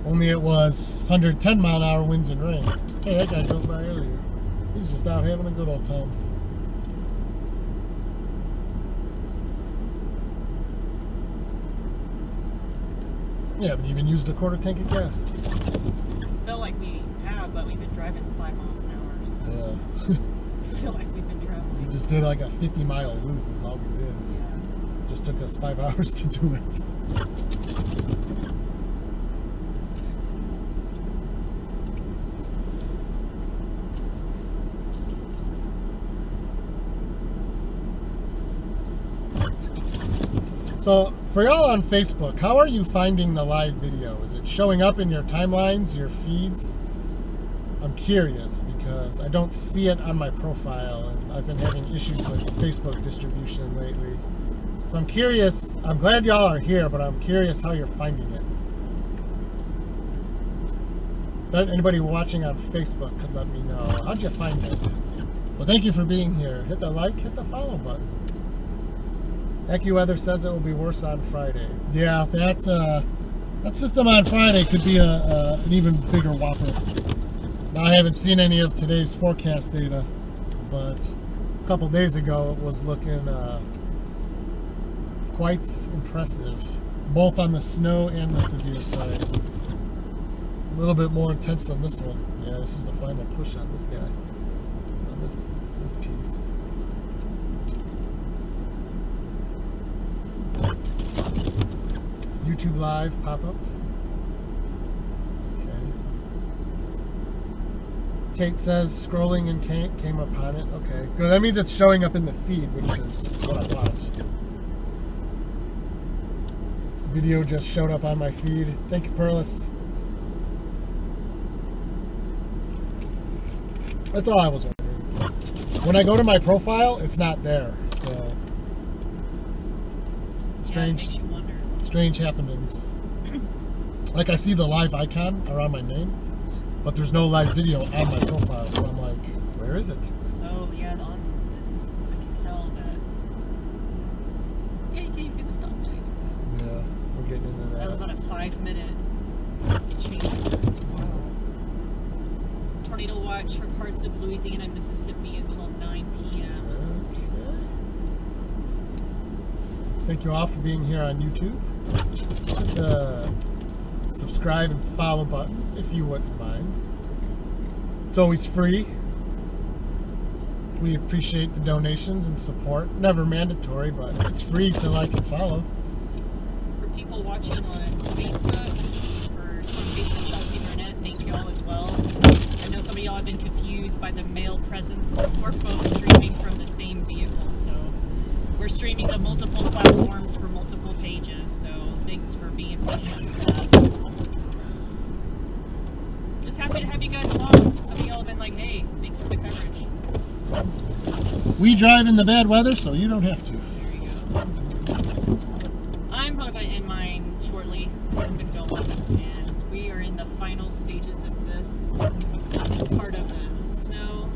Only it was 110 mile an hour winds and rain. Hey, that guy drove by earlier. He's just out having a good old time. Yeah, haven't even used a quarter tank of gas. Felt like we have, but we've been driving 5 miles an hour, so Yeah. I feel like we've been traveling. We just did like a 50-mile loop is all we did. Yeah. Just took us 5 hours to do it. So, for y'all on Facebook, how are you finding the live video? Is it showing up in your timelines, your feeds? I'm curious because I don't see it on my profile, and I've been having issues with Facebook distribution lately. So I'm curious. I'm glad y'all are here, but I'm curious how you're finding it. If anybody watching on Facebook could let me know. How'd you find it? Well, thank you for being here. Hit the like, hit the follow button. AccuWeather says it will be worse on Friday. Yeah, that system on Friday could be an even bigger whopper. Now, I haven't seen any of today's forecast data, but a couple days ago it was looking quite impressive, both on the snow and the severe side. A little bit more intense on this one. Yeah, this is the final push on this guy, on this piece. YouTube Live pop-up. Okay. Kate says scrolling and came upon it. Okay. Good. That means it's showing up in the feed, which is what I want. Video just showed up on my feed. Thank you, Perlis. That's all I was wondering. When I go to my profile, it's not there. So strange happenings. Like I see the live icon around my name, but there's no live video on my profile. So I'm like, where is it? Oh yeah, on this I can tell that. Yeah, you can't even see the stoplight. Yeah, we're getting into that. That was about a 5-minute change. Wow. Tornado watch for parts of Louisiana and Mississippi until 9 p.m. Okay. Thank you all for being here on YouTube. Hit the subscribe and follow button if you wouldn't mind. It's always free. We appreciate the donations and support. Never mandatory, but it's free to like and follow. For people watching on Facebook, for Space and Chelsea Burnett, thank you all as well. I know some of y'all have been confused by the male presence. We're both streaming from the same vehicle, so we're streaming to multiple platforms for multiple pages, so thanks for being patient with that. Just happy to have you guys along. Some of y'all have been like, hey, thanks for the coverage. We drive in the bad weather, so you don't have to. There you go. I'm probably going to end mine shortly. It's been going, and we are in the final stages of this part of the snow,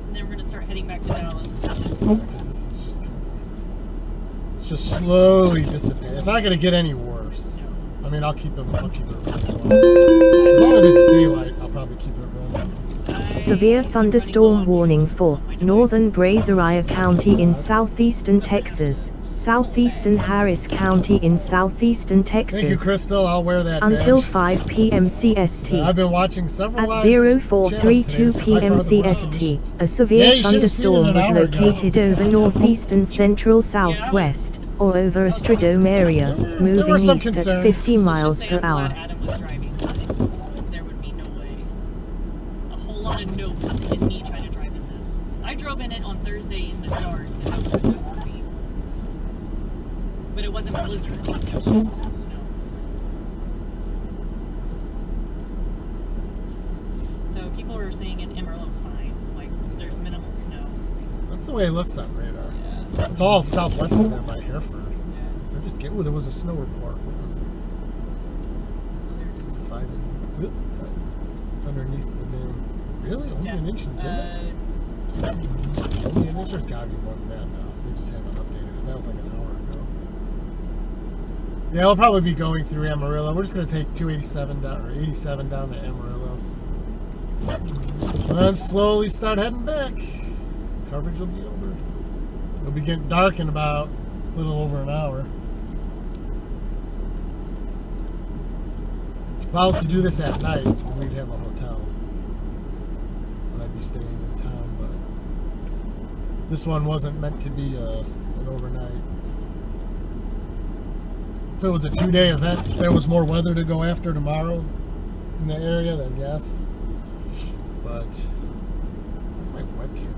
and then we're going to start heading back to Dallas. Because this is just it's just slowly dissipating. It's not going to get any worse. I mean, I'll keep it running. As long as it's daylight, I'll probably keep it running. Severe thunderstorm warning for northern Brazoria County in southeastern Texas, southeastern Harris County in southeastern Texas. Thank you, Crystal. I'll wear that until badge. 5 p.m. CST. I've been watching several At live 0432 channels today. p.m. CST, a severe thunderstorm was located over northeastern central southwest, or over a Stradome area, moving east at 50 miles per hour. Adam was driving because there would be no way. A whole lot of nope in me trying to drive in this. I drove in it on Thursday in the dark, and that wasn't good for me. But it wasn't a blizzard. It was just some snow. So people were saying in Amarillo's fine. Like, there's minimal snow. That's the way it looks on radar. Yeah. It's all southwest of there by Hereford. Yeah. Or just get. Oh, there was a snow report. What was it? Oh, there it is. 5 and. It's underneath the thing. Really? Only an inch in Dimmock? Only an inch? There's gotta be more than that now. They just haven't updated it. That was like an hour ago. Yeah, it'll probably be going through Amarillo. We're just gonna take 287 down, or 87 down to Amarillo. And then slowly start heading back. Coverage will be over. It'll be getting dark in about a little over an hour. If I was to do this at night, we'd have a hotel. And I'd be staying in town, but this one wasn't meant to be an overnight. If it was a 2-day event, there was more weather to go after tomorrow in the area, then yes. But where's my webcam?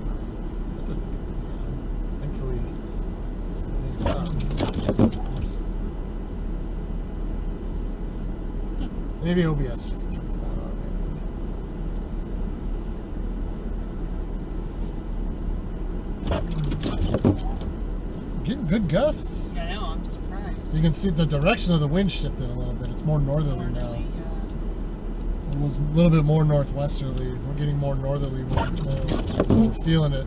That doesn't need to be on. Thankfully, oops. Maybe OBS just turns it on automatically. Getting good gusts. Yeah, I know, I'm surprised. You can see the direction of the wind shifted a little bit. It's more northerly now. Normally, It was a little bit more northwesterly. We're getting more northerly winds now, so we're feeling it.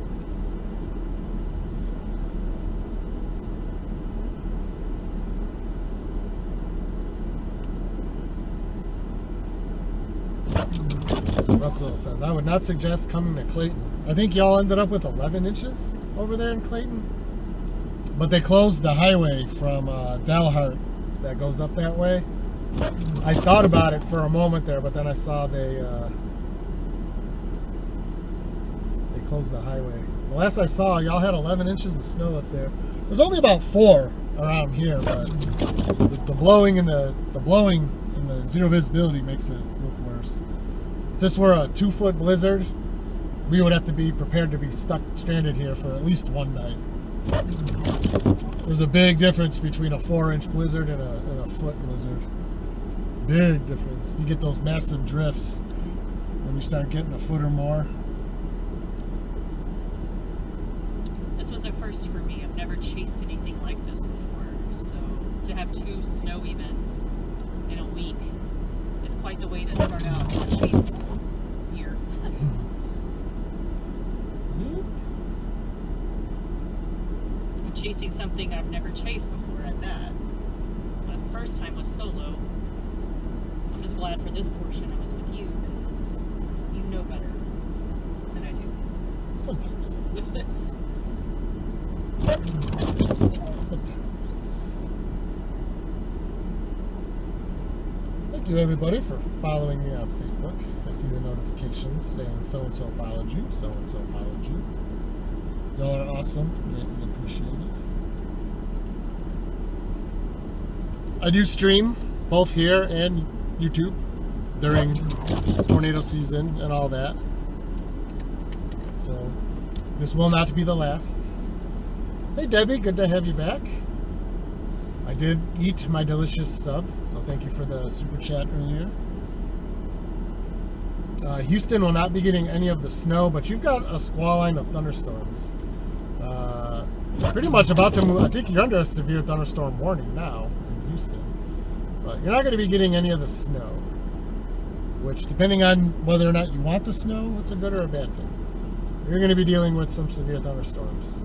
Russell says, I would not suggest coming to Clayton. I think y'all ended up with 11 inches over there in Clayton. But they closed the highway from Dalhart that goes up that way. I thought about it for a moment there, but then I saw they closed the highway. The last I saw, y'all had 11 inches of snow up there. There's only about 4 around here, but the blowing and the zero visibility makes it look worse. If this were a 2-foot blizzard, we would have to be prepared to be stranded here for at least one night. There's a big difference between a 4-inch blizzard and a foot blizzard. Big difference. You get those massive drifts when you start getting a foot or more. This was a first for me. I've never chased anything like this before. So to have 2 snow events in a week is quite the way to start out the chase year. I'm chasing something I've never chased before at that. My first time was solo. I'm just glad for this portion I was with you because you know better than I do. Sometimes. With this. Sometimes. Thank you everybody for following me on Facebook. I see the notifications saying so-and-so followed you, so-and-so followed you. Y'all are awesome. Greatly appreciate it. I do stream both here and YouTube during tornado season and all that. So this will not be the last. Hey Debbie, good to have you back. I did eat my delicious sub, so thank you for the super chat earlier. Houston will not be getting any of the snow, but you've got a squall line of thunderstorms. Pretty much about to move. I think you're under a severe thunderstorm warning now in Houston, but you're not going to be getting any of the snow, which depending on whether or not you want the snow, it's a good or a bad thing. You're going to be dealing with some severe thunderstorms.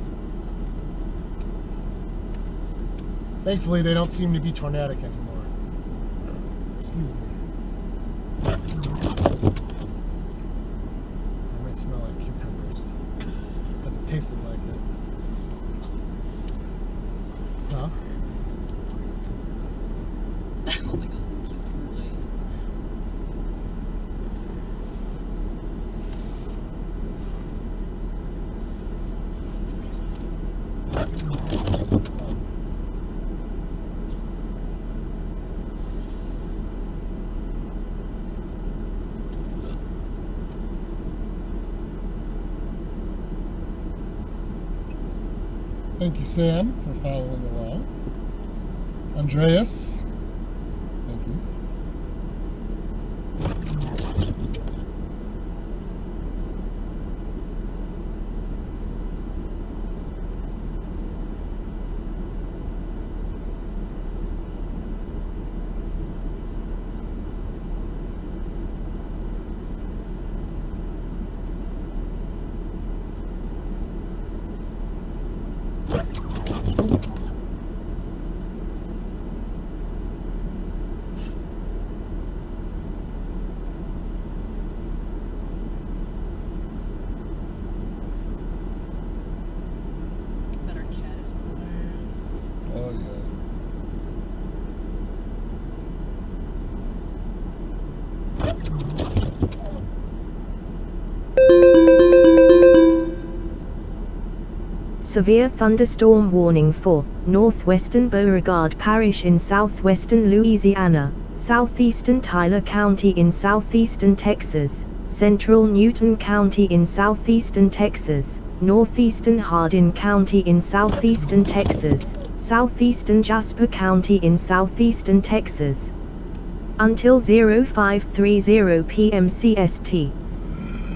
Thankfully, they don't seem to be tornadic anymore. Excuse me. I might smell like cucumbers because it tasted like it. Huh? Oh my god, cucumber lane. Thank you, Sam, for following along. Andreas, thank you. Better cat is Oh, yeah. Severe thunderstorm warning for northwestern Beauregard Parish in southwestern Louisiana, southeastern Tyler County in southeastern Texas, central Newton County in southeastern Texas, northeastern Hardin County in southeastern Texas, southeastern Jasper County in southeastern Texas. Until 0530 p.m. CST.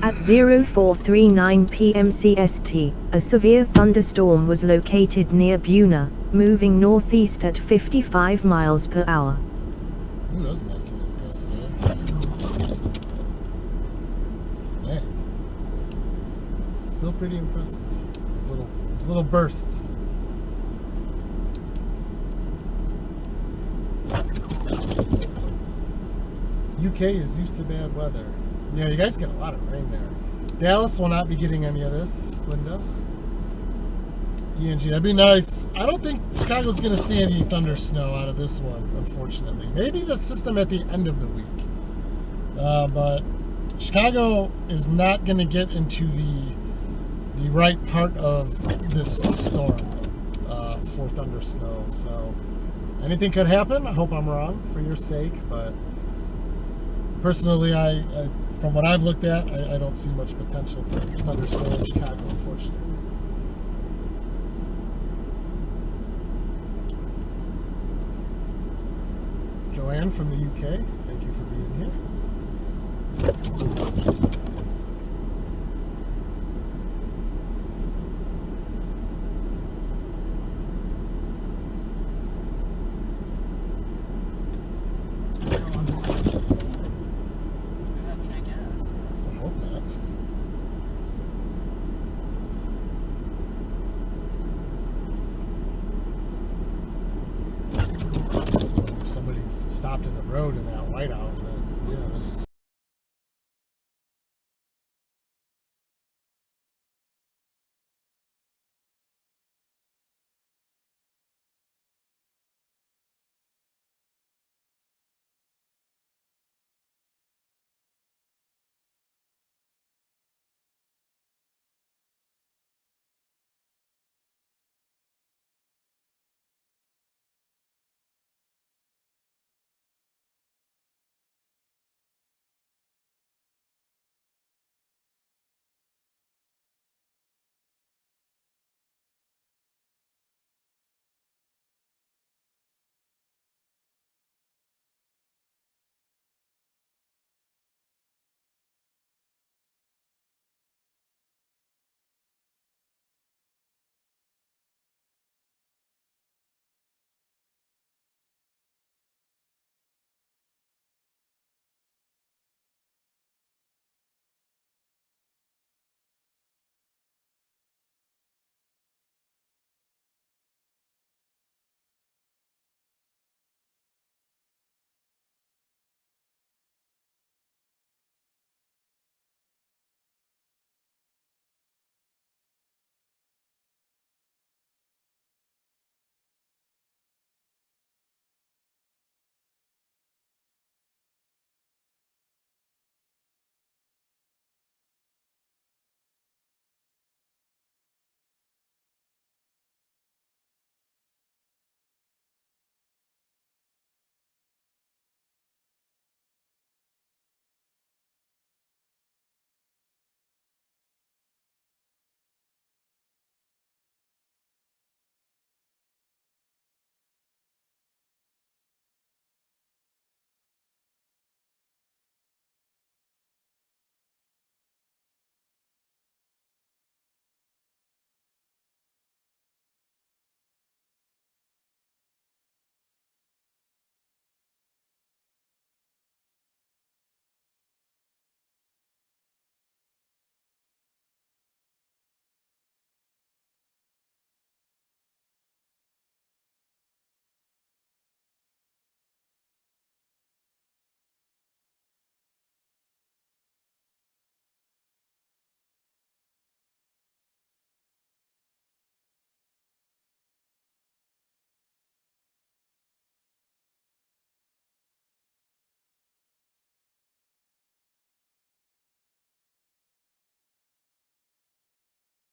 At 0439 p.m. CST, a severe thunderstorm was located near Buna, moving northeast at 55 miles per hour. Ooh, that was a nice little gust there. Man. Still pretty impressive. Those little bursts. UK is used to bad weather. Yeah, you guys get a lot of rain there. Dallas will not be getting any of this, Linda. ENG, that'd be nice. I don't think Chicago's going to see any thunder snow out of this one, unfortunately. Maybe the system at the end of the week. But Chicago is not going to get into the right part of this storm for thunder snow. So anything could happen. I hope I'm wrong for your sake, but personally, I from what I've looked at, I don't see much potential for thunder snow in Chicago, unfortunately. Joanne from the UK, thank you for being here. I mean, I guess. I hope not. If somebody's stopped in the road in that whiteout, then yeah, that's